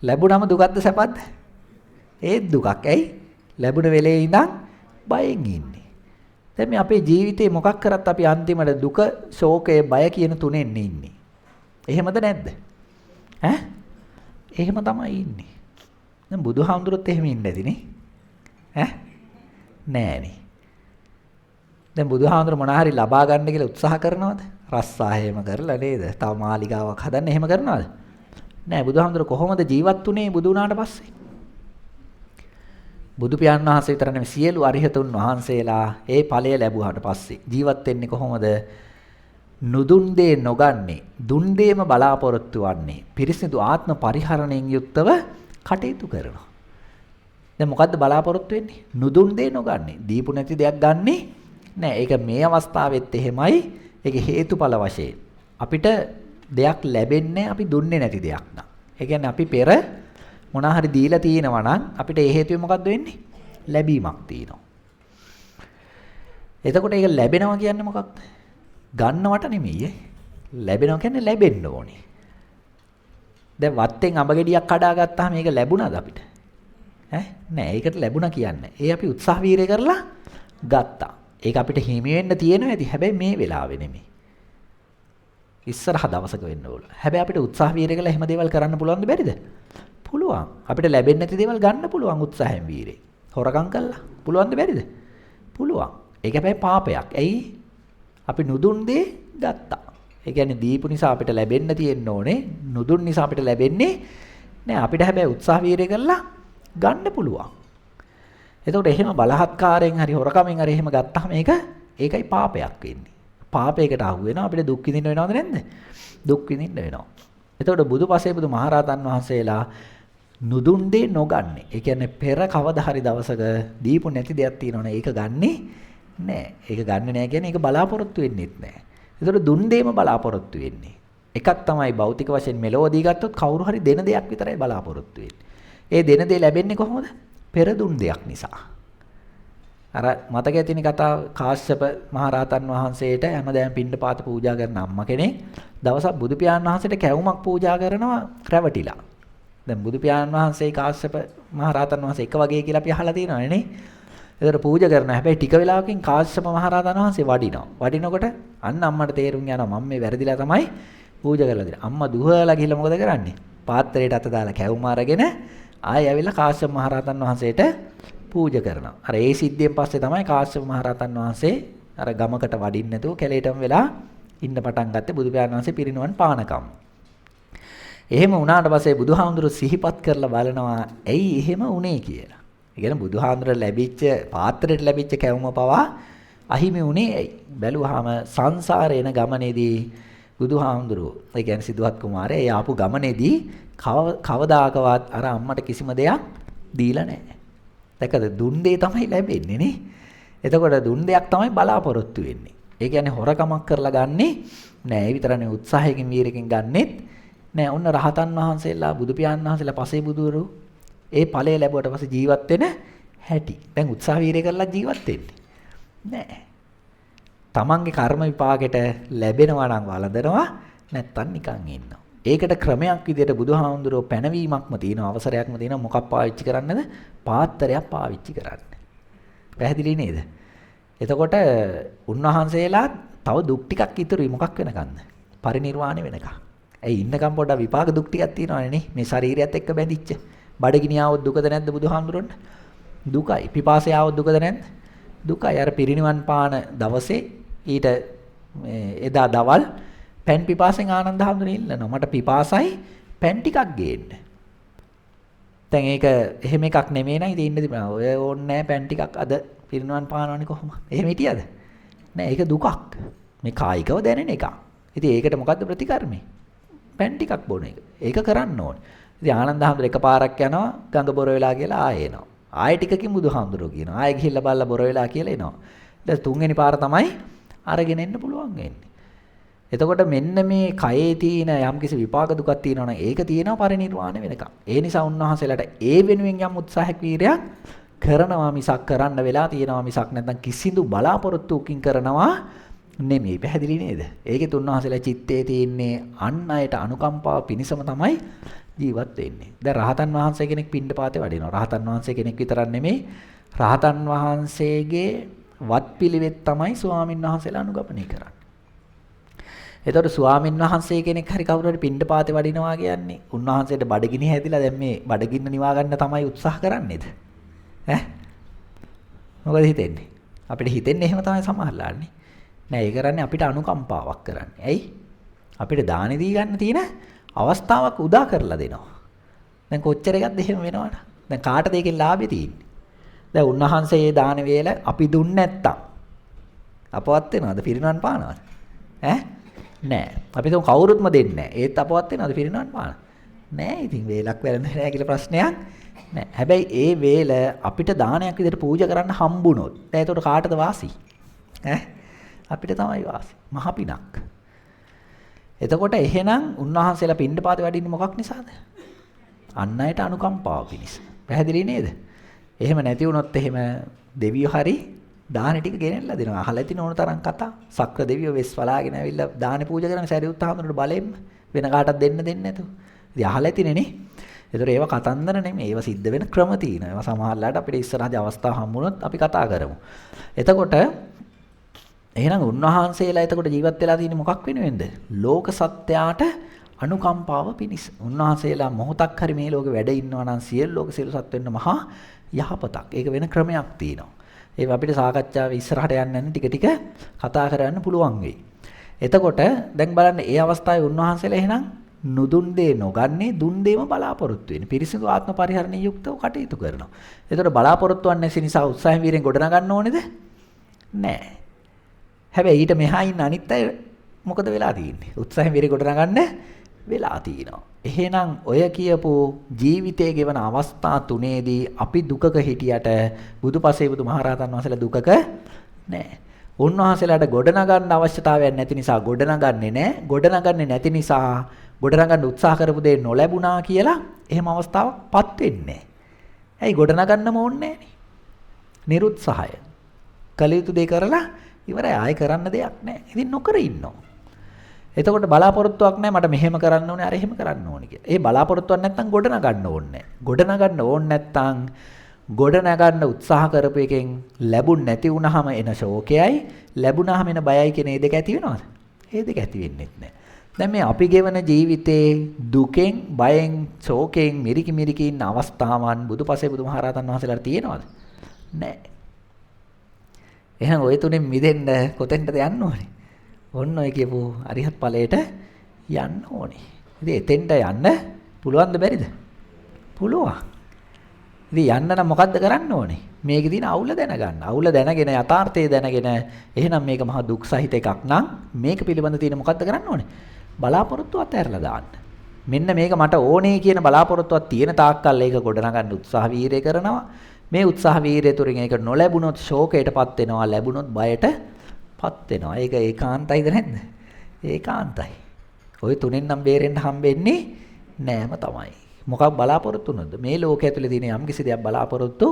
ලැබුණම දුකක්ද සැපද? ඒත් දුකක්. ඇයි? ලැබුණ වෙලේ ඉඳන් බයෙන් ඉන්නේ. දැන් මේ අපේ ජීවිතේ මොකක් කරත් අපි අන්තිමට දුක, ශෝකය, බය කියන තුනෙන් ඉන්නේ. එහෙමද නැද්ද? ඈ? එහෙම තමයි ඉන්නේ. දැන් බුදුහාමුදුරුවොත් එහෙම ඉන්නේ නැතිනේ. ඈ? නෑනේ. දැන් බුදුහාමුදුරුවෝ මොනා හරි ලබා ගන්න කියලා උත්සාහ කරනවද? රස්සාහෙම කරලා නේද? තව මාලිගාවක් හදන්න එහෙම කරනවද? නෑ. බුදුහාමුදුරුවෝ කොහොමද ජීවත් වුනේ බුදු වුණාට පස්සේ? බුදු පියාණන් වහන්සේ විතර නෙමෙයි සියලු අරිහතුන් වහන්සේලා ඒ ඵලය ලැබුවාට පස්සේ ජීවත් වෙන්නේ කොහොමද? නුදුන් දේ නොගන්නේ, දුන් දේම බලාපොරොත්තු වන්නේ, පිරිසිදු ආත්ම පරිහරණයෙන් යුක්තව කටයුතු කරනවා. දැන් මොකද්ද බලාපොරොත්තු වෙන්නේ? නුදුන් දේ නොගන්නේ, දීපු නැති දෙයක් ගන්නෙ නෑ. ඒක මේ අවස්ථාවෙත් එහෙමයි. ඒක හේතුඵල වශයෙන් අපිට දෙයක් ලැබෙන්නේ අපි දුන්නේ නැති දෙයක් නා. ඒ කියන්නේ අපි පෙර මොනවා හරි දීලා තියෙනවා නම් අපිට ඒ හේතුවෙන් මොකද්ද වෙන්නේ? ලැබීමක් තියෙනවා. එතකොට ඒක ලැබෙනවා කියන්නේ මොකක්ද? ගන්නවට නෙමෙයි ලැබෙනවා කියන්නේ ලැබෙන්න ඕනේ. දැන් වත්තෙන් අඹ ගෙඩියක් කඩා ගත්තාම මේක ලැබුණාද අපිට? ඈ නෑ ඒකට ලැබුණා කියන්නේ. ඒ අපි උත්සාහ වීරය කරලා ගත්තා. ඒක අපිට හිමි වෙන්න තියෙනවා ඇති. හැබැයි මේ වෙලාවේ නෙමෙයි. ඉස්සරහ දවසක වෙන්න ඕන. හැබැයි අපිට උත්සාහ වීරය කරලා එහෙම දේවල් කරන්න පුළුවන්ද බැරිද? පුළුවන්. අපිට ලැබෙන්නේ නැති දේවල් ගන්න පුළුවන් උත්සාහයෙන් වීරේ. හොරකම් කළා. පුළුවන්ද බැරිද? පුළුවන්. ඒක හැබැයි පාපයක්. ඇයි? අපි නුදුන් දේ ගත්තා. ඒ කියන්නේ දීපු නිසා අපිට ලැබෙන්න තියෙන්න ඕනේ. නුදුන් නිසා අපිට ලැබෙන්නේ නෑ. අපිට හැබැයි උත්සාහ වීර්ය කරලා ගන්න පුළුවන්. එතකොට එහෙම බලහත්කාරයෙන් හරි හොරකමින් හරි එහෙම ගත්තාම ඒකයි පාපයක් වෙන්නේ. පාපයකට අහු වෙනවා අපිට දුක් විඳින්න වෙනවද නැද්ද? දුක් විඳින්න වෙනවා. එතකොට බුදුපසේ බුදු මහරහතන් වහන්සේලා නුදුන් දේ නොගන්නේ. ඒ කියන්නේ පෙර කවදා හරි දවසක දීපු නැති දෙයක් තියෙනවනේ ඒක ගන්නේ නෑ. ඒක ගන්නෙ නෑ කියන්නේ ඒක බලාපොරොත්තු වෙන්නෙත් නෑ. එතකොට දුන් දෙයම බලාපොරොත්තු වෙන්නේ. එකක් තමයි භෞතික වශයෙන් මෙලොවදී ගත්තොත් කවුරු හරි දෙන දෙයක් විතරයි බලාපොරොත්තු වෙන්නේ. ඒ දෙන දේ ලැබෙන්නේ කොහොමද? පෙර දුන් දෙයක් නිසා. අර මතක ඇතිනේ කතාව කාශ්‍යප මහරහතන් වහන්සේට හැමදාම පිණ්ඩපාත පූජා කරන අම්මා කෙනෙක් දවසක් බුදු පියාණන් වහන්සේට කැවුමක් පූජා කරනවා රැවටිලා. දැන් බුදු පියාණන් වහන්සේ කාශ්‍යප මහරහතන් වහන්සේ එක වගේ කියලා අපි අහලා තියෙනවනේ නේ. ඒතර පූජා කරනවා. හැබැයි ටික වෙලාවකින් කාශ්‍යප මහරහතන් වහන්සේ වඩිනවා. වඩිනකොට අන්න අම්මට තේරුම් යනවා මම මේ වැරදිලා තමයි පූජා කරලා දෙන්නේ. අම්මා දුහලා ගිහලා මොකද කරන්නේ? පාත්‍රයට අත දාලා කැවුම අරගෙන ආයෙ ඇවිල්ලා කාශ්‍යප මහරහතන් වහන්සේට පූජා කරනවා. අර ඒ සිද්ධියෙන් පස්සේ තමයි කාශ්‍යප මහරහතන් වහන්සේ අර ගමකට වඩින්න නැතුව කැලේටම වෙලා ඉන්න පටන් ගත්තේ බුදු පියාණන් වහන්සේ පිරිනුවන් පානකම්. එහෙම වුණාට පස්සේ බුදුහාමුදුරුවෝ සිහිපත් කරලා බලනවා ඇයි එහෙම වුනේ කියලා. ඒ කියන්නේ බුදුහාමුදුරුවෝ ලැබිච්ච පාත්‍රයට ලැබිච්ච කැවුම පවා අහිමි වුනේ ඇයි? බැලුවාම සංසාරේ එන ගමනේදී බුදුහාමුදුරුවෝ ඒ කියන්නේ සිද්ධාර්ථ කුමාරයා ඒ ආපු ගමනේදී කවදාකවත් අර අම්මට කිසිම දෙයක් දීලා නැහැ. දැකද දුන් දෙය තමයි ලැබෙන්නේ නේ. එතකොට දුන් දෙයක් තමයි බලාපොරොත්තු වෙන්නේ. ඒ කියන්නේ හොරකමක් කරලා ගන්නෙ නෑ. ඒ විතරනේ උත්සාහයකින් වීරකින් ගන්නෙත් නෑ. ඔන්න රහතන් වහන්සේලා බුදු පියාණන් වහන්සේලා පසේ බුදුවරු ඒ ඵලය ලැබුවට පස්සේ ජීවත් වෙන හැටි. දැන් උත්සාහ වීරය කරලා ජීවත් වෙන්නේ නෑ. තමන්ගේ කර්ම විපාකෙට ලැබෙනවා නම් වළඳනවා නැත්තම් නිකන් ඉන්නවා. ඒකට ක්‍රමයක් විදිහට බුදුහාමුදුරුවෝ පැනවීමක්ම තියෙනවා අවසරයක්ම තියෙනවා මොකක් පාවිච්චි කරන්නද? පාත්‍රයක් පාවිච්චි කරන්න. පැහැදිලි නේද? එතකොට උන්වහන්සේලා තව දුක් ටිකක් ඉතුරුයි මොකක් වෙනකන්ද? පරිණිරවාණය වෙනකන්. ඇයි ඉන්නකම් පොඩ්ඩක් විපාක දුක් ටිකක් තියෙනවනේ නේ මේ ශරීරයත් එක්ක බැඳිච්ච. බඩගිනි ආවොත් දුකද නැද්ද බුදුහාමුදුරන්ට? දුකයි. පිපාසය ආවොත් දුකද නැද්ද? දුකයි. අර පිරිනිවන් පාන දවසේ ඊට එදා දවල් පැන් පිපාසෙන් ආනන්ද හඳුනේ ඉල්ලනවා. මට පිපාසයි පැන් ටිකක් ගේන්න. දැන් ඒක එහෙම එකක් නෙමෙයි නේද ඉන්න තිබුණා. ඔය ඕන්නේ නැහැ පැන් ටිකක් අද පිරිනිවන් පානවනේ කොහොමද? එහෙම හිටියද? නෑ ඒක දුකක්. මේ කායිකව දැනෙන එකක්. ඉතින් ඒකට මොකද්ද ප්‍රතිකර්මය? පැන් ටිකක් බොන එක. ඒක කරන්න ඕනේ. ඉතින් ආනන්ද හඳුර එකපාරක් යනවා ගඟ බොර වෙලා කියලා ආයෙ එනවා. ආයෙ ටිකකින් බුදුහාමුදුරුවෝ කියනවා. ආයෙ ගිහිල්ලා බලලා බොර වෙලා කියලා එනවා. ඊට තුන්වෙනි පාර තමයි අරගෙන එන්න පුළුවන් වෙන්නේ. එතකොට මෙන්න මේ කයේ තියෙන යම්කිසි විපාක දුකක් තියෙනවනම් ඒක තියෙනවා පරිණිරවාණය වෙනකම්. ඒ නිසා උන්වහන්සේලාට ඒ වෙනුවෙන් යම් උත්සාහයක් වීරයක් කරනවා මිසක් කරන්න වෙලා තියෙනවා මිසක් නැත්නම් කිසිදු බලාපොරොත්තුකින් කරනවා නෙමෙයි. පැහැදිලි නේද? ඒකෙත් උන්වහන්සේලා චිත්තේ තියෙන්නේ අන් අයට අනුකම්පාව පිණිසම තමයි ජීවත් වෙන්නේ. දැන් රහතන් වහන්සේ කෙනෙක් පිණ්ඩපාතේ වඩිනවා. රහතන් වහන්සේ කෙනෙක් විතරක් නෙමෙයි රහතන් වහන්සේගේ වත්පිළිවෙත් තමයි ස්වාමින් වහන්සේලා අනුගමනය කරන්නේ. එතකොට ස්වාමින් වහන්සේ කෙනෙක් හරි කවුරු හරි පිණ්ඩපාතේ වඩිනවා කියන්නේ උන්වහන්සේට බඩගිනි හැදිලා දැන් මේ බඩගින්න නිවා ගන්න තමයි උත්සාහ කරන්නේද? මොකද හිතෙන්නේ? අපිට හිතෙන්නේ එහෙම තමයි සමහරලාන්නේ. නෑ ඒ කරන්නේ අපිට අනුකම්පාවක් කරන්නේ. ඇයි? අපිට දානි දී ගන්න තියෙන අවස්ථාවක් උදා කරලා දෙනවා. දැන් කොච්චර එකක්ද එහෙම වෙනවද? දැන් කාටද ඒකෙන් ලාභෙ තියෙන්නේ? දැන් උන්වහන්සේ මේ දාන වේල අපි දුන්නේ නැත්තම් අපවත් වෙනවද? පිරිනවන් පානවද? නෑ. අපි තුන් කවුරුත්ම දෙන්නේ නෑ. ඒත් අපවත් වෙනවද පිරිනවන් පාන? නෑ. ඉතින් වේලක් වැළඳ නෑ කියලා ප්‍රශ්නයක් නෑ. හැබැයි ඒ වේල අපිට දානයක් විදිහට පූජා කරන්න හම්බුනොත් දැන් ඒකට කාටද වාසි? අපිට තමයි වාසි. මහ පිනක්. එතකොට එහෙනම් උන්වහන්සේලා පිණ්ඩපාතේ වඩින්නේ මොකක් නිසාද? අන් අයට අනුකම්පාව පිණිස. පැහැදිලි නේද? එහෙම නැති වුණොත් එහෙම දෙවියෝ හරි දාන ටික ගෙනෙල්ලා දෙනවා. අහලා තින ඕන තරම් කතා. සක්‍ර දෙවියෝ වෙස් වලාගෙන ඇවිල්ලා දාන පූජා කරන සැරියුත් හාමුදුරුවෝ බලෙන්න වෙන කාටවත් දෙන්න දෙන්නේ නැතුව. ඉතින් අහලා තිනේ නේ. ඒතර ඒවා කතන්දර නෙමෙයි. ඒවා සිද්ධ වෙන ක්‍රම තියෙනවා. ඒවා සමහරලාට අපිට ඉස්සරහදී අවස්ථාව හම්බුනොත් අපි කතා කරමු. එතකොට එහෙනම් උන්වහන්සේලා එතකොට ජීවත් වෙලා තියෙන්නේ මොකක් වෙනුවෙන්ද? ලෝක සත්‍යයට අනුකම්පාව පිණිස. උන්වහන්සේලා මොහොතක් හරි මේ ලෝකෙ වැඩ ඉන්නවා නම් සියලු ලෝක සියලු සත්වෙන්න මහා යහපතක්. ඒක වෙන ක්‍රමයක් තියෙනවා. ඒක අපිට සාකච්ඡාව ඉස්සරහට යන්න යන ටික ටික කතා කරන්න පුළුවන් වෙයි. එතකොට දැන් බලන්න ඒ අවස්ථාවේ උන්වහන්සේලා එහෙනම් නුදුන් දේ නොගන්නේ දුන් දේම බලාපොරොත්තු වෙන්නේ. පිරිසිදු ආත්ම පරිහරණයේ යුක්තව කටයුතු කරනවා. එතකොට බලාපොරොත්තු වන්නේ නැති නිසා උත්සාහයෙන් වීරෙන් ගොඩනගන්න ඕනේද? නෑ. හැබැයි ඊට මෙහා ඉන්න අනිත් අය මොකද වෙලා තියෙන්නේ? උත්සාහයෙන් වීරෙන් ගොඩනගන්න වෙලා තියෙනවා. එහෙනම් ඔය කියපු ජීවිතයේ ගෙවන අවස්ථා තුනේදී අපි දුකක හිටියට බුදුපසේ බුදුමහරහතන් වහන්සේලා දුකක නෑ. උන්වහන්සේලාට ගොඩනගන්න අවශ්‍යතාවයක් නැති නිසා ගොඩනගන්නේ නෑ. ගොඩනගන්නේ නැති නිසා ගොඩනගන්න උත්සාහ කරපු දේ නොලැබුණා කියලා එහෙම අවස්ථාවක්පත් වෙන්නේ නෑ. ඇයි ගොඩනගන්නම ඕනේ නෑනේ. නිරුත්සාහය. කල යුතු දේ කරලා ඉවරයි. ආයෙ කරන්න දෙයක් නෑ. ඉතින් නොකර ඉන්නවා. එතකොට බලාපොරොත්තුවක් නැහැ මට මෙහෙම කරන්න ඕනේ අර එහෙම කරන්න ඕනේ කියලා. ඒ බලාපොරොත්තුවක් නැත්තම් ගොඩනගන්න ඕනේ නැහැ. ගොඩනගන්න ඕනේ නැත්තම් ගොඩනගන්න උත්සාහ කරපු එකෙන් ලැබුණ නැති වුනහම එන ශෝකයයි ලැබුණාම එන බයයි කියන මේ දෙක ඇති වෙනවද? මේ දෙක ඇති වෙන්නේ නැහැ. දැන් මේ අපි ගෙවන ජීවිතේ දුකෙන්, බයෙන්, ශෝකයෙන් මිරිකි මිරිකි ඉන්න අවස්ථාවන් බුදුපසේ බුදුමහරහතන් වහන්සේලාට තියෙනවද? නැහැ. එහෙනම් ওই තුනෙන් මිදෙන්න කොතෙන්ද යන්න ඕනේ? ඔන්න ඔය කියපු අරිහත් ඵලයට යන්න ඕනේ. ඉතින් එතෙන්ට යන්න පුළුවන්ද බැරිද? පුළුවන්. ඉතින් යන්න නම් මොකද්ද කරන්න ඕනේ? මේකේ තියෙන අවුල දැනගන්න. අවුල දැනගෙන යථාර්ථය දැනගෙන එහෙනම් මේක මහා දුක් සහිත එකක් නම් මේක පිළිබඳ තියෙන මොකද්ද කරන්න ඕනේ? බලාපොරොත්තු අතහැරලා දාන්න. මෙන්න මේක මට ඕනේ කියන බලාපොරොත්තුවක් තියෙන තාක්කල් ඒක ගොඩනගන්න උත්සාහ වීරය කරනවා. මේ උත්සාහ වීරය තුරින් ඒක නොලැබුණොත් ශෝකයටපත් වෙනවා. ලැබුණොත් බයට පත් වෙනවා. ඒක ඒකාන්තයිද නැද්ද? ඒකාන්තයි. ওই තුනෙන් නම් බේරෙන්න හම්බෙන්නේ නෑම තමයි. මොකක් බලාපොරොත්තු වුණොත්ද? මේ ලෝකයේ ඇතුලේ තියෙන යම් කිසි දෙයක් බලාපොරොත්තු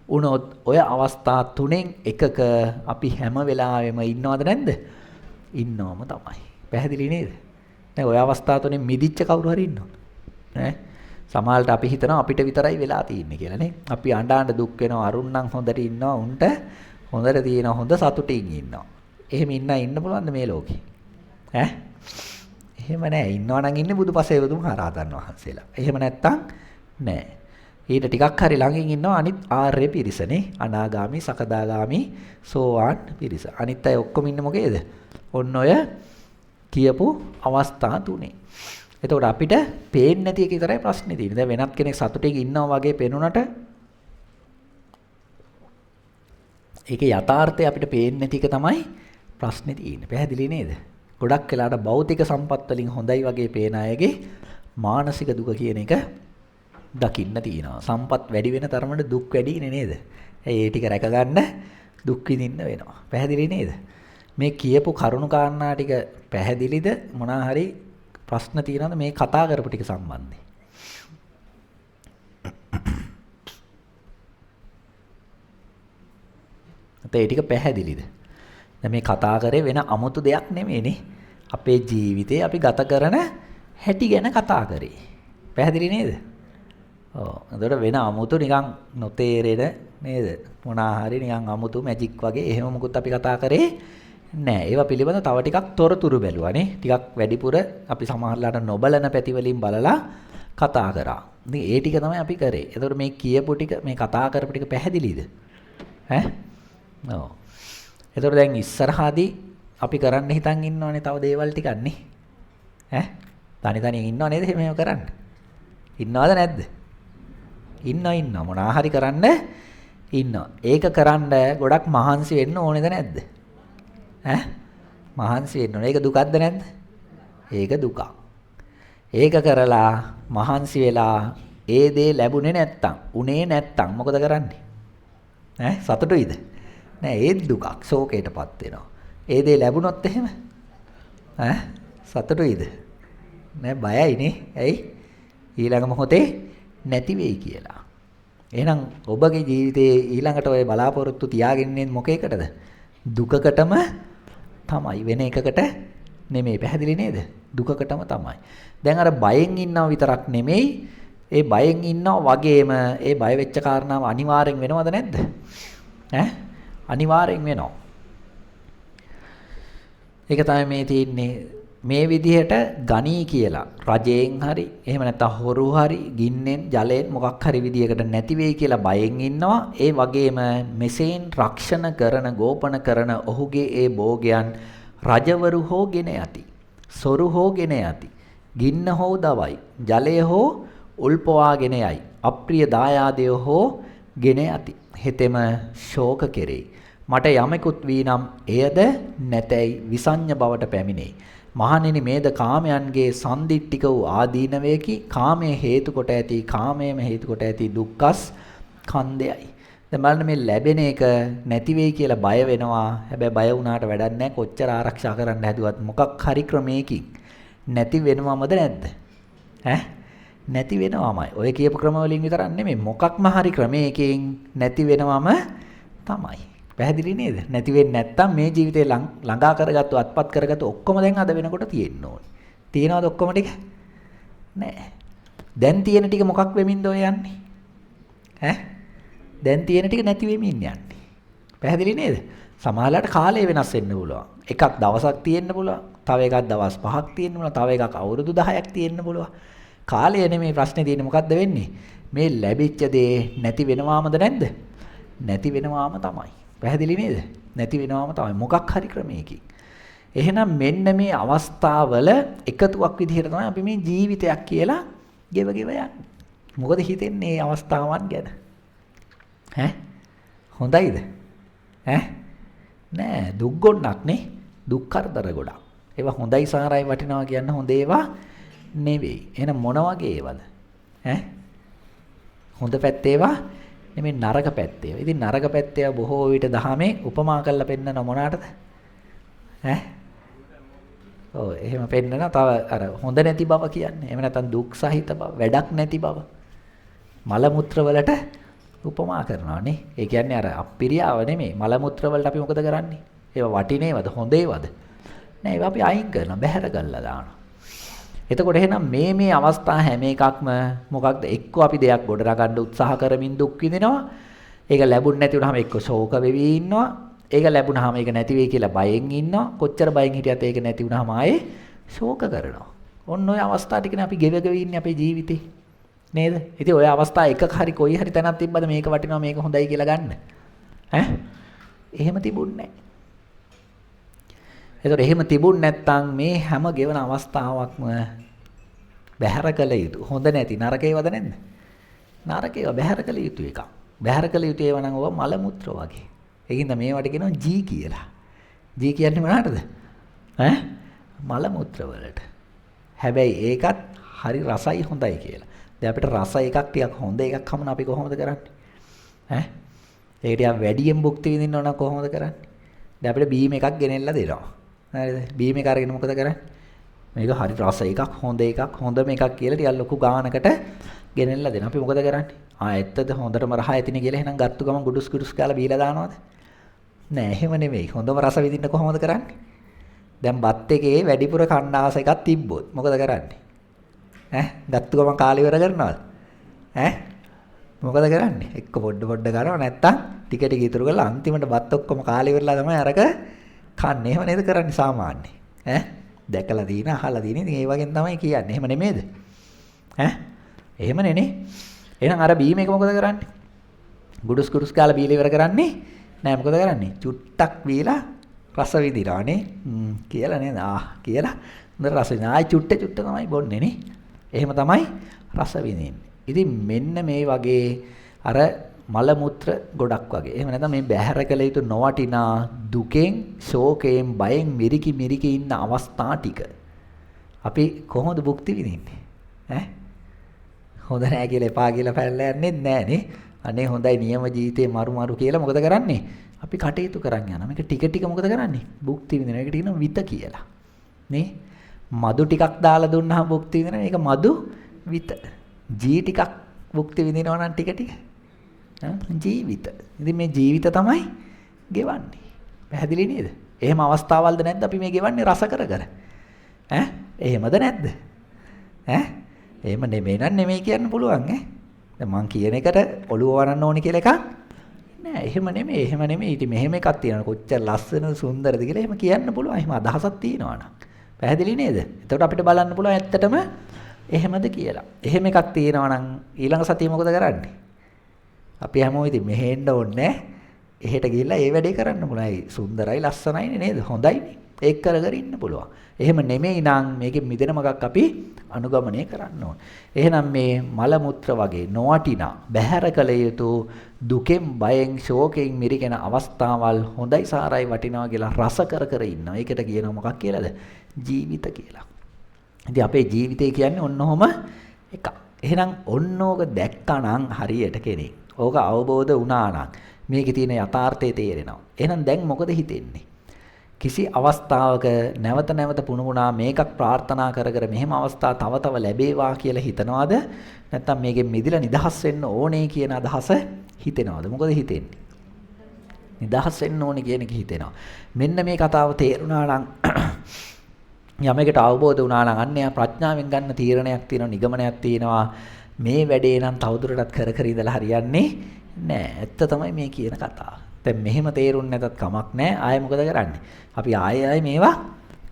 වුණොත් ඔය අවස්ථා තුනෙන් එකක අපි හැම වෙලාවෙම ඉන්නවද නැද්ද? ඉන්නවම තමයි. පැහැදිලි නේද? දැන් ඔය අවස්ථා තුනෙන් මිදිච්ච කවුරු හරි ඉන්නවද? ඈ සමහරවිට අපි හිතනවා අපිට විතරයි වෙලා තියෙන්නේ කියලා නේ. අපි අඬ දුක් වෙනවා. අරුන් නම් හොඳට ඉන්නවා. උන්ට හොඳට තියෙන හොඳ සතුටින් ඉන්නවා. එහෙම ඉන්න පුළුවන්ද මේ ලෝකේ? ඈ? එහෙම නෑ. ඉන්නවා නම් ඉන්නේ බුදුපසේ බුදුමහරහතන් වහන්සේලා. එහෙම නැත්තම් නෑ. ඊට ටිකක් හරි ළඟින් ඉන්නවා අනිත් ආර්ය පිරිසනේ. අනාගාමි, සකදාගාමි, සෝවාන් පිරිස. අනිත් අය ඔක්කොම ඉන්නේ මොකේද? ඔන්න ඔය කියපු අවස්ථා තුනේ. එතකොට අපිට පේන්නේ නැති එක විතරයි ප්‍රශ්නේ තියෙන්නේ. දැන් වෙනත් කෙනෙක් සතුටින් ඉන්නවා වගේ පේනුනට ඒකේ යථාර්ථය අපිට පේන්නේ නැති එක තමයි ප්‍රශ්නේ තියෙන්නේ. පැහැදිලි නේද? ගොඩක් වෙලාවට භෞතික සම්පත් වලින් හොඳයි වගේ පේන අයගේ මානසික දුක කියන එක දකින්න තියෙනවා. සම්පත් වැඩි වෙන තරමට දුක් වැඩිනේ නේද? ඒ ටික රැක ගන්න දුක් විඳින්න වෙනවා. පැහැදිලි නේද? මේ කියපු කරුණු කාරණා ටික පැහැදිලිද? මොනවා හරි ප්‍රශ්න තියෙනවද මේ කතා කරපු ටික සම්බන්ධයෙන්? ඒ ටික පැහැදිලිද? දැන් මේ කතා කරේ වෙන 아무තු දෙයක් නෙමෙයිනේ. අපේ ජීවිතේ අපි ගත කරන හැටි ගැන කතා කරේ. පැහැදිලි නේද? ඔව්. එතකොට වෙන 아무තු නිකන් නොතේරෙන නේද? මොනා හරි නිකන් 아무තු මැජික් වගේ එහෙම මොකුත් අපි කතා කරේ නෑ. ඒවා පිළිබඳ තව ටිකක් තොරතුරු බැලුවානේ. ටිකක් වැඩිපුර අපි සමහරලාට නොබලන පැති වලින් බලලා කතා කරා. ඉතින් ඒ ටික තමයි අපි කරේ. එතකොට මේ කියපු ටික මේ කතා කරපු ටික පැහැදිලිද? ඈ? ඔව්. එතකොට දැන් ඉස්සරහදී අපි කරන්න හිතන් ඉන්නවනේ තව දේවල් ටිකක් නේ. ඈ? තනි තනියෙන් ඉන්නව නේද එහෙම කරන්න? ඉන්නවද නැද්ද? ඉන්නවා මොනා හරි කරන්න ඉන්නවා. ඒක කරන්න ගොඩක් මහන්සි වෙන්න ඕනේද නැද්ද? ඈ? මහන්සි වෙන්න ඕනේ. ඒක දුකක්ද නැද්ද? ඒක දුකක්. ඒක කරලා මහන්සි වෙලා ඒ දේ ලැබුණේ නැත්තම්, උනේ නැත්තම් මොකද කරන්නේ? ඈ? සතුටුයිද? නෑ ඒත් දුකක්. ශෝකයටපත් වෙනවා. ඒ දේ ලැබුණොත් එහෙම ඈ? සතුටුයිද? නෑ බයයිනේ. ඇයි? ඊළඟ මොහොතේ නැති වෙයි කියලා. එහෙනම් ඔබගේ ජීවිතයේ ඊළඟට ඔය බලාපොරොත්තු තියාගෙන ඉන්නේ මොකේකටද? දුකකටම තමයි. වෙන එකකට නෙමෙයි. පැහැදිලි නේද? දුකකටම තමයි. දැන් අර බයෙන් ඉන්නව විතරක් නෙමෙයි. ඒ බයෙන් ඉන්නව වගේම ඒ බය වෙච්ච කාරණාව අනිවාර්යෙන් වෙනවද නැද්ද? ඈ? අනිවාර්යෙන් වෙනවා. ඒක තමයි මේ තියෙන්නේ මේ විදිහට ගණී කියලා රජයෙන් හරි එහෙම නැත්නම් හොරු හරි ගින්නෙන් ජලයෙන් මොකක් හරි විදියකට නැති වෙයි කියලා බයෙන් ඉන්නවා. ඒ වගේම මෙසේන් රක්ෂණ කරන ගෝපන කරන ඔහුගේ ඒ භෝගයන් රජවරු හෝ ගෙන යති. සොරු හෝ ගෙන යති. ගින්න හෝ දවයි. ජලය හෝ උල්පවාගෙන යයි. අප්‍රිය දායාදය හෝ ගෙන යති. හෙතෙම ශෝක කෙරෙයි. මට යමෙකුත් වී නම් එයද නැතැයි විසඤ්ඤ බවට පැමිණෙයි. මහණෙනි මේද කාමයන්ගේ සම්දිට්ඨික වූ ආදීනවයකි. කාමයේ හේතු කොට ඇති කාමයේම හේතු කොට ඇති දුක්ඛස් කන්දයයි. දැන් බලන්න මේ ලැබෙන එක නැති වෙයි කියලා බය වෙනවා. හැබැයි බය වුණාට වැඩක් නැහැ. කොච්චර ආරක්ෂා කරන්න හැදුවත් මොකක් හරි ක්‍රමයකින් නැති වෙනවමද නැද්ද? නැති වෙනවමයි. ඔය කියපු ක්‍රම වලින් විතරක් නෙමෙයි මොකක්ම හරි ක්‍රමයකින් නැති වෙනවම තමයි. පැහැදිලි නේද? නැති වෙන්නේ නැත්තම් මේ ජීවිතේ ළඟා කරගත්තු අත්පත් කරගත්තු ඔක්කොම දැන් අද වෙනකොට තියෙන්න ඕනේ. තියනවද ඔක්කොම ටික? නැහැ. දැන් තියෙන ටික මොකක් වෙමින්ද ඔය යන්නේ? දැන් තියෙන ටික නැති වෙමින් යන්නේ. පැහැදිලි නේද? සමහරවිට කාලය වෙනස් වෙන්න පුළුවන්. එකක් දවසක් තියෙන්න පුළුවන්. තව එකක් දවස් 5ක් තියෙන්න පුළුවන්. තව එකක් අවුරුදු 10ක් තියෙන්න පුළුවන්. කාලය නෙමෙයි ප්‍රශ්නේ තියෙන්නේ. මොකද්ද වෙන්නේ? මේ ලැබිච්ච දේ නැති වෙනවාමද නැද්ද? නැති වෙනවාම තමයි. පැහැදිලි නේද? නැති වෙනවාම තමයි මොකක් හරි ක්‍රමයකින්. එහෙනම් මෙන්න මේ අවස්ථාවල එකතුවක් විදිහට තමයි අපි මේ ජීවිතයක් කියලා ගෙව යන්නේ. මොකද හිතෙන්නේ මේ අවස්ථාවන් ගැන? හොඳයිද? නෑ දුක් ගොන්නක් නේ. දුක් කරදර ගොඩක්. ඒවා හොඳයි සාරයි වටිනවා කියන්න හොඳ ඒවා නෙවෙයි. එහෙනම් මොන වගේ ඒවද? හොඳ පැත්තේ ඒවා නෙමෙයි නරක පැත්තේ. ඉතින් නරක පැත්තේ බොහෝ විට දහමේ උපමා කරලා පෙන්නන මොනකටද? ඔව් එහෙම පෙන්නන තව අර හොඳ නැති බව කියන්නේ. එහෙම නැත්නම් දුක් සහිත බව, වැඩක් නැති බව. මල මුත්‍ර වලට උපමා කරනවා නේ. ඒ කියන්නේ අර අප්පිරියාව නෙමෙයි. මල මුත්‍ර වලට අපි මොකද කරන්නේ? ඒවා වටිනේවද? හොඳ ඒවාද? නෑ ඒවා අපි අයින් කරනවා, බැහැර කරලා දානවා. එතකොට එහෙනම් මේ අවස්ථා හැම එකක්ම මොකක්ද? එක්ක අපි දෙයක් ගොඩනගා ගන්න උත්සාහ කරමින් දුක් විඳිනවා. ඒක ලැබුණ නැති වුනහම එක්ක ශෝක වෙවි ඉන්නවා. ඒක ලැබුණාම ඒක නැති වෙයි කියලා බයෙන් ඉන්නවා. කොච්චර බයෙන් හිටියත් ඒක නැති වුනහම ආයේ ශෝක කරනවා. ඔන්න ඔය අවස්ථා ටිකනේ අපි ගෙවගෙන ඉන්නේ අපේ ජීවිතේ. නේද? ඉතින් ඔය අවස්ථා එකක හරි කොයි හරි තැනක් තිබ්බද මේක වටිනවා මේක හොඳයි කියලා ගන්න? එහෙම තිබුණේ නැහැ. ඒතකොට එහෙම තිබුණ නැත්නම් මේ හැම ගෙවන අවස්ථාවක්ම බැහැර කළ යුතු. හොඳ නැති නරක ඒවාද නැද්ද? නරක ඒවා බැහැර කළ යුතු එකක්. බැහැර කළ යුතු ඒවා නම් ඕවා මල මුත්‍ර වගේ. ඒකින්ද මේවට කියනවා ජී කියලා. ජී කියන්නේ මොනකටද? මල මුත්‍ර වලට. හැබැයි ඒකත් හරි රසයි හොඳයි කියලා. දැන් අපිට රස එකක් ටිකක් හොඳ එකක් හමුන අපි කොහොමද කරන්නේ? ඒක ටිකක් වැඩියෙන් භුක්ති විඳින්න ඕන කොහොමද කරන්නේ? දැන් අපිට බීම් එකක් ගෙනෙල්ලා දෙනවා. හරිද? බීම් එක අරගෙන මොකද කරන්නේ? මේක හරි රස එකක් හොඳ එකක් හොඳම එකක් කියලා ටිකක් ලොකු ගානකට ගෙනෙල්ලා දෙනවා. අපි මොකද කරන්නේ? ඇත්තද හොඳටම රහ ඇතිනේ කියලා එහෙනම් ගත්තු ගමන් ගුඩුස් ගුඩුස් කාලා බීලා දානවද? නෑ එහෙම නෙමෙයි. හොඳම රස විඳින්න කොහොමද කරන්නේ? දැන් බත් එකේ වැඩිපුර කණ්ඩාස එකක් තිබ්බොත් මොකද කරන්නේ? ගත්තු ගමන් කාලේ ඉවර කරනවද? මොකද කරන්නේ? එක්ක පොඩ ගන්නවා නැත්තම් ටික ටික ඉතුරු කරලා අන්තිමට බත් ඔක්කොම කාලේ ඉවරලා තමයි අරක කන්නේ. එහෙම නේද කරන්නේ සාමාන්‍යයෙන්? දැකලා දින අහලා දින ඉතින් ඒ වගේන් තමයි කියන්නේ. එහෙම නෙමෙයිද? එහෙම නෙනේ. එහෙනම් අර බීම එක මොකද කරන්නේ? ගුඩුස් ගුඩුස් කාලා බීලා ඉවර කරන්නේ නෑ. මොකද කරන්නේ? චුට්ටක් බීලා රස විඳිනවානේ. කියලා නේද? කියලා හොඳ රස විඳින. ආයි චුට්ට තමයි බොන්නේ නේ. එහෙම තමයි රස විඳින්නේ. ඉතින් මෙන්න මේ වගේ අර මල මුත්‍ර ගොඩක් වගේ. එහෙම නැත්නම් මේ බැහැර කළ යුතු නොවටිනා දුකෙන්, ශෝකයෙන්, බයෙන් මිරිකි ඉන්න අවස්ථා ටික අපි කොහොමද භුක්ති විඳින්නේ? හොඳ නැහැ කියලා එපා කියලා පැනලා යන්නේ නැහැ නේ. අනේ හොඳයි නියම ජීවිතේ මරු කියලා මොකද කරන්නේ? අපි කටයුතු කරන් යනවා. මේක ටික ටික මොකද කරන්නේ? භුක්ති විඳින. ඒකට කියනවා විත කියලා. නේ? මදු ටිකක් දාලා දුන්නාම භුක්ති විඳින මේක මදු විත. ජී ටිකක් භුක්ති විඳිනවා නම් ටික ටික ජීවිත. ඉතින් මේ ජීවිත තමයි ගෙවන්නේ. පැහැදිලි නේද? එහෙම අවස්ථාවල්ද නැද්ද අපි මේ ගෙවන්නේ රස කර කර? එහෙමද නැද්ද? එහෙම නෙමෙයි කියන්න පුළුවන් දැන් මං කියන එකට ඔළුව වරන්න ඕනි කියලා එකක් නෑ. එහෙම නෙමෙයි. ඉතින් මෙහෙම එකක් තියෙනවා. කොච්චර ලස්සනද සුන්දරද කියලා එහෙම කියන්න පුළුවන්. එහෙම අදහසක් තියෙනවා නම්. පැහැදිලි නේද? එතකොට අපිට බලන්න පුළුවන් ඇත්තටම එහෙමද කියලා. එහෙම එකක් තියෙනවා නම් ඊළඟ සතිය මොකද කරන්නේ? අපි හැමෝම ඉතින් මෙහෙ එන්න ඕනේ. එහෙට ගිහිල්ලා ඒ වැඩේ කරන්න පුළුවන්. ඒ සුන්දරයි ලස්සනයිනේ නේද? හොඳයිනේ. ඒක කර කර ඉන්න පුළුවන්. එහෙම නෙමෙයි නම් මේකෙ මිදෙන මගක් අපි අනුගමනය කරන්න ඕන. එහෙනම් මේ මල මුත්‍ර වගේ නොවටිනා බැහැර කළ යුතු දුකෙන් බයෙන් ශෝකයෙන් මිරිගෙන අවස්ථාවල් හොඳයි සාරයි වටිනවා කියලා රස කර කර ඉන්නවා. ඒකට කියනවා මොකක් කියලාද? ජීවිත කියලා. ඉතින් අපේ ජීවිතය කියන්නේ ඔන්නෝම එකක්. එහෙනම් ඔන්නෝක දැක්කනම් හරියට කෙනෙක්. ඕක අවබෝධ වුණා නම් මේකේ තියෙන යථාර්ථය තේරෙනවා. එහෙනම් දැන් මොකද හිතෙන්නේ? කිසි අවස්ථාවක නැවත නැවත පුණුමුණා මේකක් ප්‍රාර්ථනා කර කර මෙහෙම අවස්ථා තව තව ලැබේවා කියලා හිතනවාද? නැත්නම් මේකෙන් මිදලා නිදහස් වෙන්න ඕනේ කියන අදහස හිතෙනවද? මොකද හිතෙන්නේ? නිදහස් වෙන්න ඕනේ කියන එක හිතෙනවා. මෙන්න මේ කතාව තේරුණා නම් යමෙකුට අවබෝධ වුණා නම් අන්න එයා ප්‍රඥාවෙන් ගන්න තීරණයක් තියෙනවා, නිගමනයක් තියෙනවා. මේ වැඩේ නම් තවදුරටත් කර කර ඉඳලා හරියන්නේ නෑ. ඇත්ත තමයි මේ කියන කතාව. දැන් මෙහෙම තේරුන්නේ නැතත් කමක් නෑ. ආයෙ මොකද කරන්නේ? අපි ආයෙ මේවා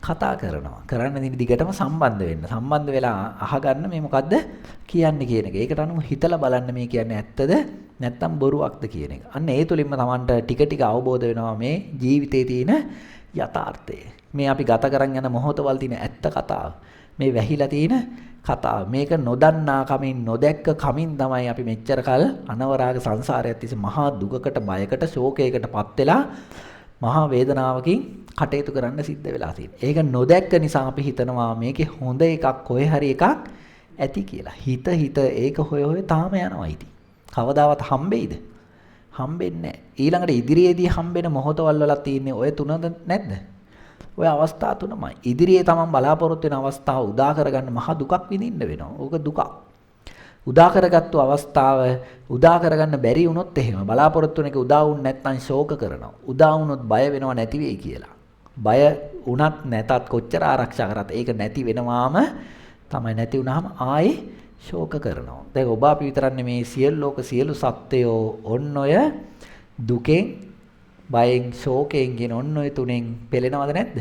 කතා කරනවා. කරන්න දිගටම සම්බන්ධ වෙන්න. සම්බන්ධ වෙලා අහගන්න මේ මොකද්ද කියන්නේ කියන එක. ඒකට අනුව හිතලා බලන්න මේ කියන්නේ ඇත්තද නැත්නම් බොරුවක්ද කියන එක. අන්න ඒ තුලින්ම Tamanට ටික ටික අවබෝධ වෙනවා මේ ජීවිතයේ තියෙන යථාර්ථය. මේ අපි ගත කරන් යන මොහොතවල තියෙන ඇත්ත කතාව. මේ වැහිලා තියෙන කතාව. මේක නොදන්නා කමින් නොදැක්ක කමින් තමයි අපි මෙච්චර කල් අනවරාග සංසාරයත් තිස්සේ මහා දුකකට බයකට ශෝකයකටපත් වෙලා මහා වේදනාවකින් කටයුතු කරන්න සිද්ධ වෙලා තියෙනවා. ඒක නොදැක්ක නිසා අපි හිතනවා මේකේ හොඳ එකක් කොහේ හරි එකක් ඇති කියලා. හිත ඒක හොය හොය තාම යනවා ඉතින්. කවදාවත් හම්බෙයිද? හම්බෙන්නේ නැහැ. ඊළඟට ඉදිරියේදී හම්බෙන මොහොතවල් වල තියෙන්නේ ඔය තුනද නැද්ද? ඔය අවස්ථා තුනමයි. ඉදිරියේ තමන් බලාපොරොත්තු වෙන අවස්ථාව උදා කරගන්න මහ දුකක් විඳින්න වෙනවා. ඕක දුකක්. උදා කරගත්තු අවස්ථාව උදා කරගන්න බැරි වුණොත් එහෙම බලාපොරොත්තු වෙන එක උදා වුණ නැත්නම් ශෝක කරනවා. උදා වුණොත් බය වෙනව නැති වෙයි කියලා. බය වුණත් නැතත් කොච්චර ආරක්ෂා කරත් ඒක නැති වෙනවාම තමයි. නැති වුණාම ආයේ ශෝක කරනවා. දැන් ඔබ අපි විතරක් නෙමේ සියලු ලෝක සියලු සත්වයෝ ඔන්න ඔය දුකෙන් බයෙන් ශෝකයෙන් කියන ඔන්න ඔය තුනෙන් පෙළෙනවද නැද්ද?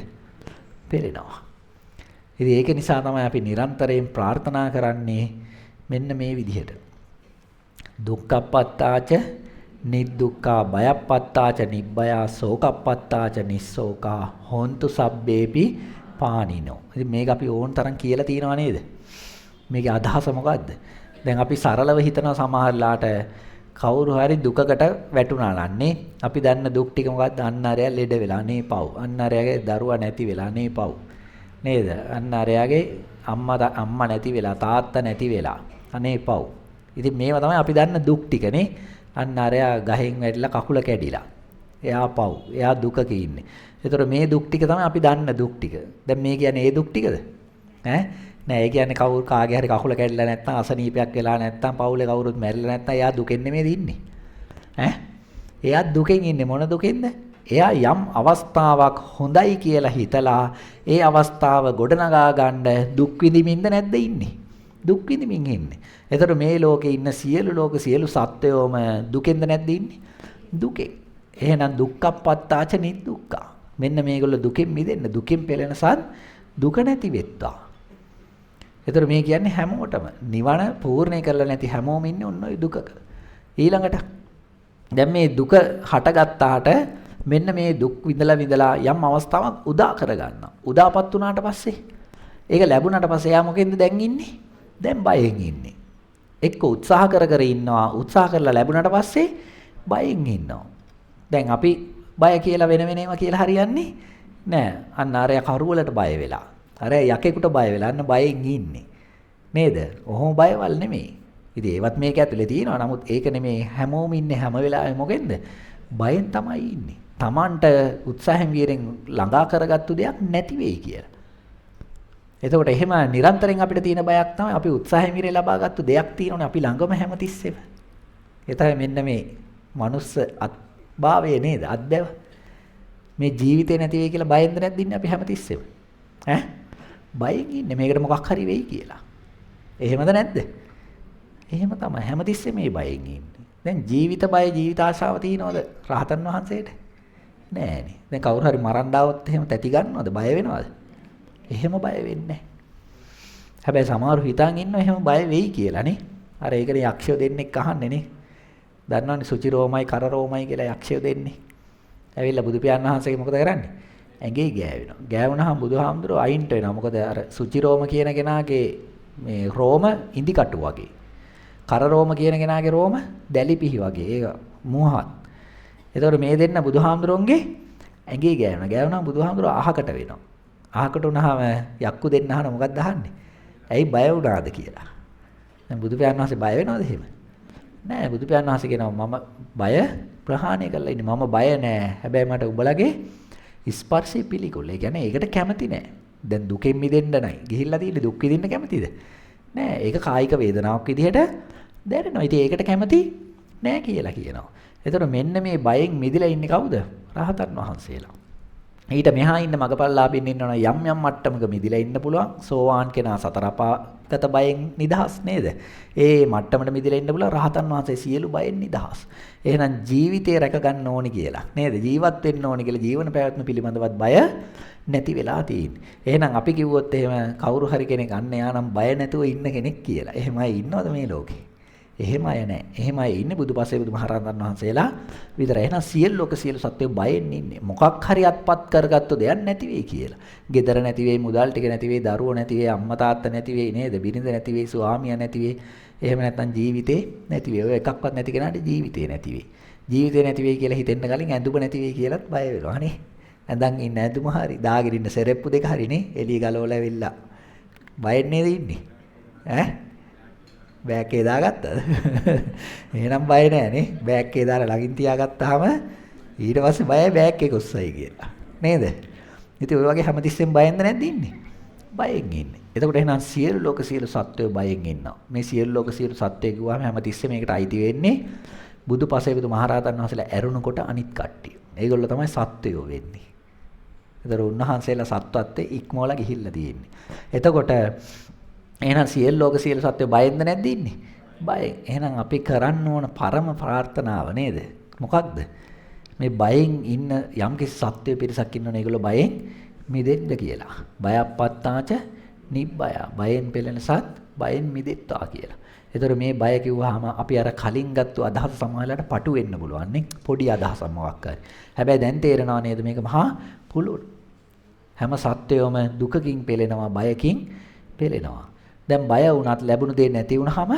පෙළෙනවා. ඉතින් ඒක නිසා තමයි අපි නිරන්තරයෙන් ප්‍රාර්ථනා කරන්නේ මෙන්න මේ විදිහට. දුක්ඛප්පත්තාච නිද්දුක්ඛා බයප්පත්තාච නිබ්බයා සෝකප්පත්තාච නිස්සෝකා හොන්තු සබ්බේපි පානිනෝ. ඉතින් මේක අපි ඕන තරම් කියලා තියනවා නේද? මේකේ අදහස මොකද්ද? දැන් අපි සරලව හිතනවා සමහරලාට කවුරු හරි දුකකට වැටුණා නන්නේ අපි දන්න දුක් ටික මොකක්ද? අන්න අරයා ලෙඩ වෙලා නේ පව්. අන්න අරයාගේ දරුවා නැති වෙලා නේ පව්. නේද? අන්න අරයාගේ අම්මා නැති වෙලා තාත්තා නැති වෙලා අනේ පව්. ඉතින් මේවා තමයි අපි දන්න දුක් ටිකනේ. අන්න අරයා ගහෙන් වැටිලා කකුල කැඩිලා. එයා පව්. එයා දුකක ඉන්නේ. ඒතර මේ දුක් ටික තමයි අපි දන්න දුක් ටික. දැන් මේ කියන්නේ ඒ දුක් ටිකද? ඈ නෑ ඒ කියන්නේ කවුරු කාගේ හරි කකුල කැඩිලා නැත්නම් අසනීපයක් වෙලා නැත්නම් පවුලේ කවුරුත් මැරිලා නැත්නම් එයා දුකෙන් නෙමෙයි ඉන්නේ. ඈ එයා දුකෙන් ඉන්නේ මොන දුකෙන්ද? එයා යම් අවස්ථාවක් හොඳයි කියලා හිතලා ඒ අවස්ථාව ගොඩනගා ගන්න දුක් විඳින්ද නැද්ද ඉන්නේ? දුක් විඳින්මින් ඉන්නේ. එතකොට මේ ලෝකේ ඉන්න සියලු සත්වයෝම දුකෙන්ද නැද්ද ඉන්නේ? දුකෙන්. එහෙනම් දුක්ඛප්පත්තාච නිදුක්ඛා. මෙන්න මේගොල්ලෝ දුකෙන් මිදෙන්න දුකෙන් පෙළෙනසත් දුක නැති වෙත්තා. ඒතර මේ කියන්නේ හැමෝටම නිවන පූර්ණේ කරලා නැති හැමෝම ඉන්නේ ඔන්න ඔය දුකක. ඊළඟට දැන් මේ දුක හටගත්තාට මෙන්න මේ දුක් විඳලා යම් අවස්ථාවක් උදා කරගන්නවා. උදාපත් වුණාට පස්සේ ඒක ලැබුණාට පස්සේ එයා මොකෙන්ද දැන් ඉන්නේ? දැන් බයෙන් ඉන්නේ. එක්ක උත්සාහ කර ඉන්නවා. උත්සාහ කරලා ලැබුණාට පස්සේ බයෙන් ඉන්නවා. දැන් අපි බය කියලා වෙන වෙනම කියලා හරියන්නේ නෑ. අන්න අරයා කරුවලට බය වෙලා. අර යකෙකුට බය වෙලා අන්න බයෙන් ඉන්නේ. නේද? ඔහොම බයවල් නෙමෙයි. ඉතින් ඒවත් මේක ඇතුලේ තියෙනවා. නමුත් ඒක නෙමෙයි හැමෝම ඉන්නේ හැම වෙලාවෙම මොකෙන්ද? බයෙන් තමයි ඉන්නේ. Tamanට උත්සාහයෙන් වීරෙන් ළඟා කරගත්තු දෙයක් නැති වෙයි කියලා. එතකොට එහෙම නිරන්තරයෙන් අපිට තියෙන බයක් තමයි අපි උත්සාහයෙන් වීරෙන් ලබාගත්තු දෙයක් තියෙනවනේ අපි ළඟම හැමතිස්සෙම. ඒ තමයි මෙන්න මේ මනුස්ස භාවය නේද? අද්දව. මේ ජීවිතේ නැති වෙයි කියලා බයෙන්ද නැද්ද ඉන්නේ අපි හැමතිස්සෙම? ඈ බයෙන් ඉන්නේ මේකට මොකක් හරි වෙයි කියලා. එහෙමද නැද්ද? එහෙම තමයි හැමතිස්සෙම මේ බයෙන් ඉන්නේ. දැන් ජීවිත බය ජීවිත ආශාව තියනවද රහතන් වහන්සේට? නෑනේ. දැන් කවුරු හරි මරන්න ආවොත් එහෙම තැති ගන්නවද? බය වෙනවද? එහෙම බය වෙන්නේ නැහැ. හැබැයි සමහරව හිතන් ඉන්නවා එහෙම බය වෙයි කියලා නේ. අර ඒකනේ යක්ෂයෝ දෙන්නෙක් අහන්නේ නේ. දන්නවනේ සුචි රෝමයි කර රෝමයි කියලා යක්ෂයෝ දෙන්නේ. ඇවිල්ලා බුදු පියාණන් වහන්සේගේ මොකද කරන්නේ? ඇඟේ ගෑවෙනවා. ගෑවුනහම බුදුහාමුදුරුවෝ අයින්ට වෙනවා. මොකද අර සුචි රෝම කියන කෙනාගේ මේ රෝම ඉදි කටු වගේ. කර රෝම කියන කෙනාගේ රෝම දැලි පිහි වගේ. ඒක මුවහත්. එතකොට මේ දෙන්න බුදුහාමුදුරුවන්ගේ ඇඟේ ගෑවෙනවා. ගෑවුනහම බුදුහාමුදුරුවෝ අහකට වෙනවා. අහකට වුණාම යක්කු දෙන්න අහන මොකක්ද අහන්නේ? ඇයි බය වුණාද කියලා. දැන් බුදු පියාණන් වහන්සේ බය වෙනවද එහෙම? නෑ බුදු පියාණන් වහන්සේ කියනවා මම බය ප්‍රහාණය කරලා ඉන්නේ. මම බය නෑ. හැබැයි මට උඹලගේ ස්පර්ශය පිළිකුල්. ඒ කියන්නේ ඒකට කැමති නෑ. දැන් දුකෙන් මිදෙන්න නයි. ගිහිල්ලා තියෙන්නේ දුක් විඳින්න කැමතිද? නෑ. ඒක කායික වේදනාවක් විදිහට දැනෙනවා. ඉතින් ඒකට කැමති නෑ කියලා කියනවා. එතකොට මෙන්න මේ බයෙන් මිදලා ඉන්නේ කවුද? රහතන් වහන්සේලා. ඊට මෙහා ඉන්න මගපල්ලාභින් ඉන්නවනම් යම් යම් මට්ටමක මිදිලා ඉන්න පුළුවන්. සෝවාන් කෙනා සතර අපාගත බයෙන් නිදහස් නේද? ඒ මට්ටමට මිදිලා ඉන්න පුළුවන්. රහතන් වහන්සේ සියලු බයෙන් නිදහස්. එහෙනම් ජීවිතේ රැක ගන්න ඕනි කියලා නේද? ජීවත් වෙන්න ඕනි කියලා ජීවන පැවැත්ම පිළිබඳවත් බය නැති වෙලා තියෙන්නේ. එහෙනම් අපි කිව්වොත් එහෙම කවුරු හරි කෙනෙක් අන්න යා නම් බය නැතුව ඉන්න කෙනෙක් කියලා. එහෙමයි ඉන්නවද මේ ලෝකේ? එහෙම අය නැහැ. එහෙම අය ඉන්නේ බුදුපසේ බුදුමහරහතන් වහන්සේලා විතරයි. එහෙනම් සියලු ලෝක සියලු සත්වෝ බයෙන් ඉන්නේ. මොකක් හරි අත්පත් කරගත්තු දෙයක් නැති වෙයි කියලා. ගෙදර නැති වෙයි, මුදල් ටික නැති වෙයි, දරුවෝ නැති වෙයි, අම්මා තාත්තා නැති වෙයි නේද? බිරිඳ නැති වෙයි, ස්වාමියා නැති වෙයි. එහෙම නැත්නම් ජීවිතේ නැති වෙයි. ඔය එකක්වත් නැති කෙනාට ජීවිතේ නැති වෙයි. ජීවිතේ නැති වෙයි කියලා හිතෙන්න කලින් ඇඳුම නැති වෙයි කියලාත් බය වෙනවා නේ. ඇඳන් ඉන්න ඇඳුම හරි, දාගෙන ඉන්න සෙරෙප්පු දෙක හරි නේ. එළිය ගලවලා ඇවිල්ලා. බයෙන් නේද ඉන්නේ? ඈ බෑග් එකේ දාගත්තද? එහෙනම් බය නෑ නේ. බෑග් එකේ දාලා ළඟින් තියාගත්තාම ඊට පස්සේ බයයි බෑග් එක උස්සයි කියලා. නේද? ඉතින් ඔය වගේ හැමතිස්සෙම බයෙන්ද නැද්ද ඉන්නේ? බයෙන් ඉන්නේ. එතකොට එහෙනම් සියලු ලෝක සියලු සත්වයෝ බයෙන් ඉන්නවා. මේ සියලු ලෝක සියලු සත්වයෝ කිව්වම හැමතිස්සෙම මේකට අයිති වෙන්නේ බුදුපසේ බුදුමහරහතන් වහන්සේලා ඇරුණකොට අනිත් කට්ටිය. ඒගොල්ලෝ තමයි සත්වයෝ වෙන්නේ. ඒතර උන්වහන්සේලා සත්වත්වයේ ඉක්මවලා ගිහිල්ලා තියෙන්නේ. එතකොට එහෙනම් සියලු ලෝක සියලු සත්වෝ බයෙන්ද නැද්ද ඉන්නේ? බයෙන්. එහෙනම් අපි කරන්න ඕන පරම ප්‍රාර්ථනාව නේද? මොකක්ද? මේ බයෙන් ඉන්න යම්කිසි සත්වය පිරිසක් ඉන්නවනේ ඒගොල්ලෝ බයෙන් මිදෙන්න කියලා. බයප්පත්තාච නිබ්බය. බයෙන් පෙළෙන සත් බයෙන් මිදෙත්වා කියලා. ඒතර මේ බය කිව්වහම අපි අර කලින් ගත්ත අදහස සමාහලට පටු වෙන්න පුළුවන් නේ. පොඩි අදහසක් මොකක් හරි. හැබැයි දැන් තේරෙනවා නේද මේක මහා පුළුල්. හැම සත්වයෝම දුකකින් පෙළෙනවා, බයකින් පෙළෙනවා. දැන් බය වුණත් ලැබුණු දේ නැති වුණාම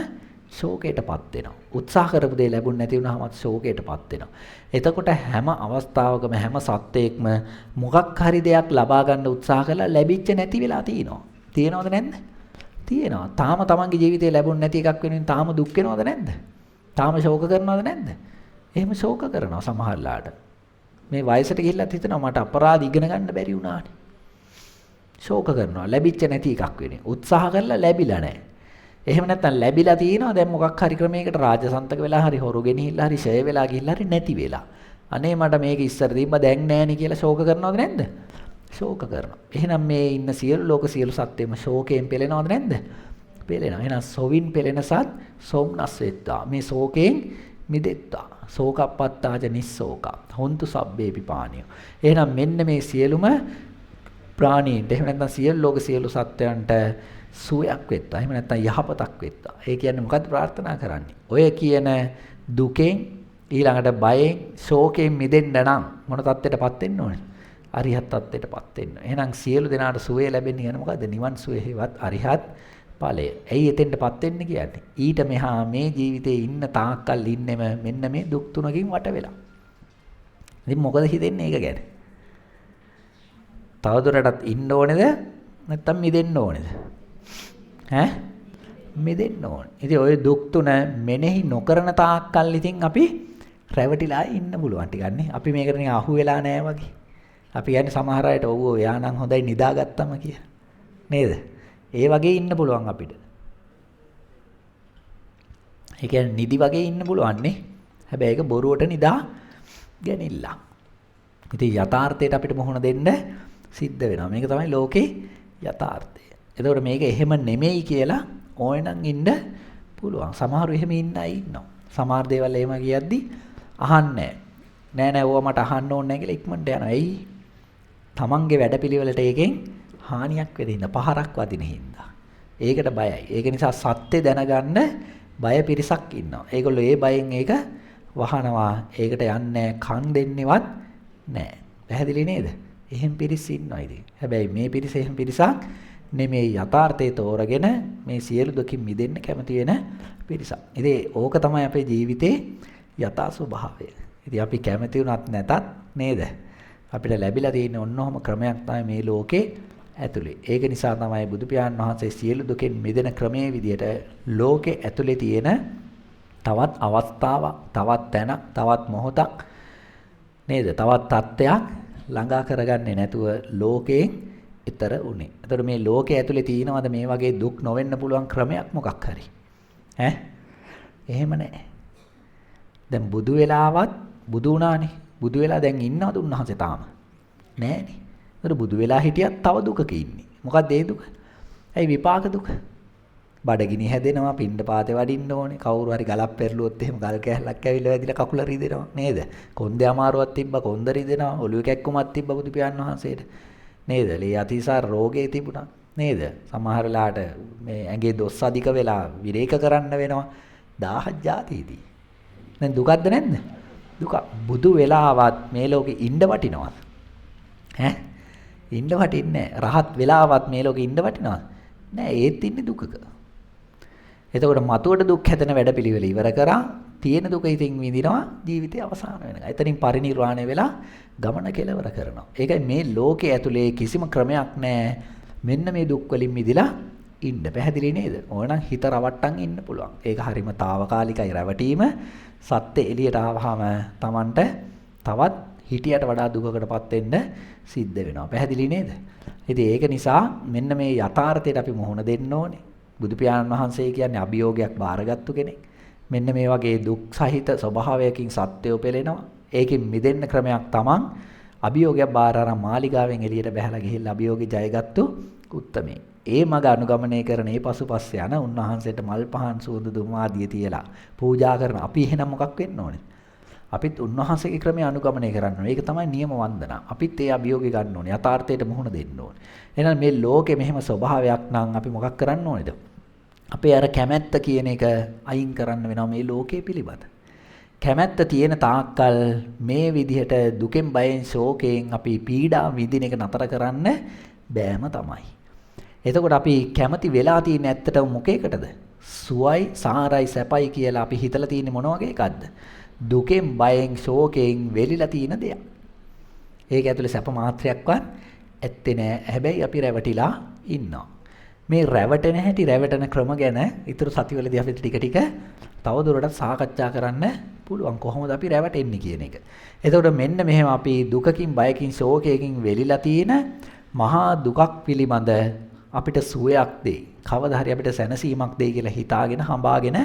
ශෝකයටපත් වෙනවා. උත්සාහ කරපු දේ ලැබුණ නැති වුණාම ශෝකයටපත් වෙනවා. එතකොට හැම අවස්ථාවකම හැම සත්වයකම මොකක් හරි දෙයක් ලබා ගන්න උත්සාහ කළා ලැබිච්ච නැති වෙලා තියෙනවා. තියෙනවද නැද්ද? තියෙනවා. තාම තමන්ගේ ජීවිතේ ලැබුණ නැති එකක් වෙනුවෙන් තාම දුක් වෙනවද නැද්ද? තාම ශෝක කරනවද නැද්ද? එහෙම ශෝක කරනවා සමහරලාට. මේ වයසට ගිහිල්ලත් හිතනවා මට අපරාධ ඉගෙන ගන්න බැරි වුණානේ. ශෝක කරනවා ලැබිච්ච නැති එකක් වෙන්නේ. උත්සාහ කරලා ලැබිලා නැහැ. එහෙම නැත්නම් ලැබිලා තියෙනවා දැන් මොකක් හරි ක්‍රමයකට රාජසන්තක වෙලා හරි හොරු ගෙනහිල්ලා හරි ෂය වෙලා ගිහිල්ලා හරි නැති වෙලා. අනේ මට මේක ඉස්සර තිබ්බා දැන් නැහැ කියලා ශෝක කරනවද නැද්ද? ශෝක කරනවා. එහෙනම් මේ ඉන්න සියලු ලෝක සියලු සත්ත්වෙම ශෝකයෙන් පෙළෙනවද නැද්ද? පෙළෙනවා. එහෙනම් සොවින් පෙළෙන සත් සොම්නස් වෙත්තා. මේ ශෝකයෙන් මිදෙත්තා. ශෝකප්පත්තාජ නිස්සෝකා. හොන්තු සබ්බේ පිපානිය. එහෙනම් මෙන්න මේ සියලුම ප්‍රාණීන්ට එහෙම නැත්නම් සියලු ලෝක සියලු සත්වයන්ට සුවයක් වෙත්තා. එහෙම නැත්නම් යහපතක් වෙත්තා. ඒ කියන්නේ මොකද්ද ප්‍රාර්ථනා කරන්නේ? ඔය කියන දුකෙන් ඊළඟට බයෙන් ශෝකයෙන් මිදෙන්න නම් මොන தත්ත්වයටපත් වෙන්න ඕනේ? අරිහත් තත්ත්වයටපත් වෙන්න. එහෙනම් සියලු දෙනාට සුවය ලැබෙන්නේ කියන්නේ මොකද්ද? නිවන් සුවය හේවත් අරිහත් ඵලය. ඇයි එතෙන්ටපත් වෙන්න කියන්නේ? ඊට මෙහා මේ ජීවිතේ ඉන්න තාක්කල් ඉන්නෙම මෙන්න මේ දුක් තුනකින් වට වෙලා. ඉතින් මොකද හිතෙන්නේ ඒක ගැන? තවදුරටත් ඉන්න ඕනේද? නැත්තම් මිදෙන්න ඕනේද? ඈ? මිදෙන්න ඕනේ. ඉතින් ওই දුක් තුන මෙනෙහි නොකරන තාක්කල් ඉතින් අපි රැවටිලා ඉන්න පුළුවන් ටිකක් නේ. අපි මේකට නිකන් අහු වෙලා නැහැ වගේ. අපි කියන්නේ සමහර අයට ඔව් එයා නම් හොඳයි නිදාගත්තම කියලා. නේද? ඒ වගේ ඉන්න පුළුවන් අපිට. ඒ කියන්නේ නිදි වගේ ඉන්න පුළුවන් නේ. හැබැයි ඒක බොරුවට නිදා ගැනිල්ල. ඉතින් යථාර්ථයට අපිට මොහොන දෙන්න සිද්ධ වෙනවා. මේක තමයි ලෝකේ යථාර්ථය. එතකොට මේක එහෙම නෙමෙයි කියලා ඕනනම් ඉන්න පුළුවන්. සමහරු එහෙම ඉන්න අය ඉන්නවා. සමහර දේවල් එහෙම කියද්දි අහන්නේ නෑ නෑ ඕවා මට අහන්න ඕනේ නෑ කියලා ඉක්මනට යනවා. එයි තමන්ගේ වැඩපිළිවෙලට ඒකෙන් හානියක් වෙන හින්දා පහරක් වදින හින්දා. ඒකට බයයි. ඒක නිසා සත්‍ය දැනගන්න බය පිරිසක් ඉන්නවා. ඒගොල්ලෝ ඒ බයෙන් ඒක වහනවා. ඒකට යන්නේ කන් දෙන්නේවත් නැහැ. පැහැදිලි නේද? එහෙම පිරිස් ඉන්නවා ඉතින්. හැබැයි මේ පිරිස එහෙම පිරිසක් නෙමෙයි යථාර්ථයේ තෝරගෙන මේ සියලු දුකින් මිදෙන්න කැමති වෙන පිරිසක්. ඉතින් ඕක තමයි අපේ ජීවිතේ යථා ස්වභාවය. ඉතින් අපි කැමති වුණත් නැතත් නේද? අපිට ලැබිලා තියෙන ඔන්නෝම ක්‍රමයක් තමයි මේ ලෝකේ ඇතුලේ. ඒක නිසා තමයි බුදු පියාණන් වහන්සේ සියලු දුකෙන් මිදෙන ක්‍රමයේ විදියට ලෝකේ ඇතුලේ තියෙන තවත් අවස්ථාවක්, තවත් තැනක්, තවත් මොහොතක් නේද? තවත් තත්ත්වයක් ළඟා කරගන්නේ නැතුව ලෝකයෙන් ඈතර උනේ. එතකොට මේ ලෝකයේ ඇතුලේ තියෙනවද මේ වගේ දුක් නොවෙන්න පුළුවන් ක්‍රමයක් මොකක් හරි? ඈ? එහෙම නැහැ. දැන් බුදු වෙලාවත් බුදු වුණානේ. බුදු වෙලා දැන් ඉන්නවද උන්වහන්සේ තාම? නෑනේ. ඒතර බුදු වෙලා හිටියත් තව දුකක ඉන්නේ. මොකක්ද ඒ දුක? ඇයි විපාක දුක? බඩගිනි හැදෙනවා, පින්ඩ පාතේ වඩින්න ඕනේ. කවුරු හරි ගලක් පෙරළුවොත් එහෙම ගල් කැහලක් ඇවිල්ලා වැදිලා කකුල රිදෙනවා නේද? කොන්දේ අමාරුවක් තිබ්බා, කොන්ද රිදෙනවා. ඔළුවේ කැක්කුමක් තිබ්බා බුදු පියාණන් වහන්සේට. නේද? ලේ අතිසාර රෝගේ තිබුණා. නේද? සමහර වෙලාවට මේ ඇඟේ දොස් අධික වෙලා විරේක කරන්න වෙනවා. 1000 જાතියේදී. දැන් දුකක්ද නැද්ද? දුක. බුදු වෙලාවත් මේ ලෝකෙ ඉන්න වටිනවද? ඈ? ඉන්න වටින්නේ නැහැ. රහත් වෙලාවත් මේ ලෝකෙ ඉන්න වටිනවද? නෑ, ඒත් ඉන්නේ දුකක. එතකොට මතුවට දුක් හැදෙන වැඩපිළිවෙල ඉවර කරා තියෙන දුක ඉතින් විඳිනවා ජීවිතේ අවසාන වෙනකන්. එතනින් පරිණිරවාණය වෙලා ගමන කෙලවර කරනවා. ඒකයි මේ ලෝකයේ ඇතුලේ කිසිම ක්‍රමයක් නැහැ. මෙන්න මේ දුක් වලින් මිදලා ඉන්න. පැහැදිලි නේද? ඕනනම් හිත රවට්ටන් ඉන්න පුළුවන්. ඒක හරීම తాවකාලිකයි රැවටීම. සත්‍ය එළියට ආවහම Tamanට තවත් හිටියට වඩා දුකකටපත් වෙන්න සිද්ධ වෙනවා. පැහැදිලි නේද? ඉතින් ඒක නිසා මෙන්න මේ යථාර්ථයට අපි මුහුණ දෙන්න ඕනේ. බුදු පියාණන් වහන්සේ කියන්නේ අභියෝගයක් බාරගත්තු කෙනෙක්. මෙන්න මේ වගේ දුක් සහිත ස්වභාවයකින් සත්‍යය පෙළෙනවා. ඒකෙන් මිදෙන්න ක්‍රමයක් තමන් අභියෝගයක් බාර අරන් මාලිගාවෙන් එළියට බහැලා ගිහිල්ලා අභියෝගේ ජයගත්තු උත්තමේ. ඒ මඟ අනුගමනය කරන ඒ පසුපස්ස යන උන්වහන්සේට මල් පහන් සූදු දුම් ආදිය තියලා පූජා කරන අපි එහෙනම් මොකක් වෙන්න ඕනේ? අපිත් උන්වහන්සේගේ ක්‍රමය අනුගමනය කරන්න ඕනේ. ඒක තමයි නියම වන්දනා. අපිත් ඒ අභියෝගේ ගන්න ඕනේ. යථාර්ථයට මුහුණ දෙන්න ඕනේ. එහෙනම් මේ ලෝකේ මෙහෙම ස්වභාවයක් නම් අපි මොකක් කරන්න ඕනේද? අපේ අර කැමැත්ත කියන එක අයින් කරන්න වෙනවා මේ ලෝකයේ පිළිබඳ. කැමැත්ත තියෙන තාක්කල් මේ විදිහට දුකෙන් බයෙන් ශෝකයෙන් අපි පීඩා විඳින එක නතර කරන්න බෑම තමයි. එතකොට අපි කැමති වෙලා තියෙන ඇත්තටම මොකේකටද? සුවයි, සාරයි, සැපයි කියලා අපි හිතලා තියෙන්නේ මොන වගේ එකක්ද? දුකෙන් බයෙන් ශෝකයෙන් වෙලිලා තියෙන දෙයක්. ඒක ඇතුලේ සැප මාත්‍රයක්වත් ඇත්තේ නෑ. හැබැයි අපි රැවටිලා ඉන්නවා. මේ රැවටෙන හැටි රැවටෙන ක්‍රම ගැන ඊටු සතිවලදී අපි ටික ටික තවදුරටත් සාකච්ඡා කරන්න පුළුවන්. කොහොමද අපි රැවටෙන්නේ කියන එක. එතකොට මෙන්න මෙහෙම අපි දුකකින් බයකින් ශෝකයකින් වෙලිලා තියෙන මහා දුකක් පිළිබඳ අපිට සුවයක් දෙයි. කවදා හරි අපිට සැනසීමක් දෙයි කියලා හිතාගෙන හඹාගෙන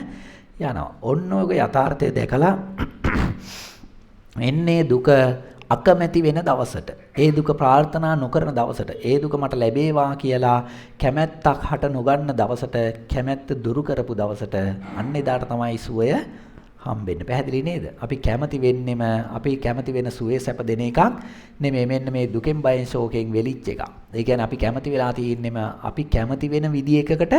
යනවා. ඔන්න ඔය යථාර්ථය දැකලා එන්නේ දුක අකමැති වෙන දවසට, ඒ දුක ප්‍රාර්ථනා නොකරන දවසට, ඒ දුක මට ලැබේවා කියලා කැමැත්තක් හට නොගන්න දවසට, කැමැත්ත දුරු කරපු දවසට අන්න එදාට තමයි සුවය හම්බෙන්නේ. පැහැදිලි නේද? අපි කැමති වෙන්නෙම අපි කැමති වෙන සුවේ සැප දෙන එකක් නෙමෙයි. මෙන්න මේ දුකෙන් බයෙන් ශෝකයෙන් වෙලිච්ච එක. ඒ කියන්නේ අපි කැමති වෙලා තියෙන්නෙම අපි කැමති වෙන විදිහ එකකට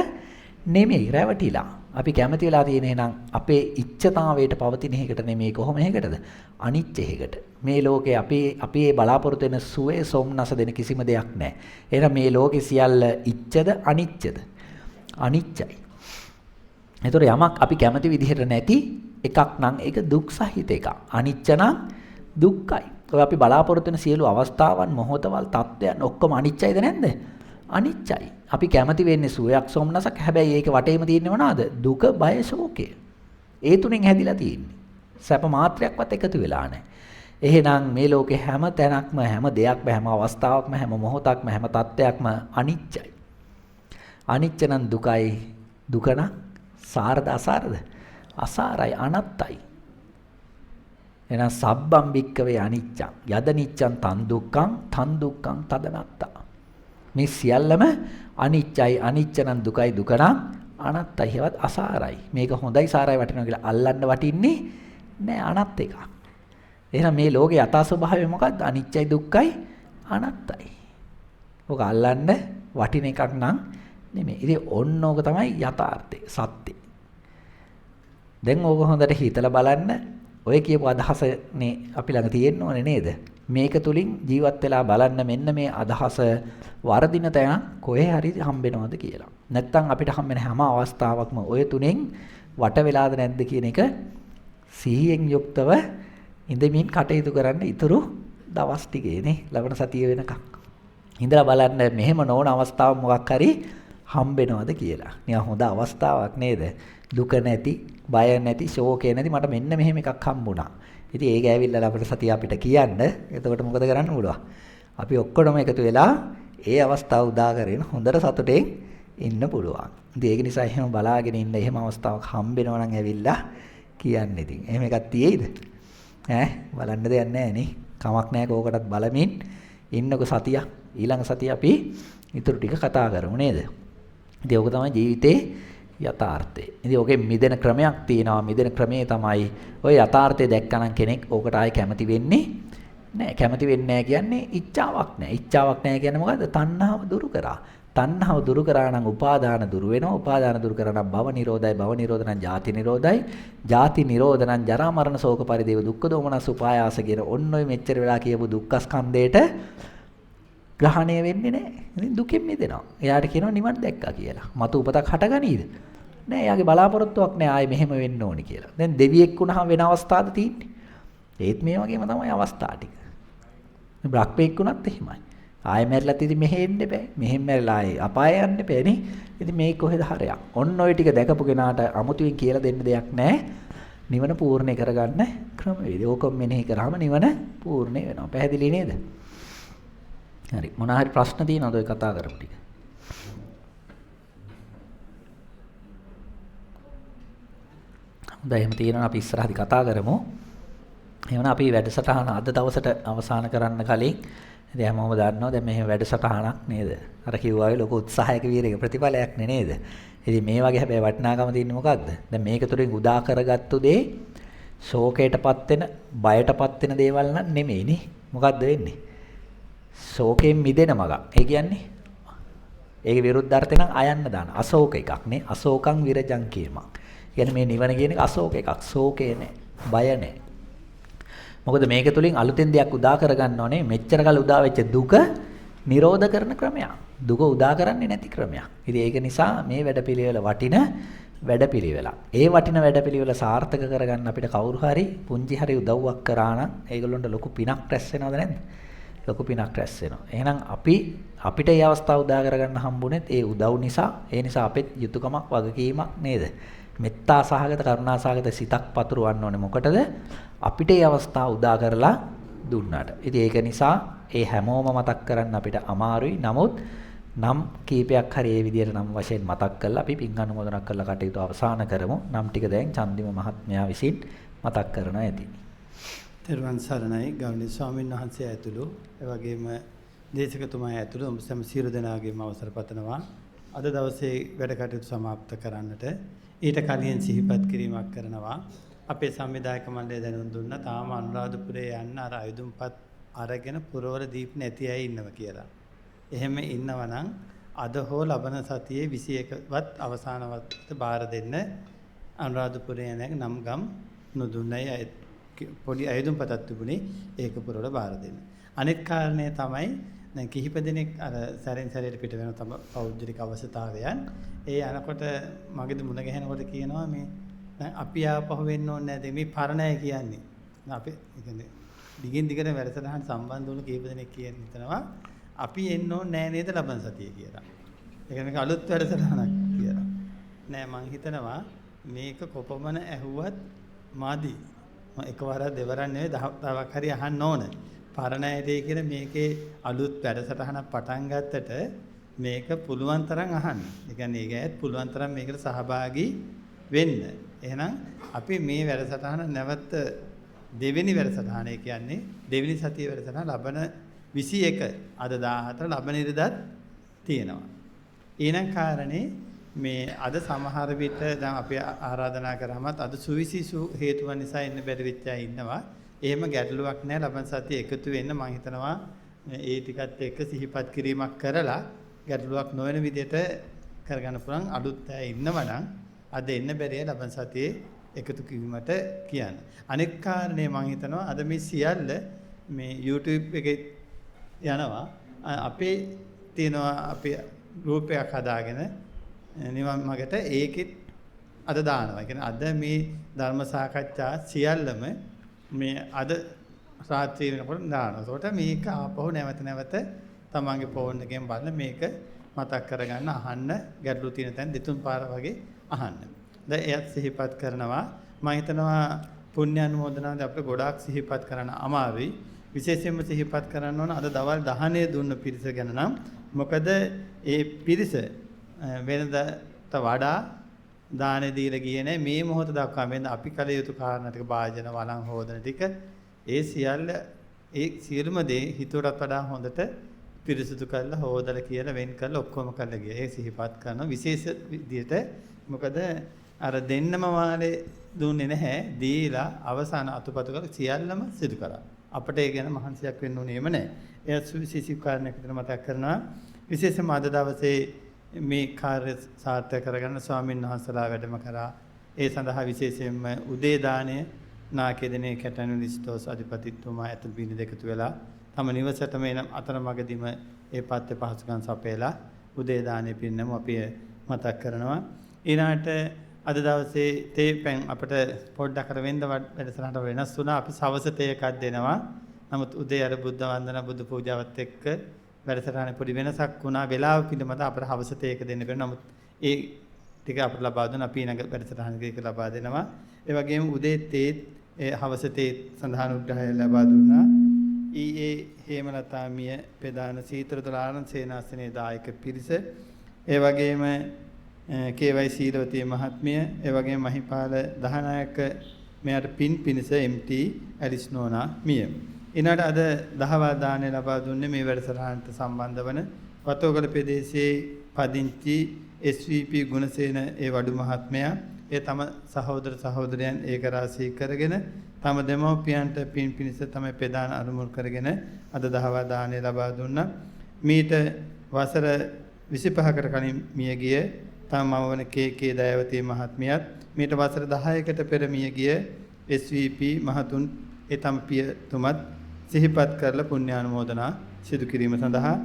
නෙමෙයි රැවටිලා. අපි කැමති වෙලා තියෙන එහෙනම් අපේ ඉච්ඡතාවයට පවතින එකකට නෙමෙයි. කොහොම එකකටද? අනිච්ච එකකට. මේ ලෝකේ අපි බලාපොරොත්තු වෙන සුවේ සොම්නස දෙන කිසිම දෙයක් නැහැ. එහෙනම් මේ ලෝකේ සියල්ල ඉච්ඡද අනිච්චද? අනිච්චයි. ඒතර යමක් අපි කැමති විදිහට නැති එකක් නම් ඒක දුක් සහිත එකක්. අනිච්ච නම් දුක්ඛයි. ඔය අපි බලාපොරොත්තු වෙන සියලු අවස්ථාවන්, මොහොතවල්, තත්ත්වයන් ඔක්කොම අනිච්චයිද නැද්ද? අනිච්චයි. අපි කැමති වෙන්නේ සුවයක් සොම්නසක්. හැබැයි ඒක වටේම තියෙන්නේ මොනවාද? දුක, බය, ශෝකය. ඒ තුنين හැදිලා තියෙන්නේ. සැප මාත්‍රයක්වත් එකතු වෙලා නැහැ. එහෙනම් මේ ලෝකේ හැම තැනක්ම, හැම දෙයක්ම, හැම අවස්ථාවක්ම, හැම මොහොතක්ම, හැම තත්ත්වයක්ම අනිච්චයි. අනිච්ච නම් දුකයි. දුක නම් සාරද අසාරද? අසාරයි, අනත්තයි. එහෙනම් සබ්බම් භික්කවේ අනිච්චං යද නිච්ඡං තන් දුක්ඛං තන් දුක්ඛං තදනත්තා. මේ සියල්ලම අනිච්චයි. අනිච්ච නම් දුකයි, දුක නම් අනත්තයි. හේවත් අසාරයි. මේක හොඳයි සාරයි වටිනවා කියලා අල්ලන්න වටින්නේ නෑ. අනත් එකක්. එහෙනම් මේ ලෝකේ යථා ස්වභාවය මොකක්ද? අනිච්චයි, දුක්ඛයි, අනත්තයි. ඔක අල්ලන්න වටින එකක් නම් නෙමෙයි. ඉතින් ඔන්න ඕක තමයි යථාර්ථය, සත්‍ය. දැන් ඕක හොඳට හිතලා බලන්න. ඔය කියපු අදහසනේ අපි ළඟ තියෙන්න ඕනේ නේද? මේක තුලින් ජීවත් වෙලා බලන්න මෙන්න මේ අදහස වර්ධින තැන කොහේ හරි හම්බෙනවද කියලා. නැත්තම් අපිට හම්බෙන හැම අවස්ථාවකම ඔය තුනෙන් වට වෙලාද නැද්ද කියන එක සිහියෙන් යුක්තව ඉඳමින් කටයුතු කරන්න ඉතුරු දවස් ටිකේ නේ ලබන සතිය වෙනකම්. ඉඳලා බලන්න මෙහෙම නොවන අවස්ථාවක් මොකක් හරි හම්බෙනවද කියලා. නිකන් හොඳ අවස්ථාවක් නේද? දුක නැති, බය නැති, ශෝකය නැති මට මෙන්න මෙහෙම එකක් හම්බුණා. ඉතින් ඒක ඇවිල්ලා ලබන සතිය අපිට කියන්න. එතකොට මොකද කරන්න පුළුවන්? අපි ඔක්කොම එකතු වෙලා ඒ අවස්ථාව උදා කරගෙන හොඳට සතුටෙන් ඉන්න පුළුවන්. ඉතින් ඒක නිසා එහෙම බලාගෙන ඉන්න එහෙම අවස්ථාවක් හම්බෙනවා නම් ඇවිල්ලා කියන්න ඉතින්. එහෙම එකක් තියෙයිද? බලන්න දෙයක් නැහැ නේ. කමක් නැහැ කෝකටත් බලමින් ඉන්නකො සතිය. ඊළඟ සතිය අපි ඊටු ටික කතා කරමු නේද? ඉතින් ඕක තමයි ජීවිතේ යථාර්ථය. ඉතින් ඕකේ මිදෙන ක්‍රමයක් තියෙනවා. මිදෙන ක්‍රමේ තමයි ඔය යථාර්ථය දැක්කනම් කෙනෙක් ඕකට ආයෙ කැමති වෙන්නේ නැහැ. කැමති වෙන්නේ නැහැ කියන්නේ ඉච්ඡාවක් නැහැ. ඉච්ඡාවක් නැහැ කියන්නේ මොකද්ද? තණ්හාව දුරු කරා. තණ්හාව දුරු කරා නම් උපාදාන දුරු වෙනවා. උපාදාන දුරු කරා නම් භව නිරෝධයි. භව නිරෝධ නම් ජාති නිරෝධයි. ජාති නිරෝධ නම් ජරා මරණ ශෝක පරිදේව දුක්ඛ දෝමනස් උපායාස කියන ඔන්න ඔය මෙච්චර වෙලා කියපු දුක්ඛ ස්කන්ධයට ග්‍රහණය වෙන්නේ නැහැ. ඉතින් දුකෙන් මිදෙනවා. එයාට කියනවා නිවන් දැක්කා කියලා. මතු උපතක් හටගනීද? නෑ. එයාගේ බලාපොරොත්තුවක් නෑ ආයේ මෙහෙම වෙන්න ඕනි කියලා. දැන් දෙවියෙක් වුණාම වෙන අවස්ථාද තියෙන්නේ. ඒත් මේ වගේම තමයි අවස්ථා ටික. බ්‍රහ්මෙක් වුණත් එහෙමයි. ආයෙ මැරිලත් ඉතින් මෙහෙ එන්න බෑ. මෙහෙම මැරිලා ආයෙ අපාය යන්න බෑ නේ. ඉතින් මේක කොහෙද හරයක්. ඔන්න ඔය ටික දැකපු කෙනාට අමුතුවෙන් කියලා දෙන්න දෙයක් නෑ. නිවන පූර්ණ කරගන්න ක්‍රමවේද. ඕකම මෙනෙහි කරාම නිවන පූර්ණ වෙනවා. පැහැදිලි නේද? හරි. මොනවා හරි ප්‍රශ්න තියෙනවද ඔය කතා කරපු ටික? හොඳයි. එහෙම තියෙනවා අපි ඉස්සරහදී කතා කරමු. එහෙනම් අපි වැඩසටහන අද දවසට අවසන් කරන්න කලින් ඉතින් හැමෝම දන්නවා දැන් මෙහෙම වැඩසටහනක් නේද? අර කිව්වා වගේ ලොකු උත්සාහයක වීරයක ප්‍රතිඵලයක් නේද? ඉතින් මේ වගේ හැබැයි වටිනාකම තියෙන්නේ මොකක්ද? දැන් මේක තුලින් උදා කරගත්තු දේ ශෝකයටපත් වෙන, බයටපත් වෙන දේවල් නම් නෙමෙයිනේ. මොකද්ද වෙන්නේ? ශෝකයෙන් මිදෙන මග. ඒ කියන්නේ ඒකේ විරුද්ධ අර්ථය නම් අයන්න දාන. අශෝක එකක් නේ. අශෝකං විරජං කියමක්. කියන්නේ මේ නිවන කියන එක අශෝක එකක්. ශෝකේ නෑ. බය නෑ. මොකද මේක තුලින් අලුතෙන් දෙයක් උදා කරගන්න ඕනේ. මෙච්චර කල උදා වෙච්ච දුක නිරෝධ කරන ක්‍රමයක්. දුක උදා කරන්නේ නැති ක්‍රමයක්. ඉතින් ඒක නිසා මේ වැඩපිළිවෙල වටින වැඩපිළිවෙලක්. ඒ වටින වැඩපිළිවෙල සාර්ථක කරගන්න අපිට කවුරු හරි පුංචි හරි උදව්වක් කරා නම් ඒගොල්ලොන්ට ලොකු පිනක් රැස් වෙනවද නැද්ද? ලොකු පිනක් රැස් වෙනවා. එහෙනම් අපිට මේ අවස්ථාව උදා කරගන්න හම්බුනේත් ඒ උදව් නිසා. ඒ නිසා අපෙත් යුතුයකමක් වගකීමක් නේද? මෙත්තා සහගත කරුණා සහගත සිතක් පතුරවන්න ඕනේ. මොකටද? අපිට මේ අවස්ථාව උදා කරලා දුන්නාට. ඉතින් ඒක නිසා ඒ හැමෝම මතක් කරන්න අපිට අමාරුයි. නමුත් නම් කීපයක් හරි මේ විදිහට නම් වශයෙන් මතක් කරලා අපි පින් අනුමෝදනා කරලා කටයුතු අවසන් කරමු. නම් ටික දැන් චන්දිම මහත්මයා විසින් මතක් කරනවා ඇති. තෙරුවන් සරණයි ගෞරවනීය ස්වාමීන් වහන්සේ ඇතුළු එවැගේම දේශකතුමා ඇතුළු සෑම සියලු දෙනාගේම අවසර පතනවා. අද දවසේ වැඩ කටයුතු સમાપ્ત කරන්නට ඊට කලින් සිහිපත් කිරීමක් කරනවා. අපේ සංවිධායක මණ්ඩලය දැනුම් දුන්නා තාම අනුරාධපුරේ යන්න අර අයදුම්පත් අරගෙන පුරවර දීප් නැති අය ඉන්නවා කියලා. එහෙම ඉන්නවනම් අද හෝ ලබන සතියේ 21වත් අවසානවත් බාර දෙන්න අනුරාධපුරේ යන නම් ගම් නොදුන්නයි පොඩි අයදුම්පතක් තිබුණේ ඒක පුරවල බාර දෙන්න. අනෙක් කාරණේ තමයි දැන් කිහිප දෙනෙක් අර සැරෙන් සැරේට පිට වෙන තම පෞද්ගලික අවශ්‍යතාවයන් ඒ අනකොට මගේද මුණ ගැහෙනකොට කියනවා මේ දැන් අපි ආපහු වෙන්න ඕනේ නැද්ද මේ පරණය කියන්නේ. අපි කියන්නේ දිගින් දිගට වැඩසටහන් සම්බන්ධ වුණු කිහිප දෙනෙක් කියන හිතනවා අපි එන්න ඕනේ නෑ නේද ලබන සතියේ කියලා. ඒ කියන්නේ අලුත් වැඩසටහනක් කියලා. නෑ මං හිතනවා මේක කොපමණ ඇහුවත් මාදි. එකවරක් දෙවරක් නෙවෙයි තවක් හරි අහන්න ඕන. පරණයදී කියන මේකේ අලුත් වැඩසටහනක් පටන් ගත්තට මේක පුළුවන් තරම් අහන්න. ඒ කියන්නේ ඒකත් පුළුවන් තරම් මේකට සහභාගී වෙන්න. එහෙනම් අපි මේ වැඩසටහන නැවත දෙවෙනි වැඩසටහන කියන්නේ දෙවෙනි සතියේ වැඩසටහන ලබන 21 අද 14 ලබන ඉරිදාත් තියෙනවා. ඊළඟ කාරණේ මේ අද සමහර විට දැන් අපි ආරාධනා කරාමත් අද සුවිසිසු හේතුන් නිසා ඉන්න බැරි වෙච්ච අය ඉන්නවා. එහෙම ගැටලුවක් නැහැ. ලබන සතියේ එකතු වෙන්න මම හිතනවා ඒ ටිකත් එක්ක සිහිපත් කිරීමක් කරලා ගැටලුවක් නොවන විදිහට කරගන්න පුළුවන් අලුත් අය ඉන්නවා නම් අද එන්න බැරිය ලබන සතියේ එකතු කිරීමට කියන්න. අනෙක් කාරණේ මම හිතනවා අද මේ සියල්ල මේ YouTube එකේ යනවා අපේ තියෙනවා අපේ රූපයක් හදාගෙන නිවන් මාර්ගයට ඒකෙත් අද දානවා. ඒ කියන්නේ අද මේ ධර්ම සාකච්ඡා සියල්ලම මේ අද රාත්‍රියේ වෙනකොට දානවා. ඒකට මේක ආපහු නැවත තමන්ගේ ෆෝන් එකෙන් බලලා මේක මතක් කරගන්න අහන්න ගැටලු තියෙන තැන් දෙතුන් පාර වගේ අහන්න. දැන් එයත් සිහිපත් කරනවා මම හිතනවා පුණ්‍ය අනුමෝදනාවද අපිට ගොඩාක් සිහිපත් කරන්න අමාරුයි. විශේෂයෙන්ම සිහිපත් කරන්න ඕන අද දවල් 19 දුන්න පිරිස ගැන නම් මොකද ඒ පිරිස වෙනදට වඩා දානෙ දීලා ගියේ නැහැ මේ මොහොත දක්වා මෙන්න අපි කල යුතු කාරණා ටික භාජන වළං හොදන ටික ඒ සියලුම දේ හිතුවටත් වඩා හොඳට පිරිසුදු කරලා හොදලා කියලා වෙන් කරලා ඔක්කොම කරලා ගියා. ඒ සිහිපත් කරන විශේෂ විදියට මොකද අර දෙන්නම වාලේ දුන්නේ නැහැ දීලා අවසාන අතුපතු කර සියල්ලම සිදු කරා. අපිට ඒ ගැන මහන්සියක් වෙන්න ඕනේම නැහැ. ඒ සුවිශේෂී කාරණයක් විතර මතක් කරනවා. විශේෂයෙන්ම අද දවසේ මේ කාර්ය සාර්ථක කරගන්න ස්වාමීන් වහන්සේලා වැඩම කරා. ඒ සඳහා විශේෂයෙන්ම උදේ දාණය නාකේදනේ කැටණු ලිස්ටෝස් අධිපතිතුමා ඇතුළු බිඳ දෙකතු වෙලා තම නිවසටම එන අතරමඟදීම ඒ පත්‍ය පහසුකම් සපයලා උදේ දාණය පින්නම අපි මතක් කරනවා. ඊළාට අද දවසේ තේ පැන් අපිට පොඩ්ඩක් අර වෙන්ද වැඩසටහනට වෙනස් වුණා. අපි සවස තේ එකක් දෙනවා. නමුත් උදේ අර බුද්ධ වන්දනා බුදු පූජාවත් එක්ක වැඩසටහනේ පොඩි වෙනසක් වුණා. වෙලාව පිළිබඳ අපිට හවස තේ එක දෙන්න බැරි. නමුත් ඒ ටික අපිට ලබා දුන්න අපි ඊළඟ වැඩසටහනක ලබා දෙනවා. ඒ වගේම උදේ තේ හවස තේ සඳහන් උග්‍රහය ලබා දුන්නා. ඊයේ හේමලතා මිය ප්‍රධාන සීතරදොළ ආනන්ද සේනාසනේ දායක පිරිස ඒ වගේම KY සීලවතී මහත්මිය ඒ වගේම මහිපාල දහනායක මෙයාට පින් පිනිස MT ඇලිස් නෝනා මිය. ඊනට අද දහවල් දාණය ලබා දුන්නේ මේ වැඩසටහනට සම්බන්ධ වන වතෝගල ප්‍රදේශයේ පදිංචි SVP ගුණසේන ඒ වඩු මහත්මයා ඒ තම සහෝදර සහෝදරයන් ඒක රාශී කරගෙන තම දෙමව්පියන්ට පින් පිනිස තමයි ප්‍රධාන අරමුණු කරගෙන අද දහවල් දාණය ලබා දුන්නා. මීට වසර 25කට කලින් මිය ගිය තම මවවන KK දයාවතී මහත්මියත් මීට වසර 10කට පෙර මිය ගිය SVP මහතුන් ඒ තම පියතුමත් සිහිපත් කරලා පුණ්‍යානුමෝදනා සිදු කිරීම සඳහා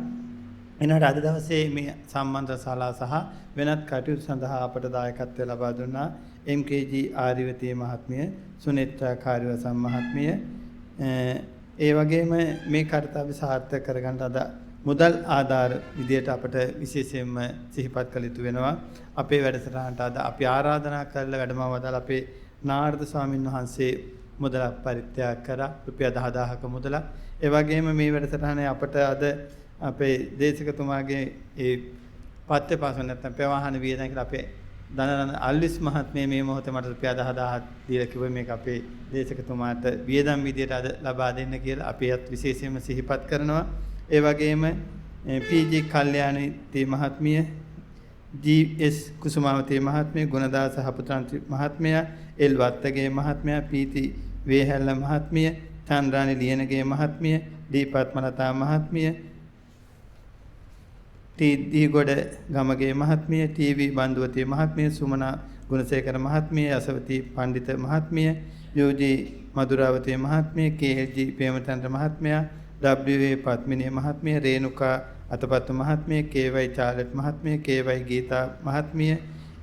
එනහට අද දවසේ මේ සම්බන්ධ ශාලා සහ වෙනත් කටයුතු සඳහා අපට දායකත්වය ලබා දුන්නා MKG ආරිවතී මහත්මිය, සුනේත්‍රා කාර්යවසම් මහත්මිය. ඒ වගේම මේ කාර්යය සාර්ථක කරගන්න අද මුදල් ආධාර විදියට අපට විශේෂයෙන්ම සිහිපත් කළ යුතු වෙනවා. අපේ වැඩසටහනට අද අපි ආරාධනා කරලා වැඩම වදාළ අපේ නාරද ස්වාමීන් වහන්සේ මුදලක් පරිත්‍යාග කරා රුපියල් 10000ක මුදලක්. ඒ වගේම මේ වැඩසටහනේ අපට අද අපේ දේශකතුමාගේ ඒ පත්‍ය පාසල නැත්නම් ප්‍රවාහන වියදම් කියලා අපේ දනරන අල්විස් මහත්මිය මේ මොහොතේ මට රුපියල් 10000ක් දීලා කිව්වා මේක අපේ දේශකතුමාට වියදම් විදියට අද ලබා දෙන්න කියලා අපියත් විශේෂයෙන්ම සිහිපත් කරනවා. ඒ වගේම PG කල්යාණී මහත්මිය, GS කුසුමාවතී මහත්මිය, ගුණදාස හපුත්‍රාන්ති මහත්මයා, එල් වත්තගේ මහත්මයා, පීති වේහැල්ල මහත්මිය, චන්ද්‍රානි ලියනගේ මහත්මිය, දීපත් මලතා මහත්මිය, දීගොඩ ගමගේ මහත්මිය, TV බන්දුවතී මහත්මිය, සුමනා ගුණසේකර මහත්මිය, අසවතී පණ්ඩිත මහත්මිය, UG මధుරාවතී මහත්මිය, KLG ප්‍රේමචන්ද්‍ර මහත්මයා, WA පත්මිනී මහත්මිය, රේණුකා අතපත්තු මහත්මිය, KY චාලට් මහත්මිය, KY ගීතා මහත්මිය,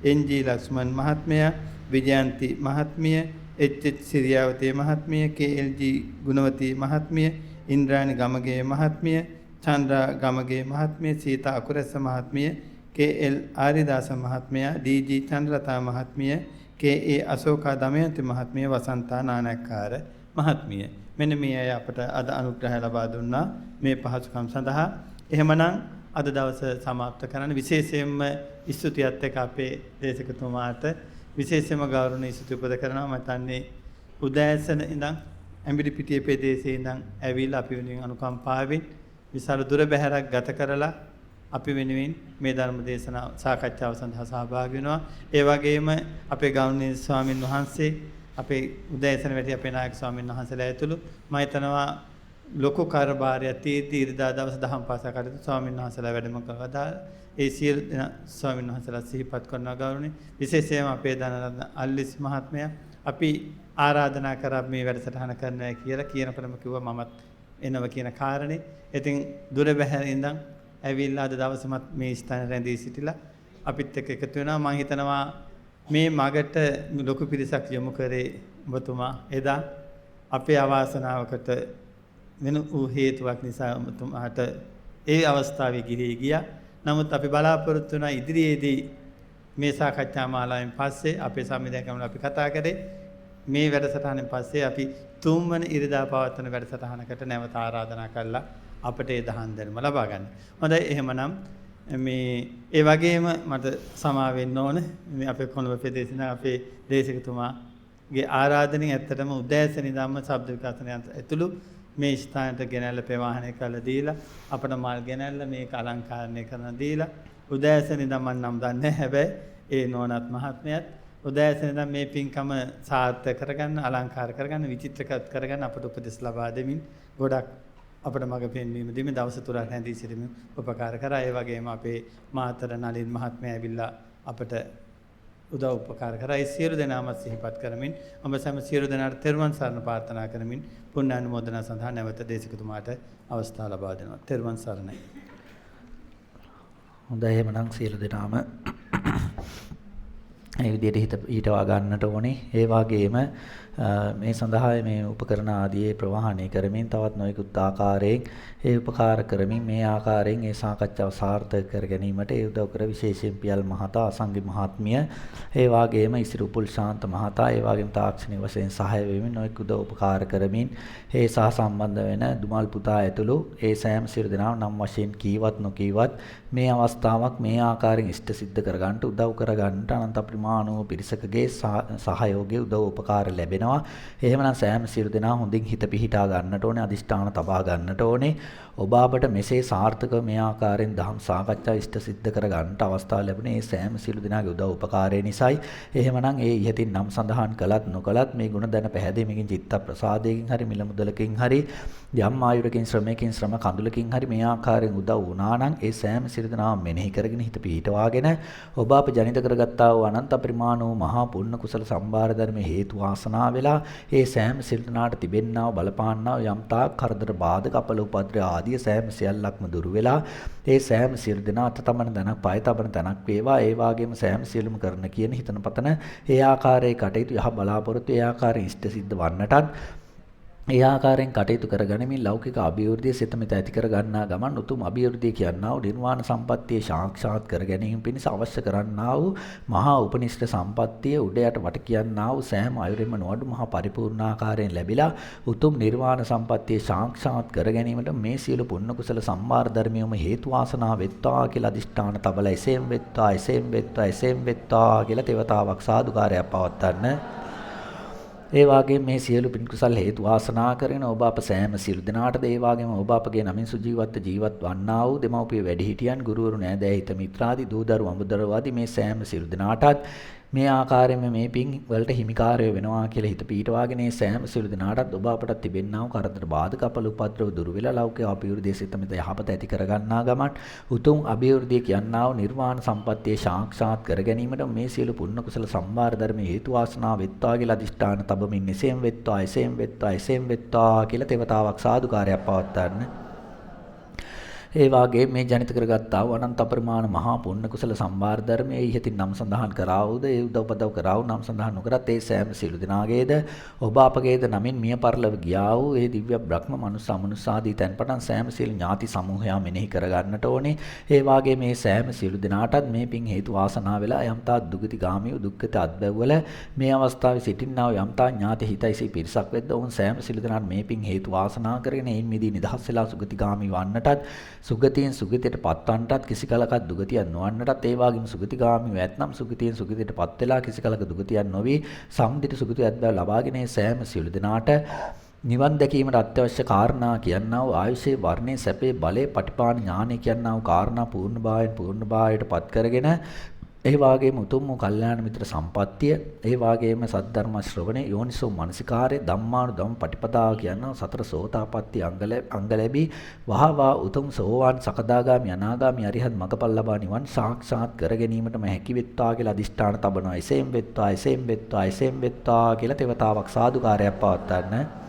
NG ලක්ෂ්මන් මහත්මයා, විජයන්ති මහත්මිය, HH සිරියාවතී මහත්මිය, KLG ගුණවතී මහත්මිය, ඉන්ද්‍රාණි ගමගේ මහත්මිය, චන්ද්‍රා ගමගේ මහත්මිය, සීතා අකුරැස්ස මහත්මිය, KL ආරිදාස මහත්මයා, DG චන්ද්‍රලතා මහත්මිය, KA අශෝකා දමයන්ති මහත්මිය, වසන්තා නානක්කාර මහත්මිය. මෙන්න මේ අය අපට අද අනුග්‍රහය ලබා දුන්නා මේ පහසුකම් සඳහා. එහෙමනම් අද දවස સમાપ્ત කරන්න විශේෂයෙන්ම ස්තුතියත් එක්ක අපේ දේශකතුමාට විශේෂයෙන්ම ගෞරවනීය ස්තුති උපද කරනවා. මම තන්නේ උදෑසන ඉඳන් ඇඹිලි පිටියේ ප්‍රදේශයේ ඉඳන් ඇවිල්ලා අපි වෙනුවෙන් අනුකම්පාවෙන් විශාල දුර බැහැරක් ගත කරලා අපි වෙනුවෙන් මේ ධර්ම දේශනා සාකච්ඡාව සඳහා සහභාගී වෙනවා. ඒ වගේම අපේ ගෞරවනීය ස්වාමින් වහන්සේ අපේ උදෑසන වැඩි අපේ නායක ස්වාමීන් වහන්සේලා ඇතුළු මම හිතනවා ලොකු කාර්යභාරයක් තියෙද්දී ඉරිදා දවස් දහම් පාසල් කටයුතු ස්වාමීන් වහන්සේලා වැඩම කළා. ඒ සියලු දෙනා ස්වාමීන් වහන්සේලා සිහිපත් කරනවා ගෞරවණීය. විශේෂයෙන්ම අපේ ධනරත්න අල්ලිස් මහත්මයා අපි ආරාධනා කරා මේ වැඩසටහන කරනවා කියලා කියනකොටම කිව්වා මමත් එනවා කියන කාරණේ. ඉතින් දුර බැහැර ඉඳන් ඇවිල්ලා අද දවසමත් මේ ස්ථාන රැඳී සිටිලා අපිත් එක්ක එකතු වෙනවා. මම හිතනවා මේ මගට ලොකු පිරිසක් යොමු කරේ ඔබතුමා එදා අපේ අවාසනාවකට වෙන වූ හේතුවක් නිසා ඔබතුමාට ඒ අවස්ථාවේ ගිරී ගියා. නමුත් අපි බලාපොරොත්තු වෙන ඉදිරියේදී මේ සාකච්ඡා මාලාවෙන් පස්සේ අපේ සම්මිදයන්කම අපි කතා කරේ මේ වැඩසටහනෙන් පස්සේ අපි තුන්වන ඉරිදා පවත්වන වැඩසටහනකට නැවත ආරාධනා කළා අපට ඒ දහම් දැනුම ලබා ගන්න. හොඳයි එහෙමනම් මේ ඒ වගේම මට සමා වෙන්න ඕන මේ අපේ කොළඹ ප්‍රදේශන අපේ දේශකතුමාගේ ආරාධනෙන් ඇත්තටම උදෑසන ඉඳන්ම ශබ්ද විකාශන යන්ත්‍ර ඇතුළු මේ ස්ථානට ගෙනල්ලා ප්‍රවාහනය කරලා දීලා අපට මල් ගෙනල්ලා මේක අලංකාරණය කරන දීලා උදෑසන ඉඳන් මම නම් දන්නේ හැබැයි ඒ නෝනත් මහත්මයාත් උදෑසන ඉඳන් මේ පින්කම සාර්ථක කරගන්න අලංකාර කරගන්න විචිත්‍රකත් කරගන්න අපට උපදෙස් ලබා දෙමින් ගොඩක් අපට මඟ පෙන්වීම දීම දවස තුරක් නැඳී සිටීම උපකාර කරා. ඒ වගේම අපේ මාතර නලින් මහත්මයා ඇවිල්ලා අපට උදව් උපකාර කරා. ඒ සියලු දෙනාම සිහිපත් කරමින් ඔබ සෑම සියලු දෙනාට තෙරුවන් සරණ ප්‍රාර්ථනා කරමින් පුණ්‍ය අනුමෝදනා සඳහා නැවත දේශකතුමාට අවස්ථාව ලබා දෙනවා. තෙරුවන් සරණයි. හොඳයි එහෙමනම් සියලු දෙනාම මේ විදිහට ඊටවා ගන්නට ඕනේ. ඒ වගේම මේ සඳහා මේ උපකරණ ආදී ප්‍රවාහණය කරමින් තවත් නොයෙකුත් ආකාරයෙන් ඒ උපකාර කරමින් මේ ආකාරයෙන් ඒ සාකච්ඡාව සාර්ථක කර ගැනීමට ඒ උදව් කර විශේෂයෙන් පියල් මහතා අසංගි මහත්මිය ඒ වගේම ඉසිරුපුල් ශාන්ත මහතා ඒ වගේම තාක්ෂණික වශයෙන් සහාය වෙමින් නොයෙක් උදව් උපකාර කරමින් ඒ සහ සම්බන්ධ වෙන දුමල් පුතා ඇතුළු ඒ සෑම සියලු දෙනාම නම් වශයෙන් කීවත් නොකීවත් මේ අවස්ථාවක් මේ ආකාරයෙන් ඉෂ්ට සිද්ධ කරගන්නට උදව් කරගන්නට අනන්ත ප්‍රමාණ වූ පිරිසකගේ සහයෝගයේ උදව් උපකාර ලැබෙනවා. එහෙමනම් සෑම සියලු දෙනා හොඳින් හිත පිහිටා ගන්නට ඕනේ, අදිෂ්ඨාන තබා ගන්නට ඕනේ. ඔබ අපට මෙසේ සාර්ථකව මේ ආකාරයෙන් දහම් සාකච්ඡා ඉෂ්ට සිද්ධ කර ගන්නට අවස්ථාව ලැබුණේ මේ සෑම සියලු දෙනාගේ උදව් උපකාරය නිසායි. එහෙමනම් ඒ ඉහතින් නම් සඳහන් කළත් නොකළත් මේ ගුණ දැන පැහැදීමකින් චිත්ත ප්‍රසාදයෙන් හරි මිල මුදලකින් හරි යම් ආයුරකින් ශ්‍රමයකින් ශ්‍රම කඳුලකින් හරි මේ ආකාරයෙන් උදව් වුණා නම් ඒ සෑම සියලු දෙනාම මෙනෙහි කරගෙන හිත පිහිටවාගෙන ඔබ අප ජනිත කරගත්තා වූ අනන්ත පරිමාණ වූ මහා පුණ්‍ය කුසල සම්භාර ධර්ම හේතු වාසනා වෙලා ඒ සෑම සියලු දෙනාට තිබෙන්නා වූ බලපාන්නා වූ යම් තාක් කරදර බාධක අපල උපද්‍ර ආදී සෑම සියල්ලක්ම දුරු වෙලා ඒ සෑම සියලු දෙනා අත තමන දනක් පය තබන තනක් වේවා. ඒ වාගේම සෑම සියලුම කරන කියන හිතන පතන ඒ ආකාරයේ කටයුතු යහ බලාපොරොත්තු ඒ ආකාරයෙන් ඉෂ්ට සිද්ධ වන්නටත් ඒ ආකාරයෙන් කටයුතු කරගනිමින් ලෞකික අභිවෘද්ධිය සිතමිත ඇති කර ගන්නා ගමන් උතුම් අභිවෘද්ධිය කියනා වූ නිර්වාණ සම්පත්තිය සාක්ෂාත් කර ගැනීම පිණිස අවශ්‍ය කරන්නා වූ මහා උපනිෂ්ඨ සම්පත්තිය උඩ යට වට කියනා වූ සෑම අයුරින්ම නොඅඩු මහා පරිපූර්ණ ආකාරයෙන් ලැබිලා උතුම් නිර්වාණ සම්පත්තිය සාක්ෂාත් කර ගැනීමට මේ සියලු පුණ්‍ය කුසල සම්මාර ධර්මියම හේතු වාසනා වෙත්වා කියලා අදිෂ්ඨාන තබලා එසේම වෙත්වා එසේම වෙත්වා එසේම වෙත්වා කියලා තෙවතාවක් සාදුකාරයක් පවත්වන්න. ඒ වගේම මේ සියලු පින් කුසල් හේතු වාසනා කරගෙන ඔබ අප සෑම සියලු දෙනාටද ඒ වගේම ඔබ අපගේ නමින් සුජීවත්ව ජීවත් වන්නා වූ දෙමව්පිය වැඩිහිටියන් ගුරුවරු නෑදෑ හිත මිත්‍රාදී දූ දරුවෝ අඹදරුවෝ ආදී මේ සෑම සියලු දෙනාටත් මේ ආකාරයෙන්ම මේ පින් වලට හිමිකාරය වෙනවා කියලා හිත පීඨවාගෙන මේ සෑම සියලු දෙනාටත් ඔබ අපට තිබෙන්නා වූ කරදර බාධක අපල උපද්‍රව දුරු වෙලා ලෞකික අභිවෘද්ධිය සිතමිත යහපත ඇති කරගන්නා ගමන් උතුම් අභිවෘද්ධිය කියනා වූ නිර්වාණ සම්පත්තිය සාක්ෂාත් කර ගැනීමට මේ සියලු පුණ්‍ය කුසල සම්භාර ධර්ම හේතු වාසනා වෙත්වා කියලා අදිෂ්ඨාන තබමින් එසේම වෙත්වා එසේම වෙත්වා එසේම වෙත්වා කියලා තෙවතාවක් සාදුකාරයක් පවත්වන්න. ඒ වාගේ මේ ජනිත කරගත්තා වූ අනන්ත අපරිමාණ මහා පුණ්‍ය කුසල සම්භාර ධර්මයේ ඉහතින් නම් සඳහන් කරා වූද ඒ උදව්පදව් කරා වූ නම් සඳහන් නොකරත් ඒ සෑම සියලු දෙනාගේද ඔබ අපගේද නමින් මිය පරලව ගියා වූ ඒ දිව්‍ය බ්‍රහ්ම මනුස්ස අමනුස්සාදී තැන් පටන් සෑම සියලු ඥාති සමූහයා මෙනෙහි කරගන්නට ඕනේ. ඒ වාගේ මේ සෑම සියලු දෙනාටත් මේ පින් හේතු වාසනා වෙලා යම්තා දුගතිගාමී දුක්ඛිත අත්බැව්වල මේ අවස්ථාවේ සිටින්නා වූ යම්තා ඥාති හිතයිසී පිරිසක් වෙද්ද ඔවුන් සෑම සියලු දෙනාට මේ පින් හේතු වාසනා කරගෙන එයින් මිදී නිදහස් වෙලා සුගතිගාමී වන්නටත් සුගතියෙන් සුගතියට පත්වන්නටත් කිසි කලක දුගතියක් නොවන්නටත් ඒ වගේම සුගතිගාමී වැත්නම් සුගතියෙන් සුගතියට පත් වෙලා කිසි කලක දුගතියක් නොවි සම්දිත සුගතියක් බව ලබාගෙන සෑම සියලු දෙනාට නිවන් දැකීමට අත්‍යවශ්‍ය කාරණා කියනා වූ ආයුෂේ වර්ණේ සැපේ බලේ පටිපාණ ඥානෙ කියනා වූ කාරණා පූර්ණභාවයෙන් පූර්ණභාවයට පත් කරගෙන ඒ වාගේම උතුම් වූ කල්යාණ මිත්‍ර සම්පත්තිය, ඒ වාගේම සද්ධර්ම ශ්‍රවණේ, යෝනිසෝ මනසිකාරේ, ධම්මානුධම්ම පටිපදාව කියන සතර සෝතාපට්ටි අංග ලැබී වහවා උතුම් සෝවාන් සකදාගාමි අනාගාමි අරිහත් මඟපල් ලබා නිවන් සාක්ෂාත් කර ගැනීමටම හැකි වෙත්වා කියලා අදිෂ්ඨාන තබනවා. එසේම වෙත්වා, එසේම වෙත්වා, එසේම වෙත්වා කියලා තෙවතාවක් සාදුකාරයක් පවත්වන්න.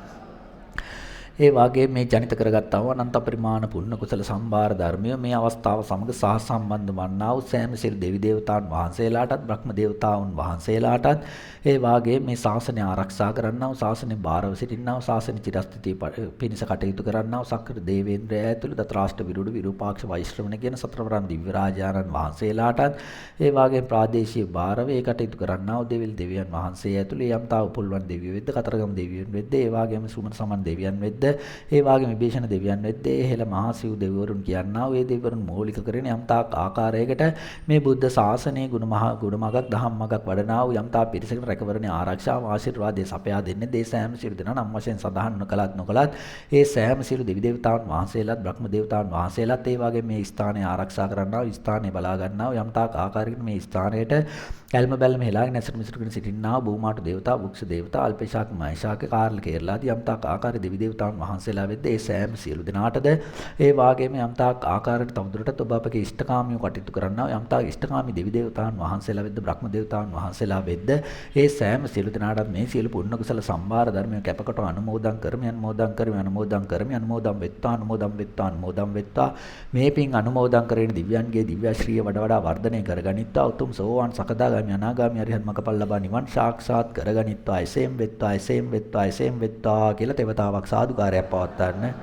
ඒ වාගේ මේ ජනිත කරගත්තා වූ අනන්ත පරිමාණ පුණ්‍ය කුසල සම්භාර ධර්මය මේ අවස්ථාව සමග සහසම්බන්ධ වන්නා වූ සෑම සිල් දෙවි දේවතාවුන් වහන්සේලාටත් බ්‍රහ්ම දේවතාවුන් වහන්සේලාටත් ඒ වාගේ මේ ශාසනය ආරක්ෂා කරන්නා වූ ශාසනය බාරව සිටින්නා වූ ශාසන චිරස්ථිතිය පිණිස කටයුතු කරන්නා වූ සක්‍ර දේවේන්ද්‍රය ඇතුළු දතරාෂ්ට විරුඩ විරූපාක්ෂ වෛශ්‍රවණ කියන සතරවරන් දිව්‍ය රාජානන් වහන්සේලාටත් ඒ වාගේ ප්‍රාදේශීය බාරව ඒ කටයුතු කරන්නා වූ දෙවිල් දෙවියන් වහන්සේ ඇතුළු යම්තා උපුල්වන් දෙවියෝ වෙද්ද කතරගම දෙවියන් වෙද්ද ඒ වාගේම සුමන සමන් දෙවියන් වෙද්ද ඒ වාගේම විභීෂණ දෙවියන් වෙද්දී එහෙල මහා සිව් දෙවිවරුන් කියනවා ඒ දෙවිවරුන් මූලික කරගෙන යම්තාක් ආකාරයකට මේ බුද්ධ ශාසනයේ ගුණමගක් දහම්මගක් වඩනා වූ යම්තා පිරිසකට රැකවරණේ ආරක්ෂාව ආශිර්වාදයේ සපයා දෙන්නේ දේ සෑම සියලු දෙනා නම් වශයෙන් සඳහන් නොකලත් ඒ සෑම සියලු දෙවි දේවතාවුන් වහන්සේලාත් බ්‍රහ්ම දේවතාවුන් වහන්සේලාත් ඒ වගේ මේ ස්ථානය ආරක්ෂා කරන්නා වූ ස්ථානය බලා ගන්නා වූ යම්තාක් ආකාරයකට මේ ස්ථානයට කල්ම බැල්ම හෙලාගෙන ඇසට මිසුරුගෙන සිටින්නා බූමාට දේවතා, වෘක්ෂ දේවතා, අල්පේශාක, මහේශාක, කාර්ල කේරලාදී යම්තාක් ආකාරයේ දෙවි දේවතාවුන් වහන්සේලා වෙද්ද ඒ සෑම සියලු දෙනාටද ඒ වාගේම යම්තාක් ආකාරයට තවදුරටත් ඔබ අපගේ ඉෂ්ඨකාමියෝ කටයුතු කරන්නා යම්තාක් ඉෂ්ඨකාමී දෙවි දේවතාවුන් වහන්සේලා වෙද්ද බ්‍රහ්ම දේවතාවුන් වහන්සේලා වෙද්ද ඒ සෑම සියලු දෙනාටත් මේ සියලු පුණ්‍ය කුසල සම්භාර ධර්මය කැපකොට අනුමෝදන් වෙත්තා මේ පින් අනුමෝදන් කරගෙන දිව්‍යයන්ගේ දිව්‍ය ශ්‍රීය වඩා වර්ධනය කරගනිත්වා උතුම් සෝවාන් සකදාගාමී අනාගාමී අරිහත් මඟපල් ලබා නිවන් සාක්ෂාත් කරගනිත්වා. එසේම වෙත්වා කියලා තෙවතාවක් සාදුකාරයක් පවත්වන්න.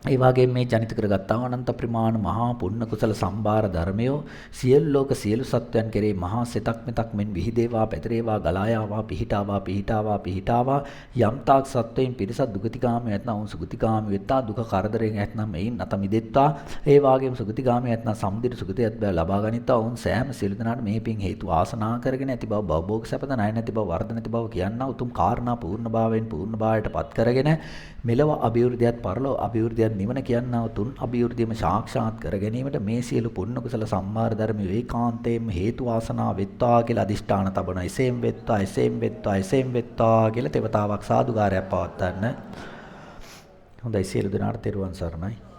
ඒ වගේම මේ ජනිත කරගත්තා වූ අනන්ත ප්‍රමාණ මහා පුණ්‍ය කුසල සම්භාර ධර්මයෝ සියලු ලෝක සියලු සත්වයන් කෙරෙහි මහා සිතක් මෙතක් මෙන් විහිදේවා පැතිරේවා ගලායාවා පිහිටාවා යම්තාක් සත්වයන් පිරිසක් දුගතිගාමී ඇතනම් උන් සුගතිගාමී වෙත්තා දුක කරදරයෙන් ඇතනම් මෙයින් නැත මිදෙත්වා. ඒ වගේම සුගතිගාමී ඇතනම් සම්දිර සුගතියත් බෑ ලබා ගනිත්වා. උන් සෑම සියලු දෙනාට මේ පින් හේතු ආසනා කරගෙන ඇති බව භවභෝග සැපත ණය නැති බව වර්ධ නැති බව කියනා උතුම් කාරණා පූර්ණභාවයට පත් කරගෙන මෙලව අභිවෘද්ධියත් පරලොව අභිවෘද්ධියත් නිවන කියනා තුන් අභිවෘද්ධියම සාක්ෂාත් කර ගැනීමට මේ සියලු පුණ්‍ය කුසල සම්මාර ධර්ම ඒකාන්තයෙන්ම හේතු වාසනා වෙත්වා කියලා අදිෂ්ඨාන තබන. එසේම වෙත්වා කියලා තෙවතාවක් සාදුකාරයක් පවත්වන්න. හොඳයි සියලු දෙනාට තෙරුවන් සරණයි.